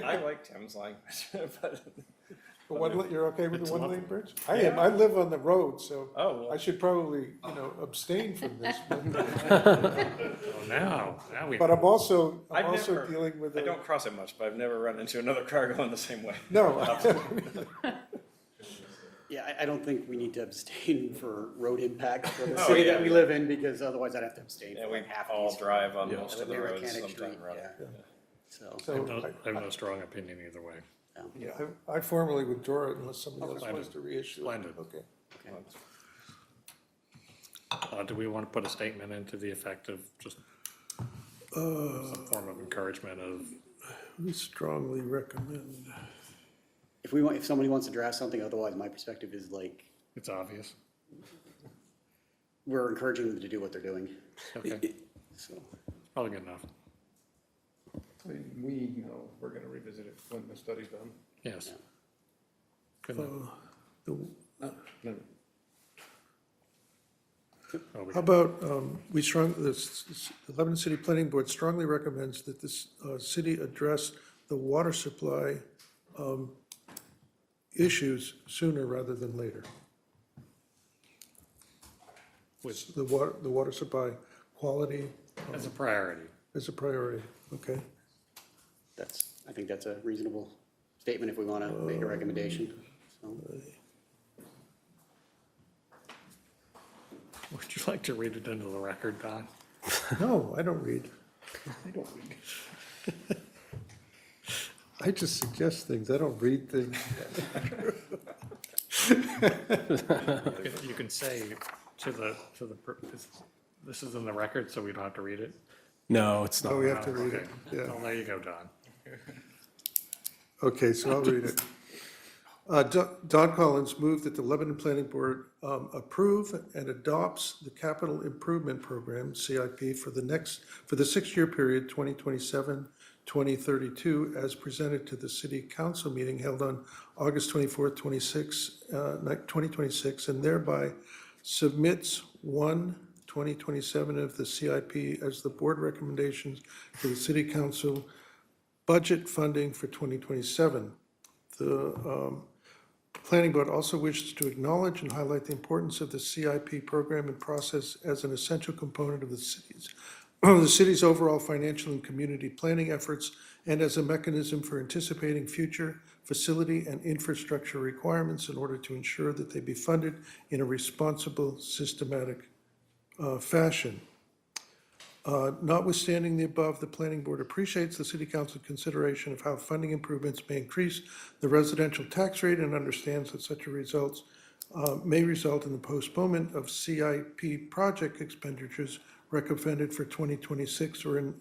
[SPEAKER 4] I like Tim's language, but.
[SPEAKER 3] The you're okay with
[SPEAKER 5] It's
[SPEAKER 3] the one-lane
[SPEAKER 5] lovely.
[SPEAKER 3] bridge? I am, I live on the road, so
[SPEAKER 4] Oh, well.
[SPEAKER 3] I should probably, abstain from this.
[SPEAKER 5] Oh, now we.
[SPEAKER 3] But I'm also
[SPEAKER 4] I've never-
[SPEAKER 3] dealing with.
[SPEAKER 4] I don't cross it much, but I've never run into another car going the same way.
[SPEAKER 3] No.
[SPEAKER 1] Yeah, I don't think we need to abstain for road impact for the
[SPEAKER 4] Oh,
[SPEAKER 1] city
[SPEAKER 4] yeah,
[SPEAKER 1] that we
[SPEAKER 4] yeah.
[SPEAKER 1] live in, because otherwise I'd have to abstain
[SPEAKER 4] Yeah,
[SPEAKER 1] for
[SPEAKER 4] we
[SPEAKER 1] like half
[SPEAKER 4] all
[SPEAKER 1] of these.
[SPEAKER 4] drive on
[SPEAKER 2] Yeah.
[SPEAKER 4] most
[SPEAKER 1] I
[SPEAKER 4] of
[SPEAKER 1] live
[SPEAKER 4] the
[SPEAKER 1] near
[SPEAKER 4] roads
[SPEAKER 1] Mechanic
[SPEAKER 4] sometime
[SPEAKER 1] Street,
[SPEAKER 4] or other.
[SPEAKER 1] yeah. So,
[SPEAKER 3] So
[SPEAKER 5] I have no strong opinion either way.
[SPEAKER 3] Yeah, I formally withdraw it unless somebody else wants to reissue it.
[SPEAKER 5] Splendid.
[SPEAKER 3] Okay.
[SPEAKER 5] Do we want to put a statement into the effect of just some form of encouragement of,
[SPEAKER 3] We strongly recommend.
[SPEAKER 1] If somebody wants to draft something, otherwise my perspective is like,
[SPEAKER 5] it's obvious?
[SPEAKER 1] we're encouraging them to do what they're doing.
[SPEAKER 5] Okay,
[SPEAKER 1] So,
[SPEAKER 5] probably good enough.
[SPEAKER 12] We, we're gonna revisit it when the study's done.
[SPEAKER 5] Yes. Good enough.
[SPEAKER 3] The-
[SPEAKER 5] Oh, we-
[SPEAKER 3] How about, the Lebanon City Planning Board strongly recommends that this city address the water supply issues sooner rather than later.
[SPEAKER 5] With,
[SPEAKER 3] The water supply quality
[SPEAKER 5] as a priority.
[SPEAKER 3] is a priority, okay?
[SPEAKER 1] I think that's a reasonable statement if we want to make a recommendation. So,
[SPEAKER 5] Would you like to read it into the record, Don?
[SPEAKER 3] No, I don't read.
[SPEAKER 12] I don't think.
[SPEAKER 3] I just suggest things, I don't read things.
[SPEAKER 5] You can say this is in the record, so we don't have to read it?
[SPEAKER 2] No, it's not.
[SPEAKER 3] Oh, we have to read it,
[SPEAKER 5] Okay.
[SPEAKER 3] yeah.
[SPEAKER 5] Well, there you go, Don.
[SPEAKER 3] Okay, so I'll read it. Don Collins moved that the Lebanon Planning Board approve and adopts the Capital Improvement Program, CIP, for the 6-year period, 2027, 2032, as presented to the City Council meeting held on August 24th, 2026, and thereby submits 2027 of the CIP as the board recommendations to the City Council budget funding for 2027. The Planning Board also wishes to acknowledge and highlight the importance of the CIP program and process as an essential component of the city's overall financial and community planning efforts, and as a mechanism for anticipating future facility and infrastructure requirements in order to ensure that they be funded in a responsible, systematic fashion. Notwithstanding the above, the Planning Board appreciates the City Council consideration of how funding improvements may increase the residential tax rate and understands that such a result may result in the postponement of CIP project expenditures recommended for 2026 or in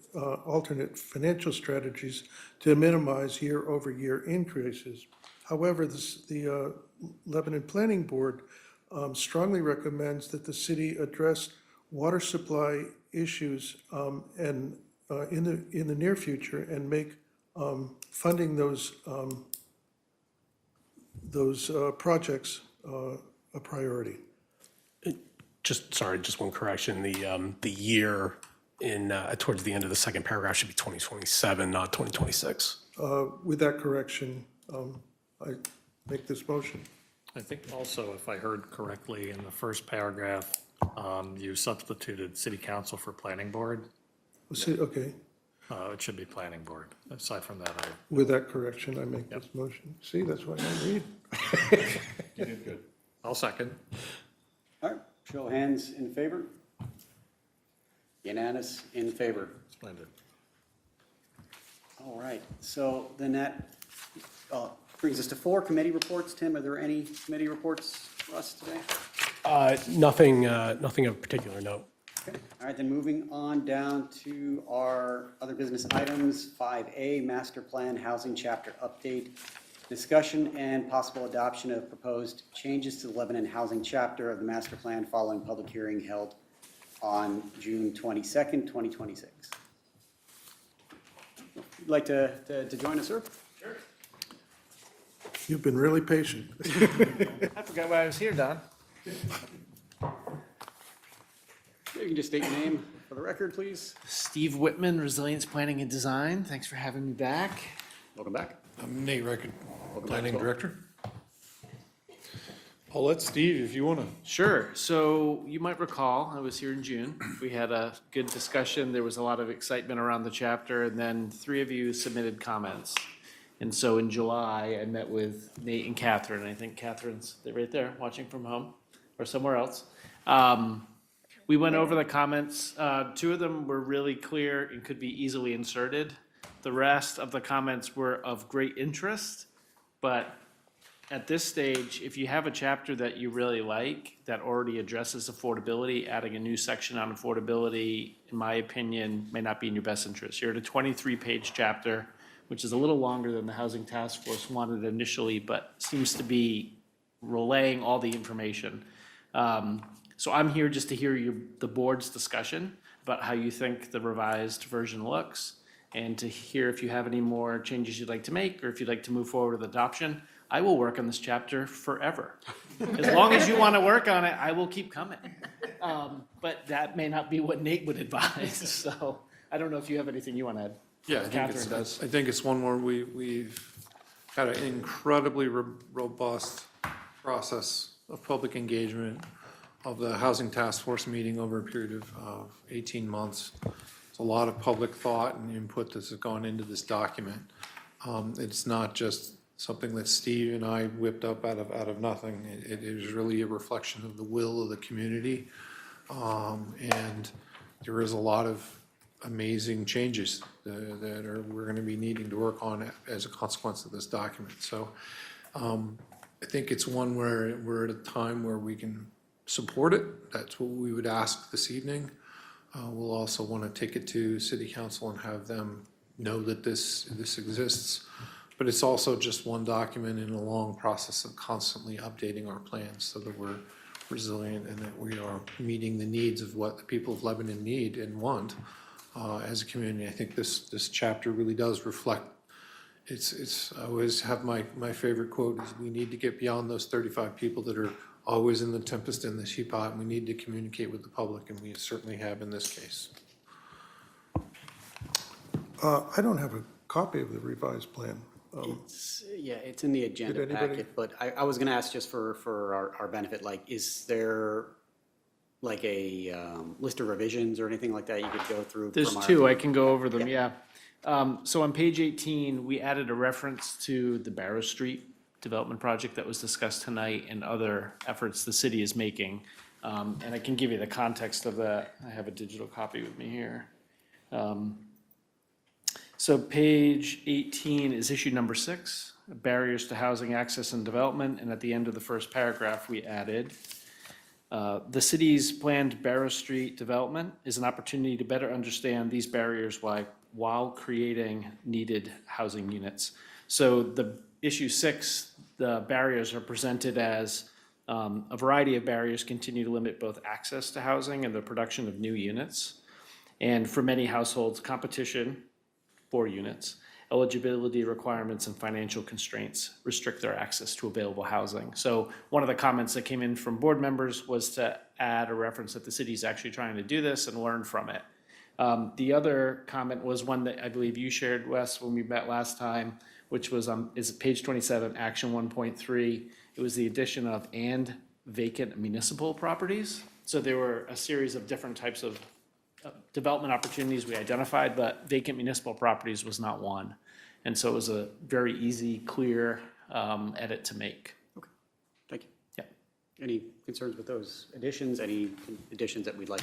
[SPEAKER 3] alternate financial strategies to minimize year-over-year increases. However, the Lebanon Planning Board strongly recommends that the city address water supply issues and in the near future and make funding those projects a priority.
[SPEAKER 2] Just one correction. The year towards the end of the second paragraph should be 2027, not 2026.
[SPEAKER 3] With that correction, I make this motion.
[SPEAKER 5] I think also, if I heard correctly, in the first paragraph, you substituted city council for planning board.
[SPEAKER 3] Okay,
[SPEAKER 5] It should be planning board. Aside from that,
[SPEAKER 3] with that correction, I make this motion. See, that's why I read.
[SPEAKER 5] you did good. I'll second.
[SPEAKER 1] all right, show of hands in favor? Unanimous in favor.
[SPEAKER 5] Splendid.
[SPEAKER 1] All right, so then that brings us to 4 committee reports. Tim, are there any committee reports for us today?
[SPEAKER 2] Nothing of particular note.
[SPEAKER 1] Okay, all right, then moving on down to our other business items, 5A, Master Plan Housing Chapter Update. Discussion and possible adoption of proposed changes to the Lebanon Housing Chapter of the Master Plan following public hearing held on June 22nd, 2026. You'd like to join us, sir?
[SPEAKER 3] You've been really patient.
[SPEAKER 15] I forgot why I was here, Don.
[SPEAKER 1] You can just state your name for the record, please.
[SPEAKER 15] Steve Whitman, Resilience Planning and Design. Thanks for having me back.
[SPEAKER 1] Welcome back.
[SPEAKER 16] I'm Nate Record,
[SPEAKER 1] Welcome
[SPEAKER 16] Planning
[SPEAKER 1] back, Phil.
[SPEAKER 16] Director. I'll let Steve, if you want to.
[SPEAKER 15] Sure. So you might recall, I was here in June. We had a good discussion. There was a lot of excitement around the chapter, and then 3 of you submitted comments. And so in July, I met with Nate and Catherine. I think Catherine's right there, watching from home or somewhere else. We went over the comments. 2 of them were really clear and could be easily inserted. The rest of the comments were of great interest, But at this stage, if you have a chapter that you really like, that already addresses affordability, adding a new section on affordability, in my opinion, may not be in your best interest. You're at a 23-page chapter, which is a little longer than the Housing Task Force wanted initially, but seems to be relaying all the information. So I'm here just to hear the board's discussion about how you think the revised version looks, and to hear if you have any more changes you'd like to make, or if you'd like to move forward with adoption. I will work on this chapter forever. As long as you want to work on it, I will keep coming. But that may not be what Nate would advise, so I don't know if you have anything you want to add.
[SPEAKER 16] Yeah,
[SPEAKER 15] Catherine does.
[SPEAKER 16] I think it's one where we've had an incredibly robust process of public engagement of the Housing Task Force meeting over a period of 18 months. It's a lot of public thought and input that's gone into this document. It's not just something that Steve and I whipped up out of nothing. It is really a reflection of the will of the community. And there is a lot of amazing changes that we're going to be needing to work on as a consequence of this document. So I think it's one where we're at a time where we can support it. That's what we would ask this evening. We'll also want to take it to City Council and have them know that this exists. But it's also just one document in a long process of constantly updating our plans so that we're resilient and that we are meeting the needs of what the people of Lebanon need and want as a community. I think this chapter really does reflect. I always have my favorite quote is, we need to get beyond those 35 people that are always in the tempest in the teapot, and we need to communicate with the public, and we certainly have in this case.
[SPEAKER 3] I don't have a copy of the revised plan.
[SPEAKER 1] It's in the agenda packet, but I was gonna ask just for our benefit, like, is there like a list of revisions or anything like that you could go through?
[SPEAKER 15] There's two, I can go over them, yeah. So on page 18, we added a reference to the Barrow Street development project that was discussed tonight and other efforts the city is making. And I can give you the context of that. I have a digital copy with me here. So page 18 is issue number 6, barriers to housing access and development. And at the end of the first paragraph, we added, the city's planned Barrow Street development is an opportunity to better understand these barriers while creating needed housing units. So the issue 6, the barriers are presented as a variety of barriers continue to limit both access to housing and the production of new units. And for many households, competition for units, eligibility requirements, and financial constraints restrict their access to available housing. So one of the comments that came in from board members was to add a reference that the city's actually trying to do this and learn from it. The other comment was one that I believe you shared, Wes, when we met last time, which was is page 27, action 1.3. It was the addition of and vacant municipal properties. So there were a series of different types of development opportunities we identified, but vacant municipal properties was not one. And so it was a very easy, clear edit to make.
[SPEAKER 1] Okay, thank you.
[SPEAKER 15] Yeah.
[SPEAKER 1] Any concerns with those additions? Any additions that we'd like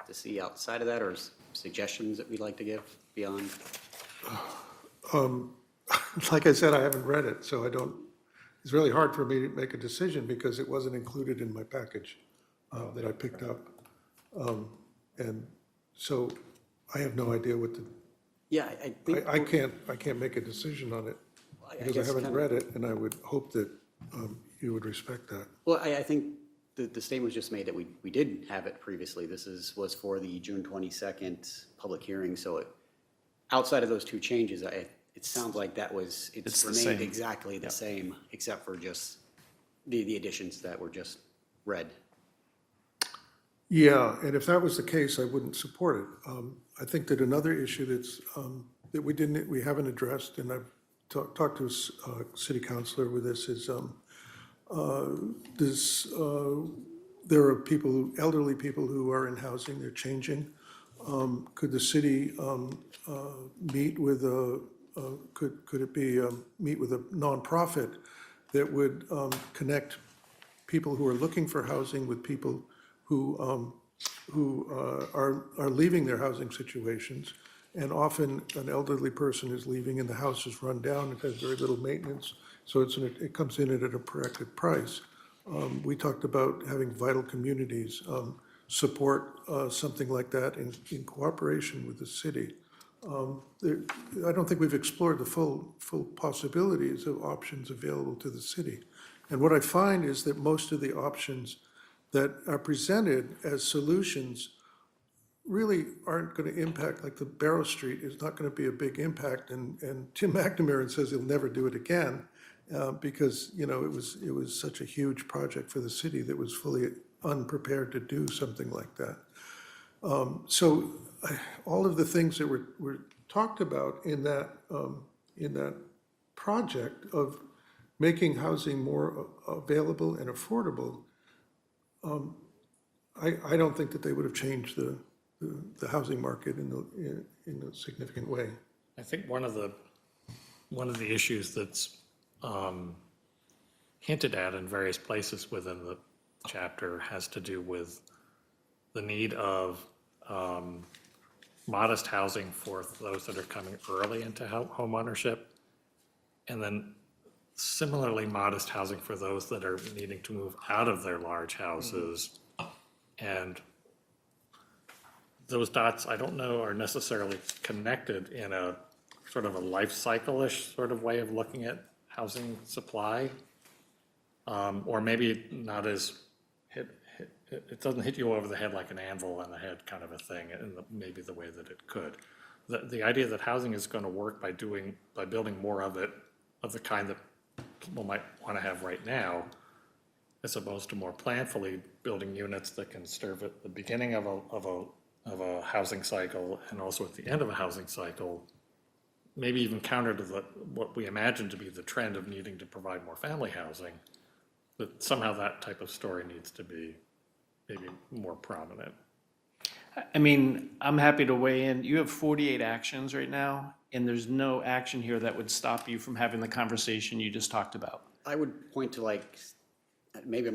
[SPEAKER 1] to see outside of that, or suggestions that we'd like to give beyond?
[SPEAKER 3] Like I said, I haven't read it, so it's really hard for me to make a decision because it wasn't included in my package that I picked up. And so I have no idea what
[SPEAKER 1] Yeah, I think.
[SPEAKER 3] I can't make a decision on it because I
[SPEAKER 1] guess
[SPEAKER 3] haven't
[SPEAKER 1] kinda-
[SPEAKER 3] read it, and I would hope that you would respect that.
[SPEAKER 1] Well, I think the statement was just made that we did have it previously. This was for the June 22nd public hearing, so outside of those two changes, it sounds like it's
[SPEAKER 15] the
[SPEAKER 1] remained
[SPEAKER 15] same.
[SPEAKER 1] exactly the same, except for just the additions that were just read.
[SPEAKER 3] Yeah, and if that was the case, I wouldn't support it. I think that another issue that we haven't addressed, and I've talked to a city councilor with this, is there are elderly people who are in housing, they're changing. Could the city meet with meet with a nonprofit that would connect people who are looking for housing with people who are leaving their housing situations, And often an elderly person is leaving and the house is run down, it has very little maintenance, so it comes in at a corrected price. We talked about having vital communities support something like that in cooperation with the city. I don't think we've explored the full possibilities of options available to the city. And what I find is that most of the options that are presented as solutions really aren't going to impact, like the Barrow Street is not going to be a big impact. And Tim McNamara says he'll never do it again because, you know, it was such a huge project for the city that was fully unprepared to do something like that. So all of the things that were talked about in that project of making housing more available and affordable, I don't think that they would have changed the housing market in a significant way.
[SPEAKER 5] I think one of the issues that's hinted at in various places within the chapter has to do with the need of modest housing for those that are coming early into home ownership, and then similarly modest housing for those that are needing to move out of their large houses. And those dots, I don't know, are necessarily connected in a sort of a life cycle-ish sort of way of looking at housing supply. Or maybe not as it doesn't hit you over the head like an anvil on the head kind of a thing, in maybe the way that it could. The idea that housing is going to work by building more of it, of the kind that people might want to have right now, as opposed to more planfully building units that can serve at the beginning of a housing cycle and also at the end of a housing cycle, maybe even counter to what we imagine to be the trend of needing to provide more family housing, but somehow that type of story needs to be maybe more prominent.
[SPEAKER 15] I mean, I'm happy to weigh in. You have 48 actions right now, and there's no action here that would stop you from having the conversation you just talked about.
[SPEAKER 1] I would point to, like, maybe if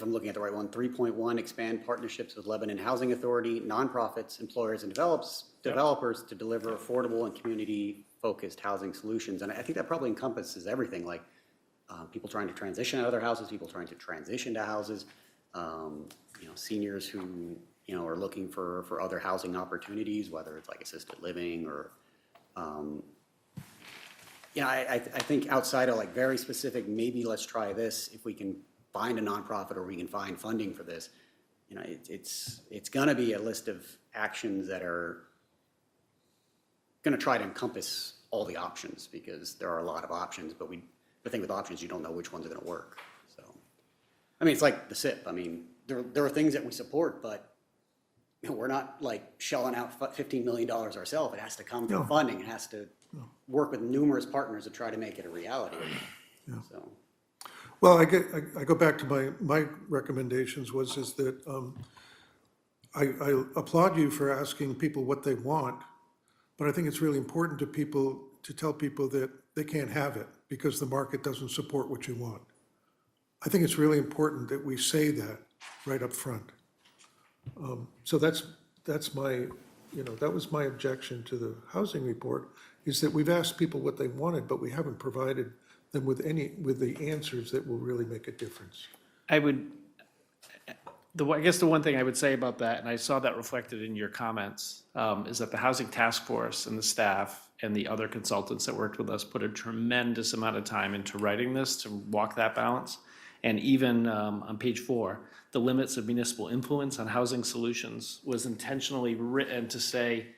[SPEAKER 1] I'm looking at the right one, 3.1, expand partnerships with Lebanon Housing Authority, nonprofits, employers, and developers to deliver affordable and community-focused housing solutions. And I think that probably encompasses everything, like people trying to transition out of their houses, people trying to transition to houses, seniors who are looking for other housing opportunities, whether it's like assisted living or, I think outside of like very specific, maybe let's try this, if we can find a nonprofit or we can find funding for this, it's gonna be a list of actions that are gonna try to encompass all the options, because there are a lot of options, but the thing with options, you don't know which ones are gonna work. So, I mean, it's like the SIP. I mean, there are things that we support, but we're not like shelling out $15 million ourselves. It has to come from funding. It has to work with numerous partners to try to make it a reality.
[SPEAKER 3] Yeah.
[SPEAKER 1] So.
[SPEAKER 3] Well, I go back to my recommendations is that I applaud you for asking people what they want, but I think it's really important to tell people that they can't have it because the market doesn't support what you want. I think it's really important that we say that right up front. So that's my, that was my objection to the housing report, is that we've asked people what they wanted, but we haven't provided them with the answers that will really make a difference.
[SPEAKER 15] I guess the one thing I would say about that, and I saw that reflected in your comments, is that the Housing Task Force and the staff and the other consultants that worked with us put a tremendous amount of time into writing this to walk that balance. And even on page 4, the limits of municipal influence on housing solutions was intentionally written to say,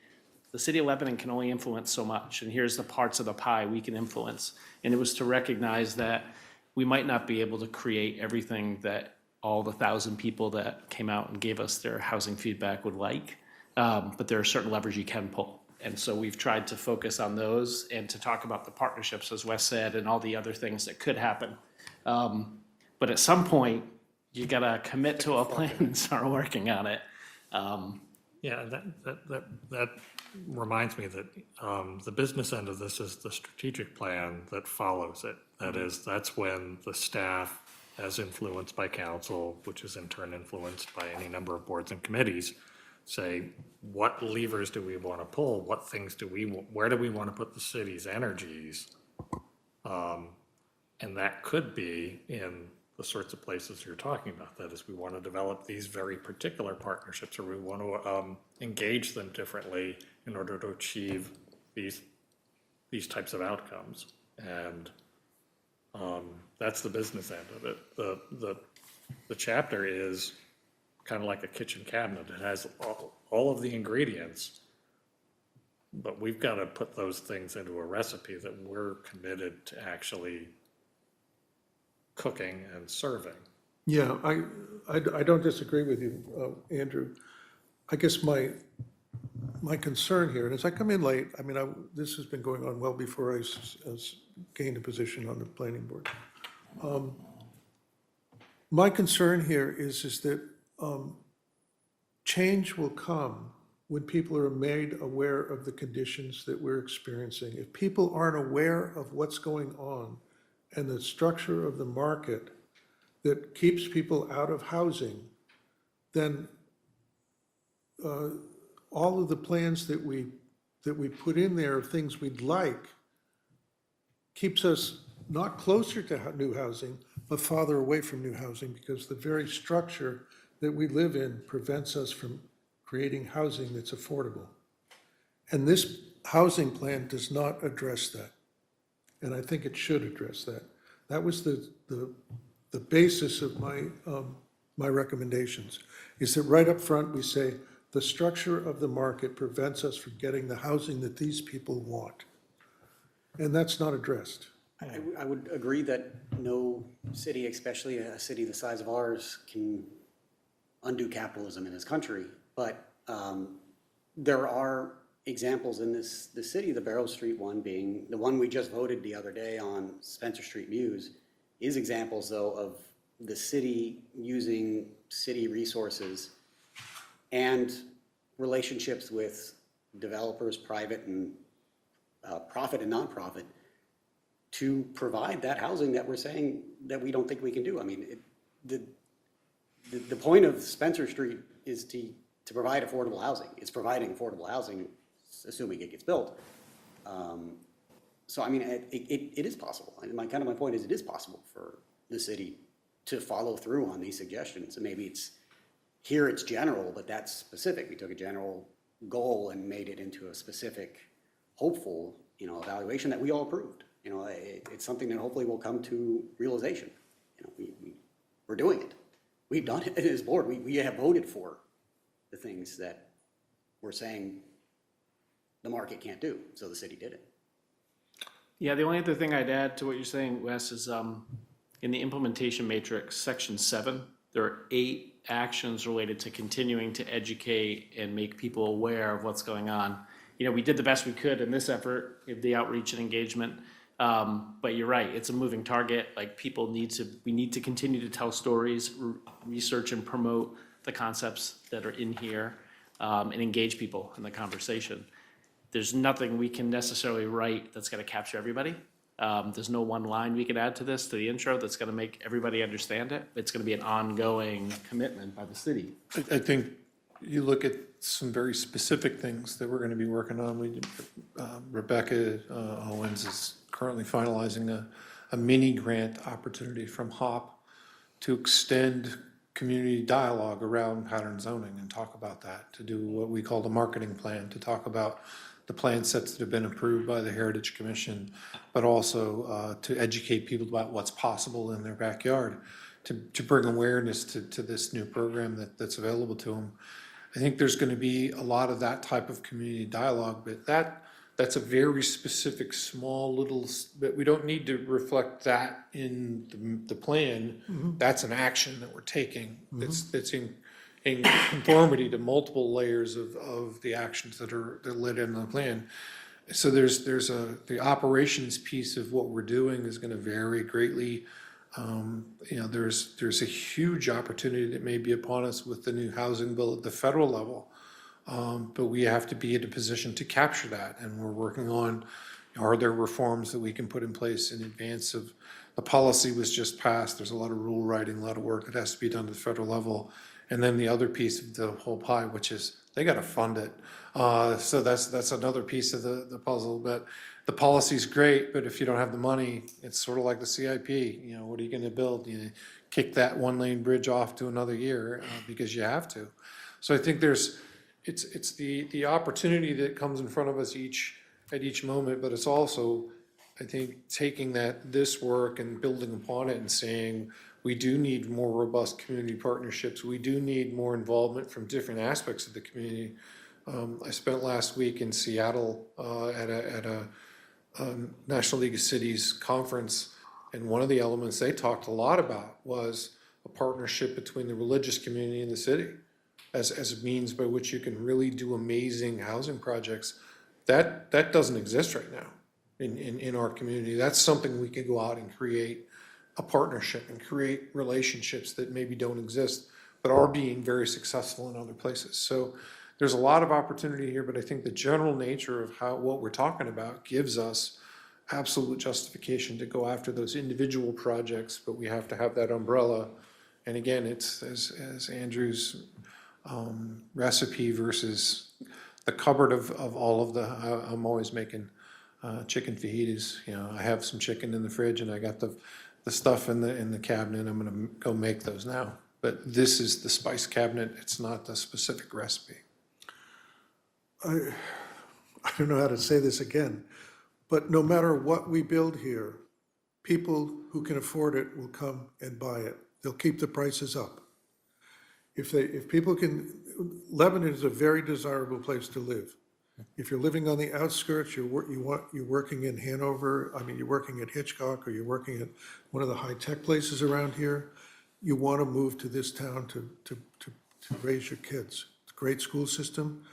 [SPEAKER 15] the city of Lebanon can only influence so much, and here's the parts of the pie we can influence. And it was to recognize that we might not be able to create everything that all the 1,000 people that came out and gave us their housing feedback would like, but there are certain levers you can pull. And so we've tried to focus on those and to talk about the partnerships, as Wes said, and all the other things that could happen. But at some point, you gotta commit to a plan and start working on it.
[SPEAKER 5] Yeah, that reminds me that the business end of this is the strategic plan that follows it. That's when the staff, as influenced by council, which is in turn influenced by any number of boards and committees, say, what levers do we want to pull? What things where do we want to put the city's energies? And that could be in the sorts of places you're talking about. That is, we want to develop these very particular partnerships, or we want to engage them differently in order to achieve these types of outcomes. And that's the business end of it. The chapter is kind of like a kitchen cabinet. It has all of the ingredients, but we've got to put those things into a recipe that we're committed to actually cooking and serving.
[SPEAKER 3] Yeah, I don't disagree with you, Andrew. I guess my concern here, and as I come in late, I mean, this has been going on well before I gained a position on the planning board. My concern here is that change will come when people are made aware of the conditions that we're experiencing. If people aren't aware of what's going on and the structure of the market that keeps people out of housing, then all of the plans that we put in there of things we'd like keeps us not closer to new housing, but farther away from new housing, because the very structure that we live in prevents us from creating housing that's affordable. And this housing plan does not address that. And I think it should address that. That was the basis of my recommendations, is that right up front we say the structure of the market prevents us from getting the housing that these people want. And that's not addressed.
[SPEAKER 1] I would agree that no city, especially a city the size of ours, can undo capitalism in this country. But there are examples in this city, the Barrow Street one being, the one we just voted the other day on Spencer Street Mews, is examples though of the city using city resources and relationships with developers, private and profit and nonprofit, to provide that housing that we're saying that we don't think we can do. I mean, the point of Spencer Street is to provide affordable housing. It's providing affordable housing, assuming it gets built. So I mean, it is possible. And my point is, it is possible for the city to follow through on these suggestions. And maybe it's general, but that's specific. We took a general goal and made it into a specific, hopeful, evaluation that we all approved. It's something that hopefully will come to realization. We're doing it. We've done it as board. We have voted for the things that we're saying the market can't do, so the city did it.
[SPEAKER 15] Yeah, the only other thing I'd add to what you're saying, Wes, is in the implementation matrix, section 7, there are 8 actions related to continuing to educate and make people aware of what's going on. We did the best we could in this effort, the outreach and engagement. But you're right, it's a moving target. Like, we need to continue to tell stories, research and promote the concepts that are in here, and engage people in the conversation. There's nothing we can necessarily write that's going to capture everybody. There's no one line we can add to the intro, that's going to make everybody understand it. It's going to be an ongoing commitment by the city.
[SPEAKER 16] I think you look at some very specific things that we're going to be working on. Rebecca Owens is currently finalizing a mini grant opportunity from HOP to extend community dialogue around pattern zoning and talk about that, to do what we call the marketing plan, to talk about the plan sets that have been approved by the Heritage Commission, but also to educate people about what's possible in their backyard, to bring awareness to this new program that's available to them. I think there's going to be a lot of that type of community dialogue, but that's a very specific, small little, but we don't need to reflect that in the plan. That's an action that we're taking that's in conformity to multiple layers of the actions that are lit in the plan. So the operations piece of what we're doing is going to vary greatly. There's a huge opportunity that may be upon us with the new housing bill at the federal level. But we have to be in a position to capture that, and we're working on, are there reforms that we can put in place in advance of, the policy was just passed, there's a lot of rule writing, a lot of work that has to be done at the federal level, And then the other piece of the whole pie, which is they got to fund it. So that's another piece of the puzzle. But the policy's great, but if you don't have the money, it's sort of like the CIP. You know, what are you going to build? You kick that 1-lane bridge off to another year because you have to. So I think it's the opportunity that comes in front of us at each moment, but it's also, I think, taking this work and building upon it and saying, we do need more robust community partnerships. We do need more involvement from different aspects of the community. I spent last week in Seattle at a National League of Cities conference, and one of the elements they talked a lot about was a partnership between the religious community and the city as a means by which you can really do amazing housing projects. That doesn't exist right now in our community. That's something we could go out and create a partnership and create relationships that maybe don't exist, but are being very successful in other places. So there's a lot of opportunity here, but I think the general nature of what we're talking about gives us absolute justification to go after those individual projects, but we have to have that umbrella. And again, it's as Andrew's recipe versus the cupboard of all of the, I'm always making chicken fajitas. You know, I have some chicken in the fridge and I got the stuff in the cabinet. I'm gonna go make those now. But this is the spice cabinet. It's not the specific recipe.
[SPEAKER 3] I don't know how to say this again, but no matter what we build here, people who can afford it will come and buy it. They'll keep the prices up. If people can, Lebanon is a very desirable place to live. If you're living on the outskirts, you're working in Hanover, I mean, you're working at Hitchcock, or you're working at one of the high-tech places around here, you want to move to this town to raise your kids. It's a great school system.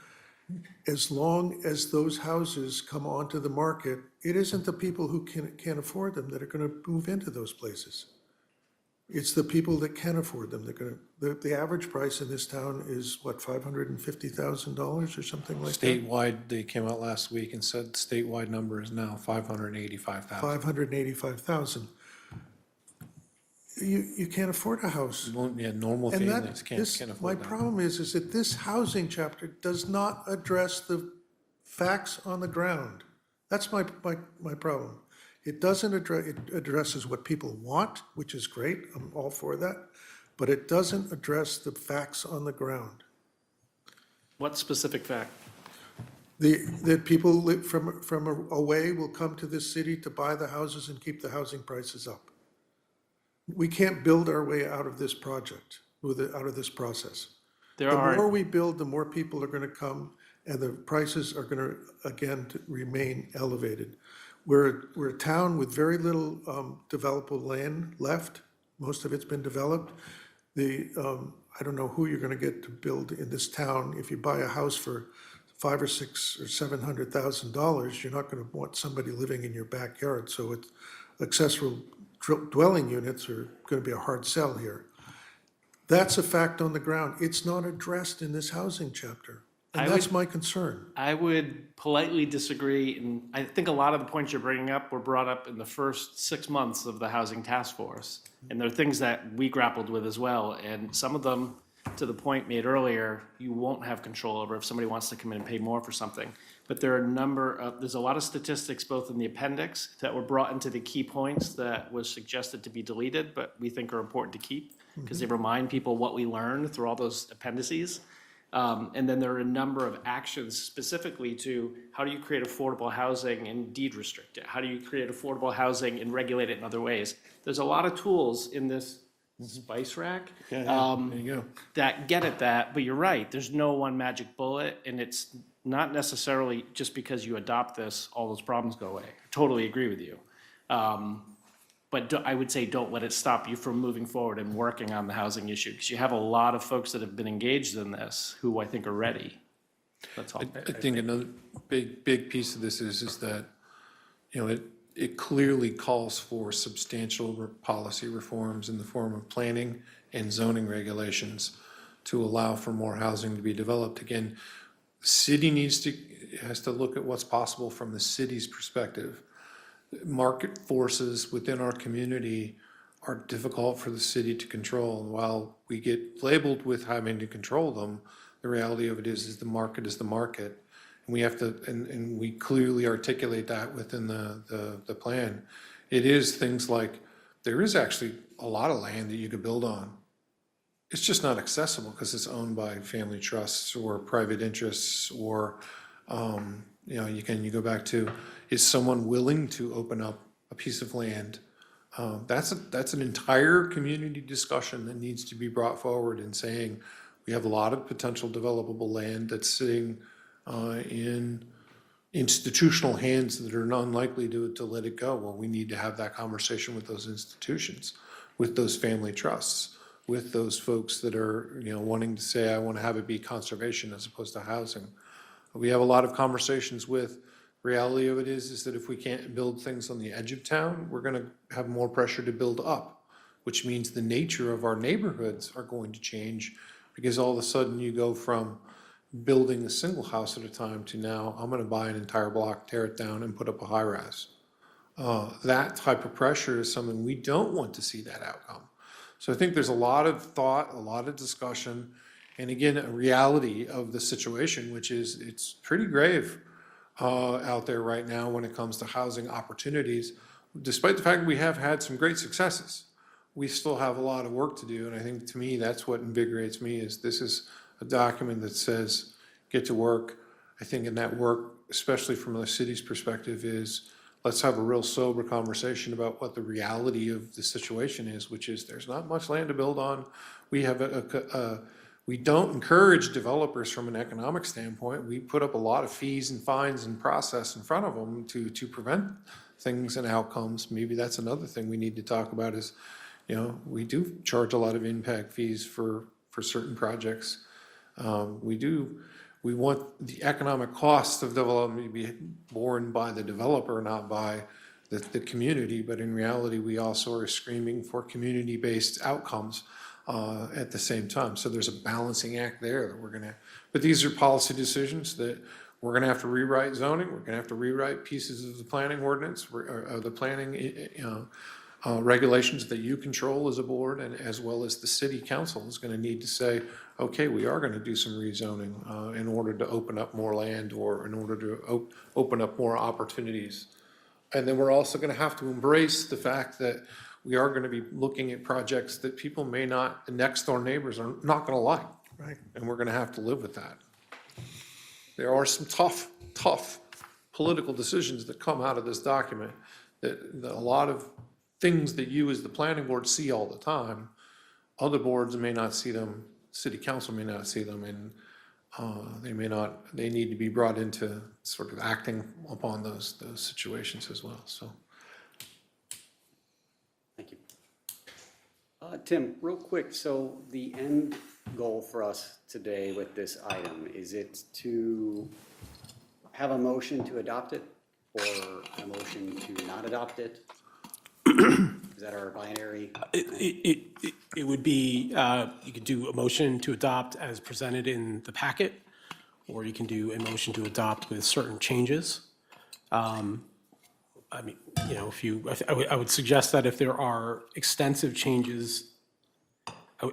[SPEAKER 3] As long as those houses come onto the market, it isn't the people who can't afford them that are going to move into those places. It's the people that can afford them. The average price in this town is what, $550,000 or something like that?
[SPEAKER 16] Statewide, they came out last week and said statewide number is now 585,000.
[SPEAKER 3] 585,000. You can't afford a house.
[SPEAKER 16] Yeah, normal
[SPEAKER 3] And
[SPEAKER 16] families can't afford
[SPEAKER 3] my
[SPEAKER 16] that.
[SPEAKER 3] problem is that this housing chapter does not address the facts on the ground. That's my problem. It doesn't address, it addresses what people want, which is great, I'm all for that, but it doesn't address the facts on the ground.
[SPEAKER 2] What specific fact?
[SPEAKER 3] That people from away will come to this city to buy the houses and keep the housing prices up. We can't build our way out of this project, out of this process. The more we build, the more people are going to come, and the prices are going to, again, remain elevated. We're a town with very little developable land left. Most of it's been developed. I don't know who you're going to get to build in this town. If you buy a house for $500,000 or $600,000 or $700,000, you're not going to want somebody living in your backyard. So it's accessory dwelling units are going to be a hard sell here. That's a fact on the ground. It's not addressed in this housing chapter. And that's my concern.
[SPEAKER 2] I would politely disagree, and I think a lot of the points you're bringing up were brought up in the first 6 months of the Housing Task Force. And there are things that we grappled with as well, and some of them, to the point made earlier, you won't have control over if somebody wants to come in and pay more for something. But there are there's a lot of statistics both in the appendix that were brought into the key points that was suggested to be deleted, but we think are important to keep, because they remind people what we learned through all those appendices. And then there are a number of actions specifically to how do you create affordable housing and deed restrict it? How do you create affordable housing and regulate it in other ways? There's a lot of tools in this spice rack
[SPEAKER 16] There you go.
[SPEAKER 2] that get at that, but you're right, there's no one magic bullet, and it's not necessarily just because you adopt this, all those problems go away. I totally agree with you. But I would say don't let it stop you from moving forward and working on the housing issue, because you have a lot of folks that have been engaged in this who I think are ready. That's all.
[SPEAKER 16] I think another big piece of this is that, you know, it clearly calls for substantial policy reforms in the form of planning and zoning regulations to allow for more housing to be developed. Again, the city has to look at what's possible from the city's perspective. Market forces within our community are difficult for the city to control. And while we get labeled with having to control them, the reality of it is the market is the market. And we have to, and we clearly articulate that within the plan. It is things like, there is actually a lot of land that you could build on. It's just not accessible because it's owned by family trusts or private interests, or, you go back to, is someone willing to open up a piece of land? That's an entire community discussion that needs to be brought forward in saying, we have a lot of potential developable land that's sitting in institutional hands that are unlikely to let it go. Well, we need to have that conversation with those institutions, with those family trusts, with those folks that are, wanting to say, I want to have it be conservation as opposed to housing. We have a lot of conversations with. Reality of it is that if we can't build things on the edge of town, we're going to have more pressure to build up, which means the nature of our neighborhoods are going to change, because all of a sudden you go from building a single house at a time to now I'm going to buy an entire block, tear it down, and put up a high-rise. That type of pressure is something we don't want to see that outcome. So I think there's a lot of thought, a lot of discussion, and again, a reality of the situation, which is it's pretty grave out there right now when it comes to housing opportunities. Despite the fact that we have had some great successes, we still have a lot of work to do. And I think, to me, that's what invigorates me, is this is a document that says, get to work. I think in that work, especially from the city's perspective, is let's have a real sober conversation about what the reality of the situation is, which is there's not much land to build on. We have we don't encourage developers from an economic standpoint. We put up a lot of fees and fines and process in front of them to prevent things and outcomes. Maybe that's another thing we need to talk about is, we do charge a lot of impact fees for certain projects. We want the economic cost of development to be borne by the developer, not by the community. But in reality, we also are screaming for community-based outcomes at the same time. So there's a balancing act there that but these are policy decisions that we're gonna have to rewrite zoning, we're gonna have to rewrite pieces of the planning ordinance, or the planning, regulations that you control as a board, and as well as the city council is gonna need to say, okay, we are gonna do some rezoning in order to open up more land, or in order to open up more opportunities. And then we're also gonna have to embrace the fact that we are going to be looking at projects that people may not, the next door neighbors are not going to like. Right. And we're going to have to live with that. There are some tough political decisions that come out of this document, that a lot of things that you as the planning board see all the time, other boards may not see them, city council may not see them, and they need to be brought into sort of acting upon those situations as well, so.
[SPEAKER 1] Thank you. Tim, real quick, so the end goal for us today with this item, is it to have a motion to adopt it, or a motion to not adopt it? Is that our binary?
[SPEAKER 2] It would be, you could do a motion to adopt as presented in the packet, or you can do a motion to adopt with certain changes. I mean, I would suggest that if there are extensive changes,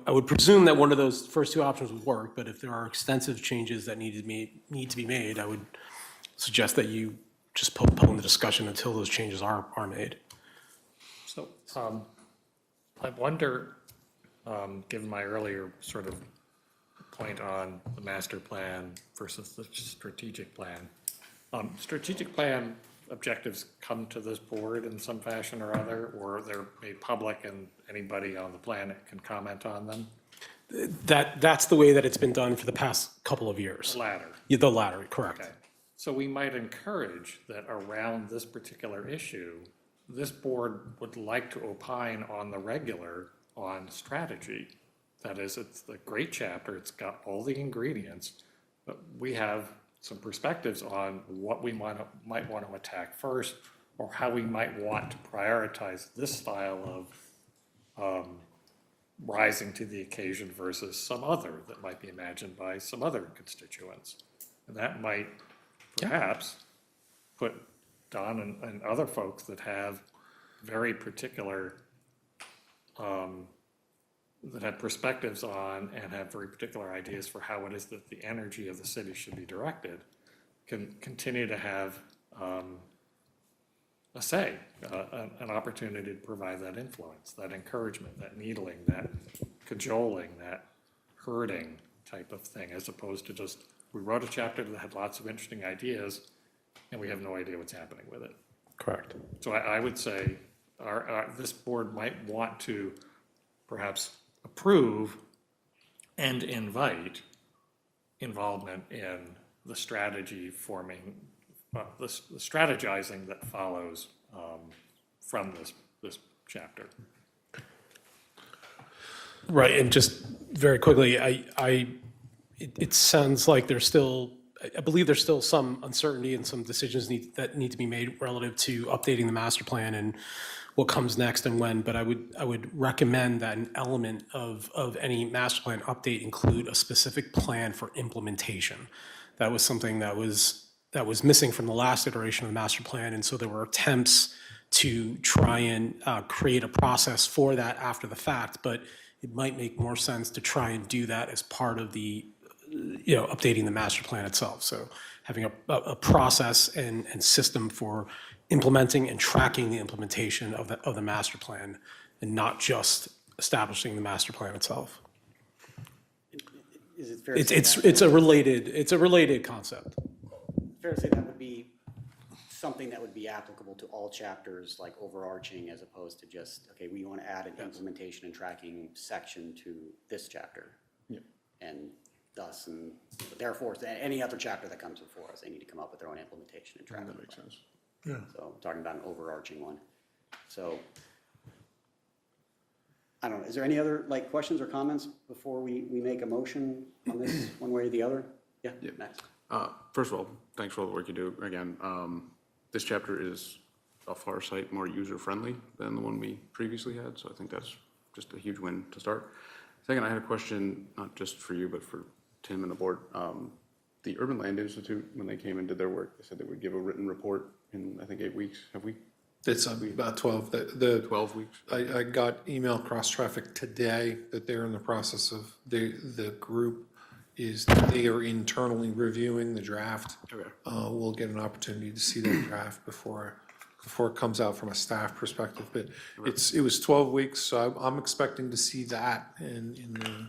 [SPEAKER 2] I would presume that one of those first two options would work, but if there are extensive changes that need to be made, I would suggest that you just postpone the discussion until those changes are made.
[SPEAKER 5] So I wonder, given my earlier sort of point on the master plan versus the strategic plan, strategic plan objectives come to this board in some fashion or other, or they're made public and anybody on the planet can comment on them?
[SPEAKER 2] That's the way that it's been done for the past couple of years.
[SPEAKER 5] The latter.
[SPEAKER 2] Yeah, the latter, correct.
[SPEAKER 5] Okay. So we might encourage that around this particular issue, this board would like to opine on the regular on strategy. That is, it's the great chapter, it's got all the ingredients, but we have some perspectives on what we might want to attack first, or how we might want to prioritize this style of rising to the occasion versus some other that might be imagined by some other constituents. And that might perhaps put Don and other folks that have very particular that have perspectives on and have very particular ideas for how it is that the energy of the city should be directed can continue to have a say, an opportunity to provide that influence, that encouragement, that needling, that cajoling, that herding type of thing, as opposed to just, we wrote a chapter that had lots of interesting ideas and we have no idea what's happening with it.
[SPEAKER 2] Correct.
[SPEAKER 5] So I would say this board might want to perhaps approve and invite involvement in the strategy forming, the strategizing that follows from this chapter.
[SPEAKER 2] Right, and just very quickly, it sounds like there's still, I believe there's still some uncertainty and some decisions that need to be made relative to updating the master plan and what comes next and when, but I would recommend that an element of any master plan update include a specific plan for implementation. That was something that was missing from the last iteration of the master plan, and so there were attempts to try and create a process for that after the fact, but it might make more sense to try and do that as part of the, updating the master plan itself. So having a process and system for implementing and tracking the implementation of the master plan, and not just establishing the master plan itself.
[SPEAKER 1] Is it fair to say
[SPEAKER 2] It's a related concept.
[SPEAKER 1] fair to say that would be something that would be applicable to all chapters, like overarching, as opposed to just, okay, we want to add an implementation and tracking section to this chapter?
[SPEAKER 12] Yeah.
[SPEAKER 1] And thus, and therefore, any other chapter that comes before us, they need to come up with their own implementation and tracking.
[SPEAKER 12] That makes sense.
[SPEAKER 3] Yeah.
[SPEAKER 1] So I'm talking about an overarching one. So, I don't know, is there any other, questions or comments before we make a motion on this, one way or the other? Yeah, Max?
[SPEAKER 12] First of all, thanks for all the work you do. Again, this chapter is a far sight more user-friendly than the one we previously had, so I think that's just a huge win to start. Second, I had a question, not just for you, but for Tim and the board. The Urban Land Institute, when they came and did their work, they said they would give a written report in, I think, 8 weeks. Have we?
[SPEAKER 16] It's about 12.
[SPEAKER 12] 12 weeks?
[SPEAKER 16] I got email cross-traffic today that they're in the process of, the group they are internally reviewing the draft.
[SPEAKER 12] Okay.
[SPEAKER 16] We'll get an opportunity to see that draft before it comes out from a staff perspective. But it was 12 weeks, so I'm expecting to see that in the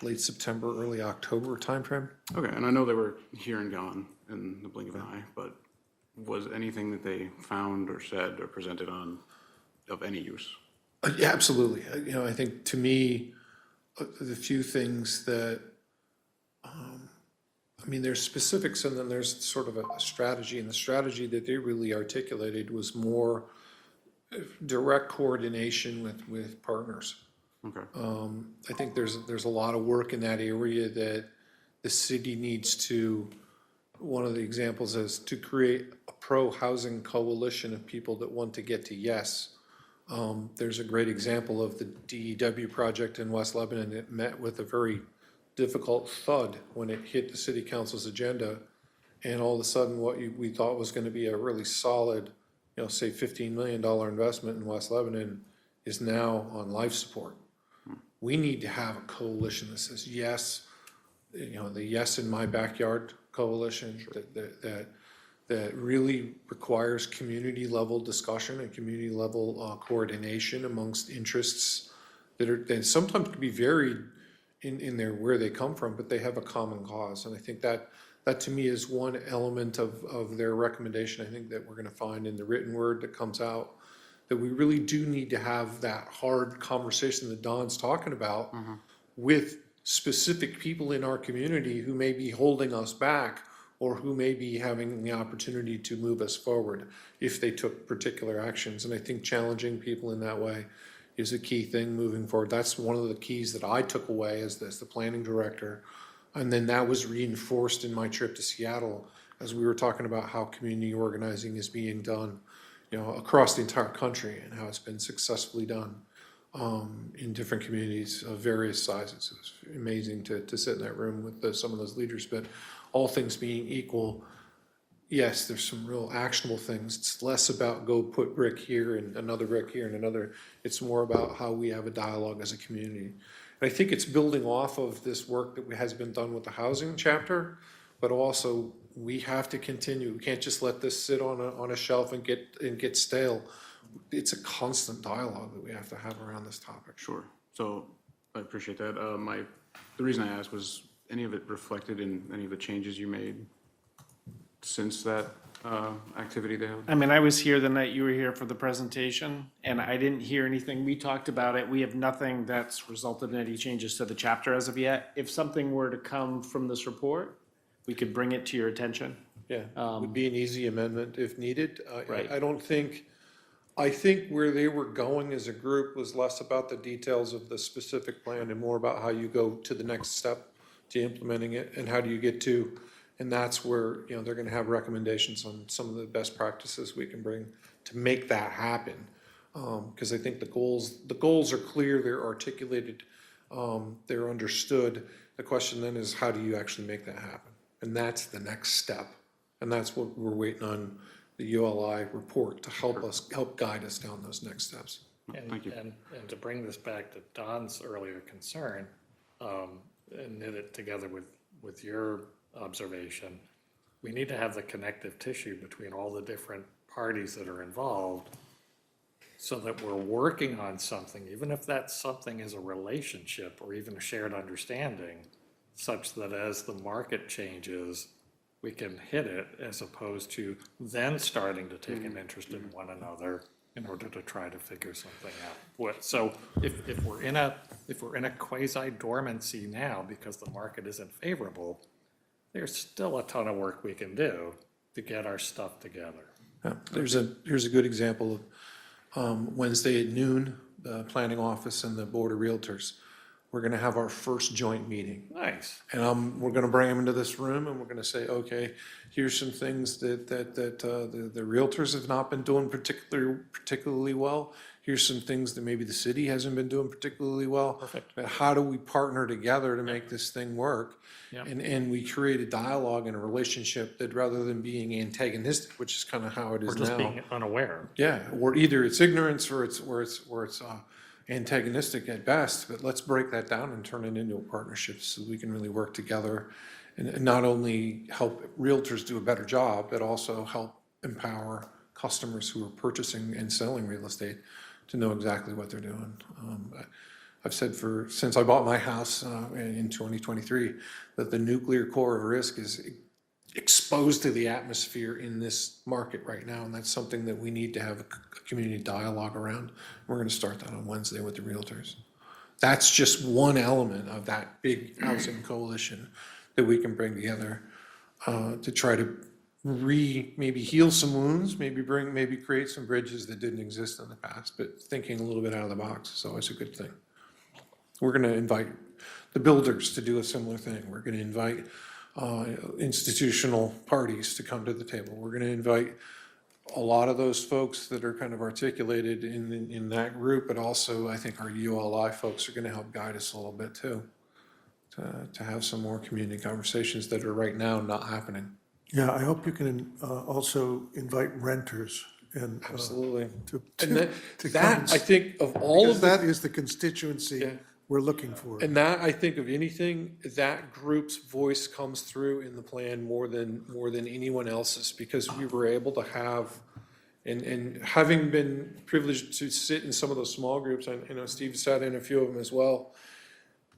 [SPEAKER 16] late September, early October timeframe.
[SPEAKER 12] Okay, and I know they were here and gone in the blink of an eye, but was anything that they found or said or presented on of any use?
[SPEAKER 16] Yeah, absolutely. I think to me, the few things that, there's specifics and then there's sort of a strategy, and the strategy that they really articulated was more direct coordination with partners.
[SPEAKER 12] Okay.
[SPEAKER 16] I think there's a lot of work in that area that the city needs to, one of the examples is to create a pro-housing coalition of people that want to get to yes. There's a great example of the DEW project in West Lebanon. It met with a very difficult thud when it hit the city council's agenda. And all of a sudden, what we thought was going to be a really solid, say $15 million investment in West Lebanon is now on life support. We need to have a coalition that says yes, the Yes in My Backyard coalition, that really requires community level discussion and community level coordination amongst interests that sometimes can be varied in their where they come from, but they have a common cause. And I think that to me is one element of their recommendation. I think that we're going to find in the written word that comes out, that we really do need to have that hard conversation that Don's talking about with specific people in our community who may be holding us back or who may be having the opportunity to move us forward if they took particular actions. And I think challenging people in that way is a key thing moving forward. That's one of the keys that I took away as the planning director. And then that was reinforced in my trip to Seattle as we were talking about how community organizing is being done, across the entire country and how it's been successfully done in different communities of various sizes. It was amazing to sit in that room with some of those leaders, but all things being equal, yes, there's some real actionable things. It's less about go put brick here and another brick here and another. It's more about how we have a dialogue as a community. And I think it's building off of this work that has been done with the housing chapter, but also we have to continue. We can't just let this sit on a shelf and get stale. It's a constant dialogue that we have to have around this topic.
[SPEAKER 12] Sure. So I appreciate that. The reason I asked was any of it reflected in any of the changes you made since that activity they held?
[SPEAKER 15] I mean, I was here the night you were here for the presentation, and I didn't hear anything. We talked about it. We have nothing that's resulted in any changes to the chapter as of yet. If something were to come from this report, we could bring it to your attention.
[SPEAKER 16] Yeah, would be an easy amendment if needed.
[SPEAKER 15] Right.
[SPEAKER 16] I think where they were going as a group was less about the details of the specific plan and more about how you go to the next step to implementing it and how do you get to, and that's where, they're gonna have recommendations on some of the best practices we can bring to make that happen. Because I think the goals are clear, they're articulated, they're understood. The question then is how do you actually make that happen? And that's the next step. And that's what we're waiting on the ULI report to help guide us down those next steps.
[SPEAKER 12] Thank you.
[SPEAKER 5] And to bring this back to Don's earlier concern, and knit it together with your observation, we need to have the connective tissue between all the different parties that are involved so that we're working on something, even if that something is a relationship or even a shared understanding, such that as the market changes, we can hit it as opposed to then starting to take an interest in one another in order to try to figure something out. So if we're in a quasi dormancy now because the market isn't favorable, there's still a ton of work we can do to get our stuff together.
[SPEAKER 16] Yeah, here's a good example of Wednesday at noon, the planning office and the board of realtors. We're gonna have our first joint meeting.
[SPEAKER 5] Nice.
[SPEAKER 16] And we're gonna bring them into this room and we're gonna say, okay, here's some things that the realtors have not been doing particularly well. Here's some things that maybe the city hasn't been doing particularly well.
[SPEAKER 5] Perfect.
[SPEAKER 16] But how do we partner together to make this thing work?
[SPEAKER 5] Yep.
[SPEAKER 16] And we create a dialogue and a relationship that rather than being antagonistic, which is kind of how it is
[SPEAKER 5] Or
[SPEAKER 16] now.
[SPEAKER 5] just being unaware.
[SPEAKER 16] Yeah, or either it's ignorance or it's antagonistic at best, but let's break that down and turn it into a partnership so we can really work together and not only help realtors do a better job, but also help empower customers who are purchasing and selling real estate to know exactly what they're doing. I've said since I bought my house in 2023, that the nuclear core of risk is exposed to the atmosphere in this market right now, and that's something that we need to have a community dialogue around. We're gonna start that on Wednesday with the realtors. That's just one element of that big housing coalition that we can bring together to try to maybe heal some wounds, maybe create some bridges that didn't exist in the past, but thinking a little bit out of the box is always a good thing. We're gonna invite the builders to do a similar thing. We're gonna invite institutional parties to come to the table. We're gonna invite a lot of those folks that are kind of articulated in that group, but also I think our ULI folks are gonna help guide us a little bit too, to have some more community conversations that are right now not happening.
[SPEAKER 3] Yeah, I hope you can also invite renters and.
[SPEAKER 16] Absolutely.
[SPEAKER 3] To
[SPEAKER 16] And
[SPEAKER 3] come
[SPEAKER 16] that,
[SPEAKER 3] and
[SPEAKER 16] I think of all
[SPEAKER 3] because
[SPEAKER 16] of the.
[SPEAKER 3] that is the constituency
[SPEAKER 16] Yeah.
[SPEAKER 3] we're looking for.
[SPEAKER 16] And that, I think of anything, that group's voice comes through in the plan more than anyone else's, because we were able to have, and having been privileged to sit in some of those small groups, I know Steve sat in a few of them as well,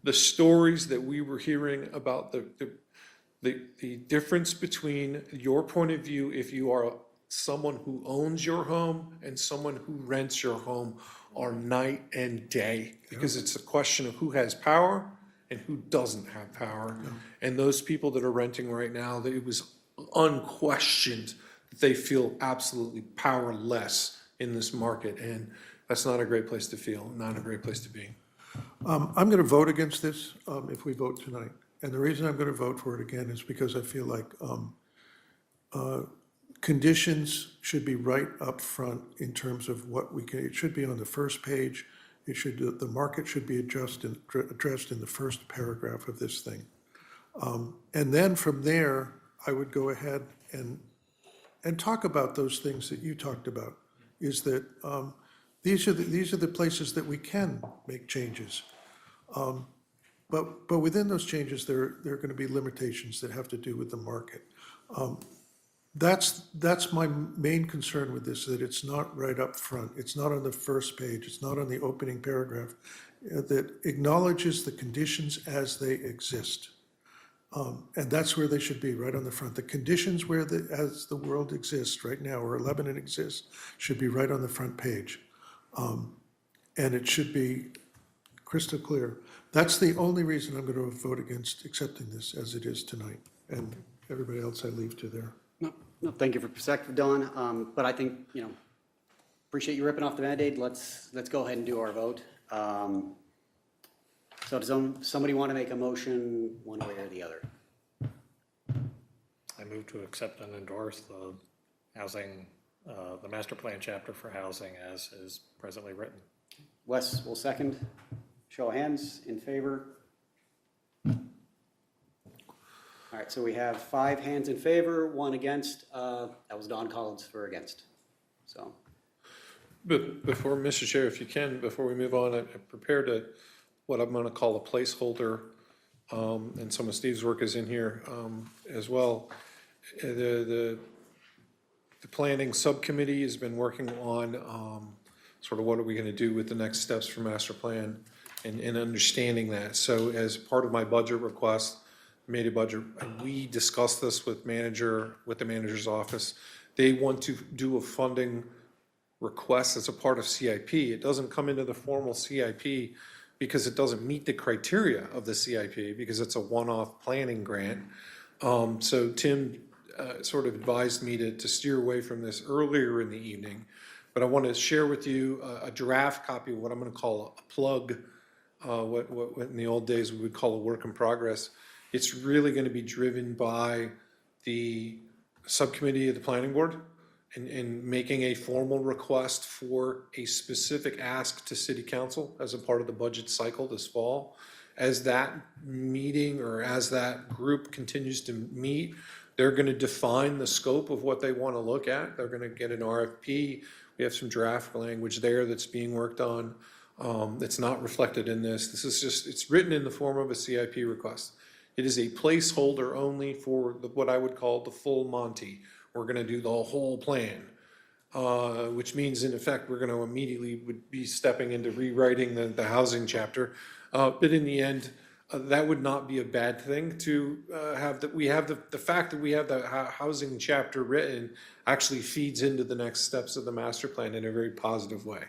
[SPEAKER 16] the stories that we were hearing about the difference between your point of view if you are someone who owns your home and someone who rents your home are night and day, because it's a question of who has power and who doesn't have power. And those people that are renting right now, that it was unquestioned that they feel absolutely powerless in this market, and that's not a great place to feel, not a great place to be.
[SPEAKER 3] I'm going to vote against this if we vote tonight. And the reason I'm going to vote for it again is because I feel like conditions should be right up front in terms of what we can, it should be on the first page. The market should be addressed in the first paragraph of this thing. And then from there, I would go ahead and and talk about those things that you talked about, is that these are the places that we can make changes. But within those changes, there are going to be limitations that have to do with the market. That's my main concern with this, that it's not right up front. It's not on the first page. It's not on the opening paragraph that acknowledges the conditions as they exist. And that's where they should be, right on the front. The conditions as the world exists right now, or Lebanon exists, should be right on the front page. And it should be crystal clear. That's the only reason I'm going to vote against accepting this as it is tonight. And everybody else I leave to their.
[SPEAKER 1] No, thank you for perspective, Don. But I think, appreciate you ripping off the Band-Aid. Let's go ahead and do our vote. So does somebody want to make a motion one way or the other?
[SPEAKER 5] I move to accept and endorse the housing, the master plan chapter for housing as is presently written.
[SPEAKER 1] Wes will second. Show of hands in favor. All right, so we have 5 hands in favor, 1 against. That was Don Collins for against. So.
[SPEAKER 16] But before, Mr. Chair, if you can, before we move on, I prepared what I'm going to call a placeholder, and some of Steve's work is in here as well. The planning subcommittee has been working on sort of what are we going to do with the next steps for master plan and understanding that. So as part of my budget request, made a budget, and we discussed this with the manager's office. They want to do a funding request as a part of CIP. It doesn't come into the formal CIP because it doesn't meet the criteria of the CIP because it's a one-off planning grant. So Tim sort of advised me to steer away from this earlier in the evening, but I want to share with you a draft copy of what I'm going to call a plug, what in the old days we would call a work in progress. It's really going to be driven by the subcommittee of the planning board and making a formal request for a specific ask to city council as a part of the budget cycle this fall. As that meeting or as that group continues to meet, they're going to define the scope of what they want to look at. They're going to get an RFP. We have some draft language there that's being worked on. It's not reflected in this. This is just, it's written in the form of a CIP request. It is a placeholder only for what I would call the full Monty. We're going to do the whole plan, which means in effect we're going to immediately would be stepping into rewriting the housing chapter. But in the end, that would not be a bad thing to have that. We have the fact that we have the housing chapter written actually feeds into the next steps of the master plan in a very positive way.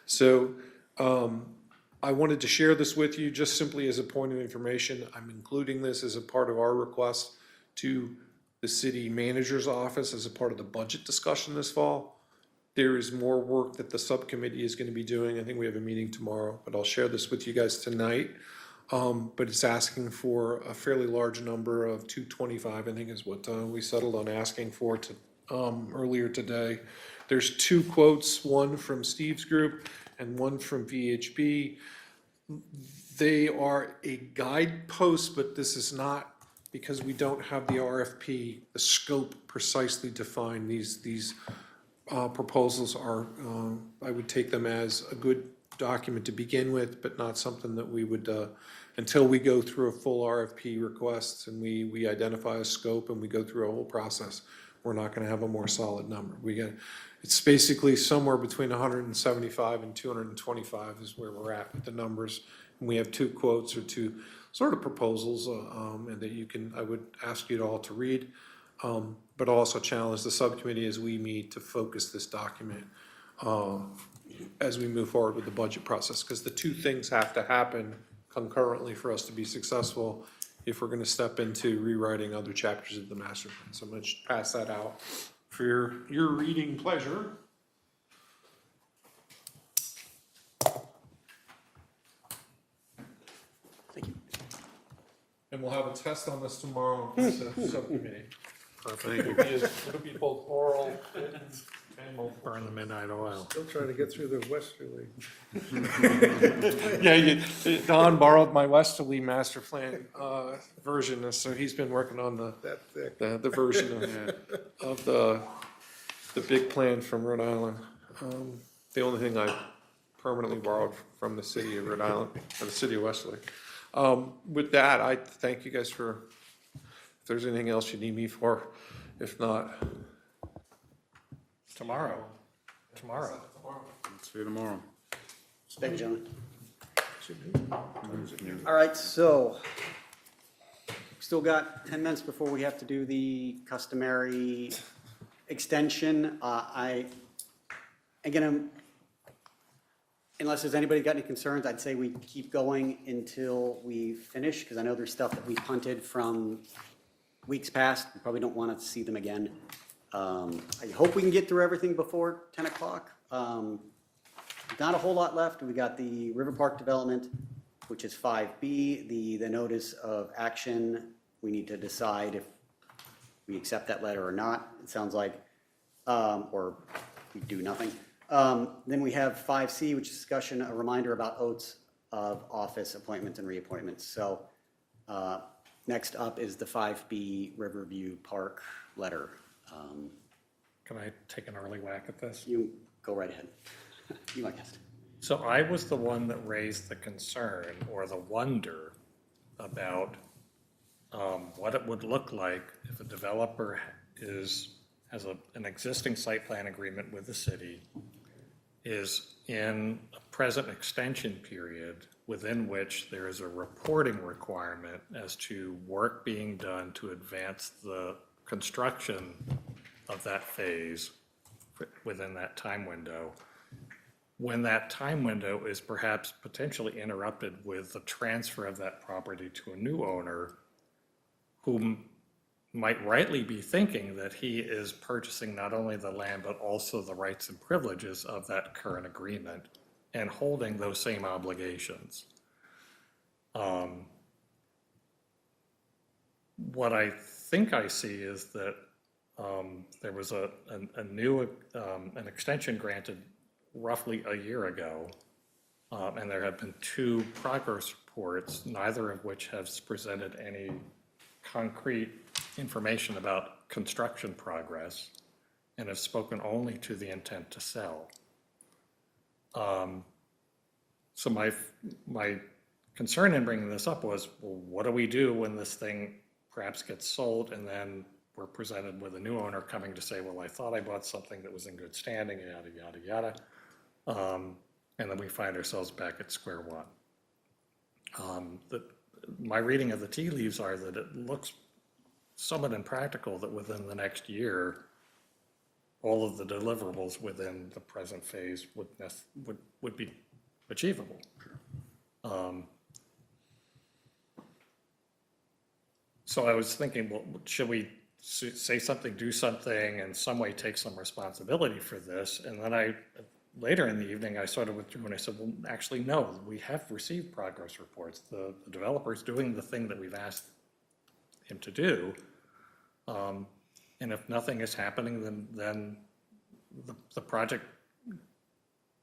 [SPEAKER 16] So I wanted to share this with you just simply as a point of information. I'm including this as a part of our request to the city manager's office as a part of the budget discussion this fall. There is more work that the subcommittee is going to be doing. I think we have a meeting tomorrow, but I'll share this with you guys tonight. But it's asking for a fairly large number of 225, I think is what we settled on asking for earlier today. There's 2 quotes, one from Steve's group and one from VHB. They are a guidepost, but this is not, because we don't have the RFP, the scope precisely defined. These proposals are, I would take them as a good document to begin with, but not something that we would, until we go through a full RFP request and we identify a scope and we go through a whole process, we're not going to have a more solid number. It's basically somewhere between 175 and 225 is where we're at with the numbers. And we have 2 quotes or 2 sort of proposals, and that I would ask you all to read, but also challenge the subcommittee as we meet to focus this document as we move forward with the budget process, because the 2 things have to happen concurrently for us to be successful if we're going to step into rewriting other chapters of the master plan. So I'm going to pass that out for your reading pleasure.
[SPEAKER 1] Thank you.
[SPEAKER 16] And we'll have a test on this tomorrow as a subcommittee. It'll be both oral and we'll
[SPEAKER 5] Burn the midnight oil.
[SPEAKER 3] Still trying to get through the westerly.
[SPEAKER 16] Yeah, Don borrowed my westerly master plan version, so he's been working on the version of the the big plan from Rhode Island. The only thing I permanently borrowed from the city of Rhode Island, or the city of Westlake. With that, I thank you guys for, if there's anything else you need me for, if not.
[SPEAKER 5] Tomorrow.
[SPEAKER 12] See you tomorrow.
[SPEAKER 1] Thank you, gentlemen. All right, so still got 10 minutes before we have to do the customary extension. Unless there's anybody got any concerns, I'd say we keep going until we finish, because I know there's stuff that we punted from weeks past. We probably don't want to see them again. I hope we can get through everything before 10 o'clock. Not a whole lot left. We got the River Park development, which is 5B, the notice of action. We need to decide if we accept that letter or not, it sounds like, or we do nothing. Then we have 5C, which is discussion, a reminder about oaths of office appointments and reappointments. So next up is the 5B Riverview Park letter.
[SPEAKER 5] Can I take an early whack at this?
[SPEAKER 1] You go right ahead. You my guest.
[SPEAKER 5] So I was the one that raised the concern or the wonder about what it would look like if a developer has an existing site plan agreement with the city, is in a present extension period within which there is a reporting requirement as to work being done to advance the construction of that phase within that time window. When that time window is perhaps potentially interrupted with the transfer of that property to a new owner who might rightly be thinking that he is purchasing not only the land but also the rights and privileges of that current agreement and holding those same obligations. What I think I see is that there was an extension granted roughly a year ago, and there have been 2 progress reports, neither of which has presented any concrete information about construction progress and have spoken only to the intent to sell. So my concern in bringing this up was, well, what do we do when this thing perhaps gets sold and then we're presented with a new owner coming to say, well, I thought I bought something that was in good standing, yada, yada, yada. And then we find ourselves back at square one. My reading of the tea leaves are that it looks somewhat impractical that within the next year, all of the deliverables within the present phase would be achievable. So I was thinking, well, should we say something, do something, in some way take some responsibility for this? And then later in the evening, I sort of withdrew and I said, well, actually, no, we have received progress reports. The developer's doing the thing that we've asked him to do. And if nothing is happening, then the project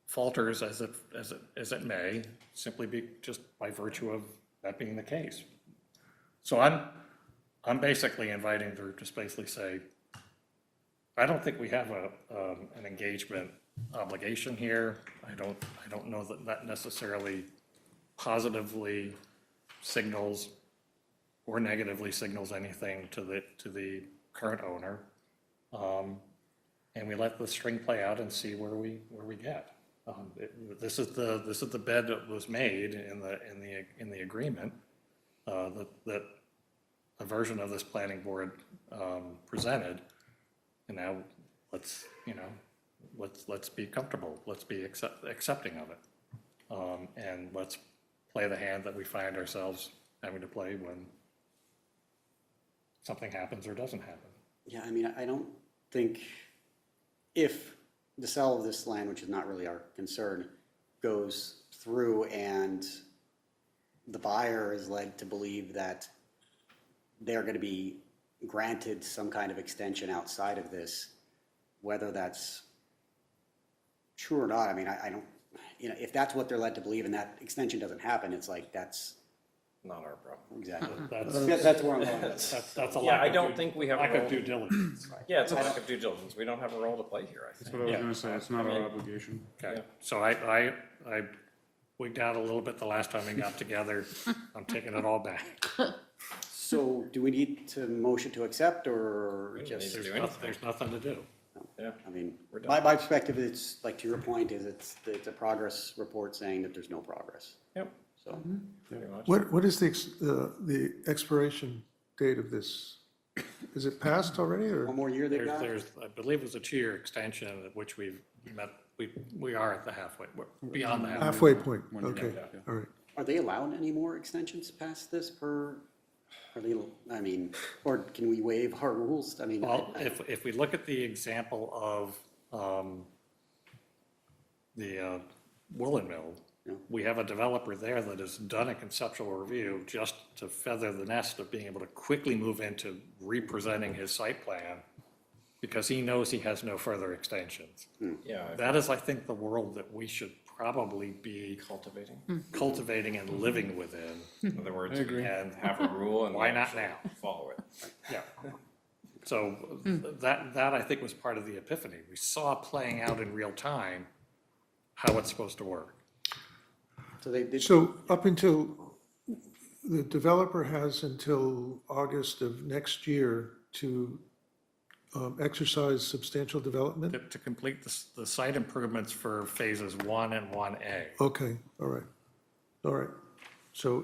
[SPEAKER 5] falters as it may, simply be just by virtue of that being the case. So I'm basically inviting the group to basically say, I don't think we have an engagement obligation here. I don't know that necessarily positively signals or negatively signals anything to the current owner. And we let the string play out and see where we get. This is the bed that was made in the agreement that a version of this planning board presented, and now let's be comfortable. Let's be accepting of it, and let's play the hand that we find ourselves having to play when something happens or doesn't happen.
[SPEAKER 1] Yeah, I mean, I don't think if the sale of this land, which is not really our concern, goes through and the buyer is led to believe that they're going to be granted some kind of extension outside of this, whether that's true or not. I mean, I don't, if that's what they're led to believe and that extension doesn't happen, it's like that's
[SPEAKER 4] not our problem.
[SPEAKER 1] Exactly.
[SPEAKER 2] That's,
[SPEAKER 1] That's where I'm going.
[SPEAKER 2] that's a
[SPEAKER 4] Yeah,
[SPEAKER 2] lack
[SPEAKER 4] I
[SPEAKER 2] of
[SPEAKER 4] don't
[SPEAKER 2] due-
[SPEAKER 4] think we have a
[SPEAKER 2] lack of
[SPEAKER 4] role.
[SPEAKER 2] due diligence.
[SPEAKER 4] Yeah, it's a lack of due diligence. We don't have a role to play here, I
[SPEAKER 12] That's
[SPEAKER 4] think.
[SPEAKER 12] what I was
[SPEAKER 2] Yeah.
[SPEAKER 12] gonna say, it's not our obligation.
[SPEAKER 2] Okay, so I wigged out a little bit the last time we got together. I'm taking it all back.
[SPEAKER 1] So do we need to motion to accept or
[SPEAKER 4] We don't
[SPEAKER 1] just?
[SPEAKER 4] need to
[SPEAKER 2] There's
[SPEAKER 4] do
[SPEAKER 2] nothing,
[SPEAKER 4] anything.
[SPEAKER 2] there's nothing to do.
[SPEAKER 4] Yeah.
[SPEAKER 1] I mean,
[SPEAKER 4] We're done.
[SPEAKER 1] my perspective, it's like to your point, is it's a progress report saying that there's no progress.
[SPEAKER 4] Yep,
[SPEAKER 1] So,
[SPEAKER 4] pretty much.
[SPEAKER 3] What is the expiration date of this? Is it passed already, or?
[SPEAKER 1] one more year they got?
[SPEAKER 2] There's, I believe it was a 2-year extension at which we've met, we are at the halfway, we're beyond the halfway.
[SPEAKER 3] Halfway point,
[SPEAKER 12] One year,
[SPEAKER 3] okay,
[SPEAKER 12] yeah.
[SPEAKER 3] all right.
[SPEAKER 1] Are they allowed any more extensions past this per, are they, I mean, or can we waive our rules? I mean,
[SPEAKER 2] Well, if we look at the example of the Woolen Mill,
[SPEAKER 1] Yeah.
[SPEAKER 2] we have a developer there that has done a conceptual review just to feather the nest of being able to quickly move into representing his site plan because he knows he has no further extensions.
[SPEAKER 4] Yeah,
[SPEAKER 2] That is, I think, the world that we should probably be cultivating and living within.
[SPEAKER 4] in other words,
[SPEAKER 2] agree.
[SPEAKER 4] we have a rule and we
[SPEAKER 2] Why not
[SPEAKER 4] actually
[SPEAKER 2] now?
[SPEAKER 4] follow it.
[SPEAKER 2] Yeah. So that I think was part of the epiphany. We saw playing out in real time how it's supposed to work.
[SPEAKER 1] so they,
[SPEAKER 3] So up until, the developer has until August of next year to exercise substantial development?
[SPEAKER 2] To complete the site improvements for phases 1 and 1A.
[SPEAKER 3] Okay, all right, all right. So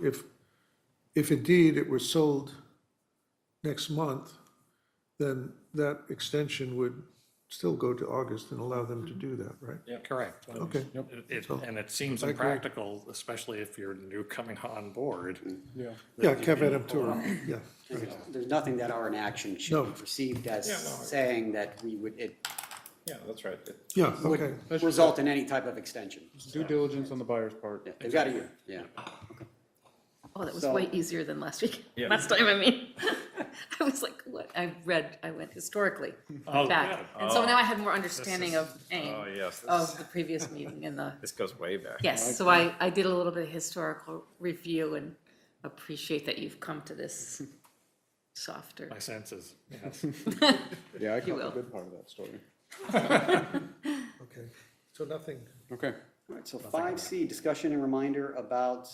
[SPEAKER 3] if indeed it was sold next month, then that extension would still go to August and allow them to do that, right?
[SPEAKER 2] Correct.
[SPEAKER 3] Okay.
[SPEAKER 2] And it seems
[SPEAKER 3] I agree.
[SPEAKER 2] impractical, especially if you're new coming on board.
[SPEAKER 12] Yeah.
[SPEAKER 3] Yeah, Kevin, yeah.
[SPEAKER 1] there's nothing that our inaction should
[SPEAKER 3] No.
[SPEAKER 1] be perceived as
[SPEAKER 4] Yeah, no.
[SPEAKER 1] saying that we would, it
[SPEAKER 4] Yeah, that's right.
[SPEAKER 3] Yeah, okay.
[SPEAKER 1] would result in any type of extension.
[SPEAKER 12] Due diligence on the buyer's part.
[SPEAKER 1] Yeah, they've got a year, yeah.
[SPEAKER 10] Oh, that was
[SPEAKER 1] So-
[SPEAKER 10] way easier than last week.
[SPEAKER 4] Yeah.
[SPEAKER 10] Last time, I mean, I was like, what? I went historically
[SPEAKER 2] Oh,
[SPEAKER 10] back.
[SPEAKER 2] good.
[SPEAKER 10] And so now I had more understanding of AIM,
[SPEAKER 4] Oh, yes,
[SPEAKER 10] of the previous meeting and the,
[SPEAKER 4] this goes way back.
[SPEAKER 10] yes. So I did a little bit of historical review and appreciate that you've come to this softer.
[SPEAKER 2] My senses, yes.
[SPEAKER 12] Yeah, I
[SPEAKER 10] You
[SPEAKER 12] caught the
[SPEAKER 10] will.
[SPEAKER 12] good part of that story.
[SPEAKER 3] Okay, so nothing,
[SPEAKER 12] Okay.
[SPEAKER 1] All right, so 5C, discussion and reminder about,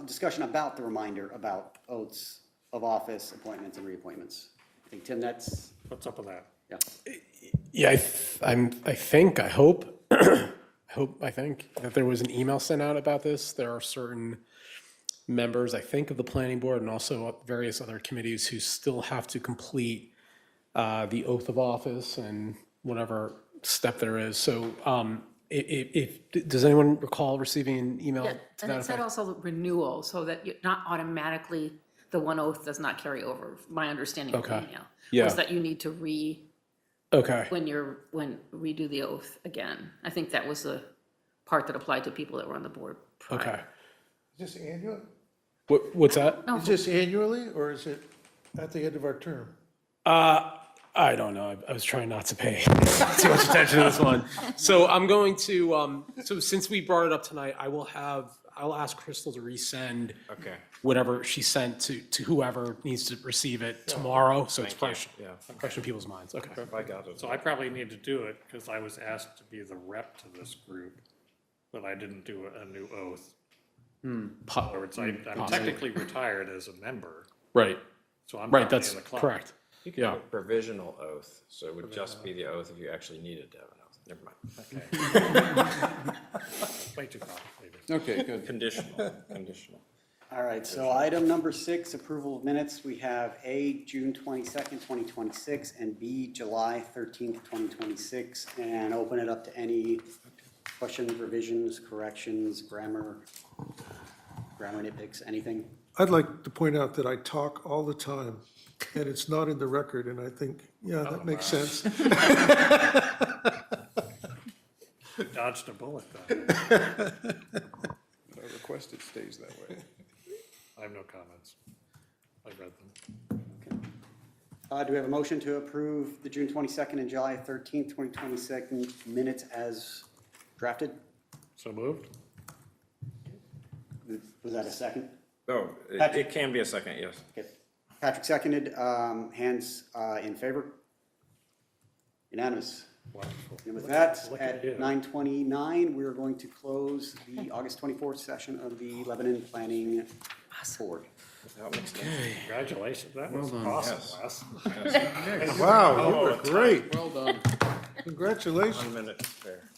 [SPEAKER 1] discussion about the reminder about oaths of office, appointments and reappointments. I think, Tim, that's,
[SPEAKER 2] What's up with that?
[SPEAKER 1] yeah.
[SPEAKER 2] Yeah,
[SPEAKER 17] I hope that there was an email sent out about this. There are certain members, I think, of the planning board and also various other committees who still have to complete the oath of office and whatever step there is. So does anyone recall receiving an email
[SPEAKER 10] Yeah,
[SPEAKER 17] to
[SPEAKER 10] and
[SPEAKER 17] that
[SPEAKER 10] it said
[SPEAKER 17] effect?
[SPEAKER 10] also renewal, so that you're not automatically, the one oath does not carry over, my understanding of the
[SPEAKER 17] Okay.
[SPEAKER 10] email.
[SPEAKER 17] Yeah.
[SPEAKER 10] Was that you need to
[SPEAKER 17] Okay,
[SPEAKER 10] redo the oath again. I think that was the part that applied to people that were on the board prior.
[SPEAKER 17] okay.
[SPEAKER 3] is this annual?
[SPEAKER 17] What's that?
[SPEAKER 10] No,
[SPEAKER 3] Is this annually, or is it at the end of our term?
[SPEAKER 17] I don't know. I was trying not to pay too much attention to this one. So I'm going to, so since we brought it up tonight, I'll ask Crystal to resend
[SPEAKER 4] Okay.
[SPEAKER 17] whatever she sent to whoever needs to receive it tomorrow, so it's
[SPEAKER 4] Thank
[SPEAKER 17] fresh,
[SPEAKER 4] you. Yeah.
[SPEAKER 17] fresh in people's minds. Okay.
[SPEAKER 4] I got it.
[SPEAKER 2] So I probably need to do it because I was asked to be the rep to this group, but I didn't do a new oath. In other words, I'm technically retired as a member,
[SPEAKER 17] Right,
[SPEAKER 2] so I'm
[SPEAKER 17] right,
[SPEAKER 2] probably
[SPEAKER 17] that's
[SPEAKER 2] in the club.
[SPEAKER 17] correct.
[SPEAKER 4] You could
[SPEAKER 17] Yeah.
[SPEAKER 4] have a provisional oath, so it would just be the oath if you actually needed to have an oath. Never mind.
[SPEAKER 2] Way too complicated.
[SPEAKER 12] Okay, good.
[SPEAKER 4] Conditional.
[SPEAKER 1] All right, so item number 6, approval of minutes. We have A, June 22nd, 2026, and B, July 13th, 2026. And open it up to any questions, revisions, corrections, grammar nitpicks, anything?
[SPEAKER 3] I'd like to point out that I talk all the time, and it's not in the record, and I think, yeah, that makes sense.
[SPEAKER 2] Dodged a bullet, though.
[SPEAKER 12] What I requested stays that way.
[SPEAKER 2] I have no comments. I read them.
[SPEAKER 1] Do we have a motion to approve the June 22nd and July 13th, 2026 minutes as drafted?
[SPEAKER 2] So moved?
[SPEAKER 1] Was that a second?
[SPEAKER 4] Oh, it can be a second, yes.
[SPEAKER 1] Okay. Patrick seconded, hands in favor? Unanimous. And with that, at 9:29, we're going to close the August 24th session of the Lebanon Planning Board.
[SPEAKER 5] Congratulations, that was
[SPEAKER 12] Yes.
[SPEAKER 5] awesome, Wes.
[SPEAKER 3] Wow, you were great.
[SPEAKER 12] Well done.
[SPEAKER 3] Congratulations.
[SPEAKER 4] 1 minute to spare.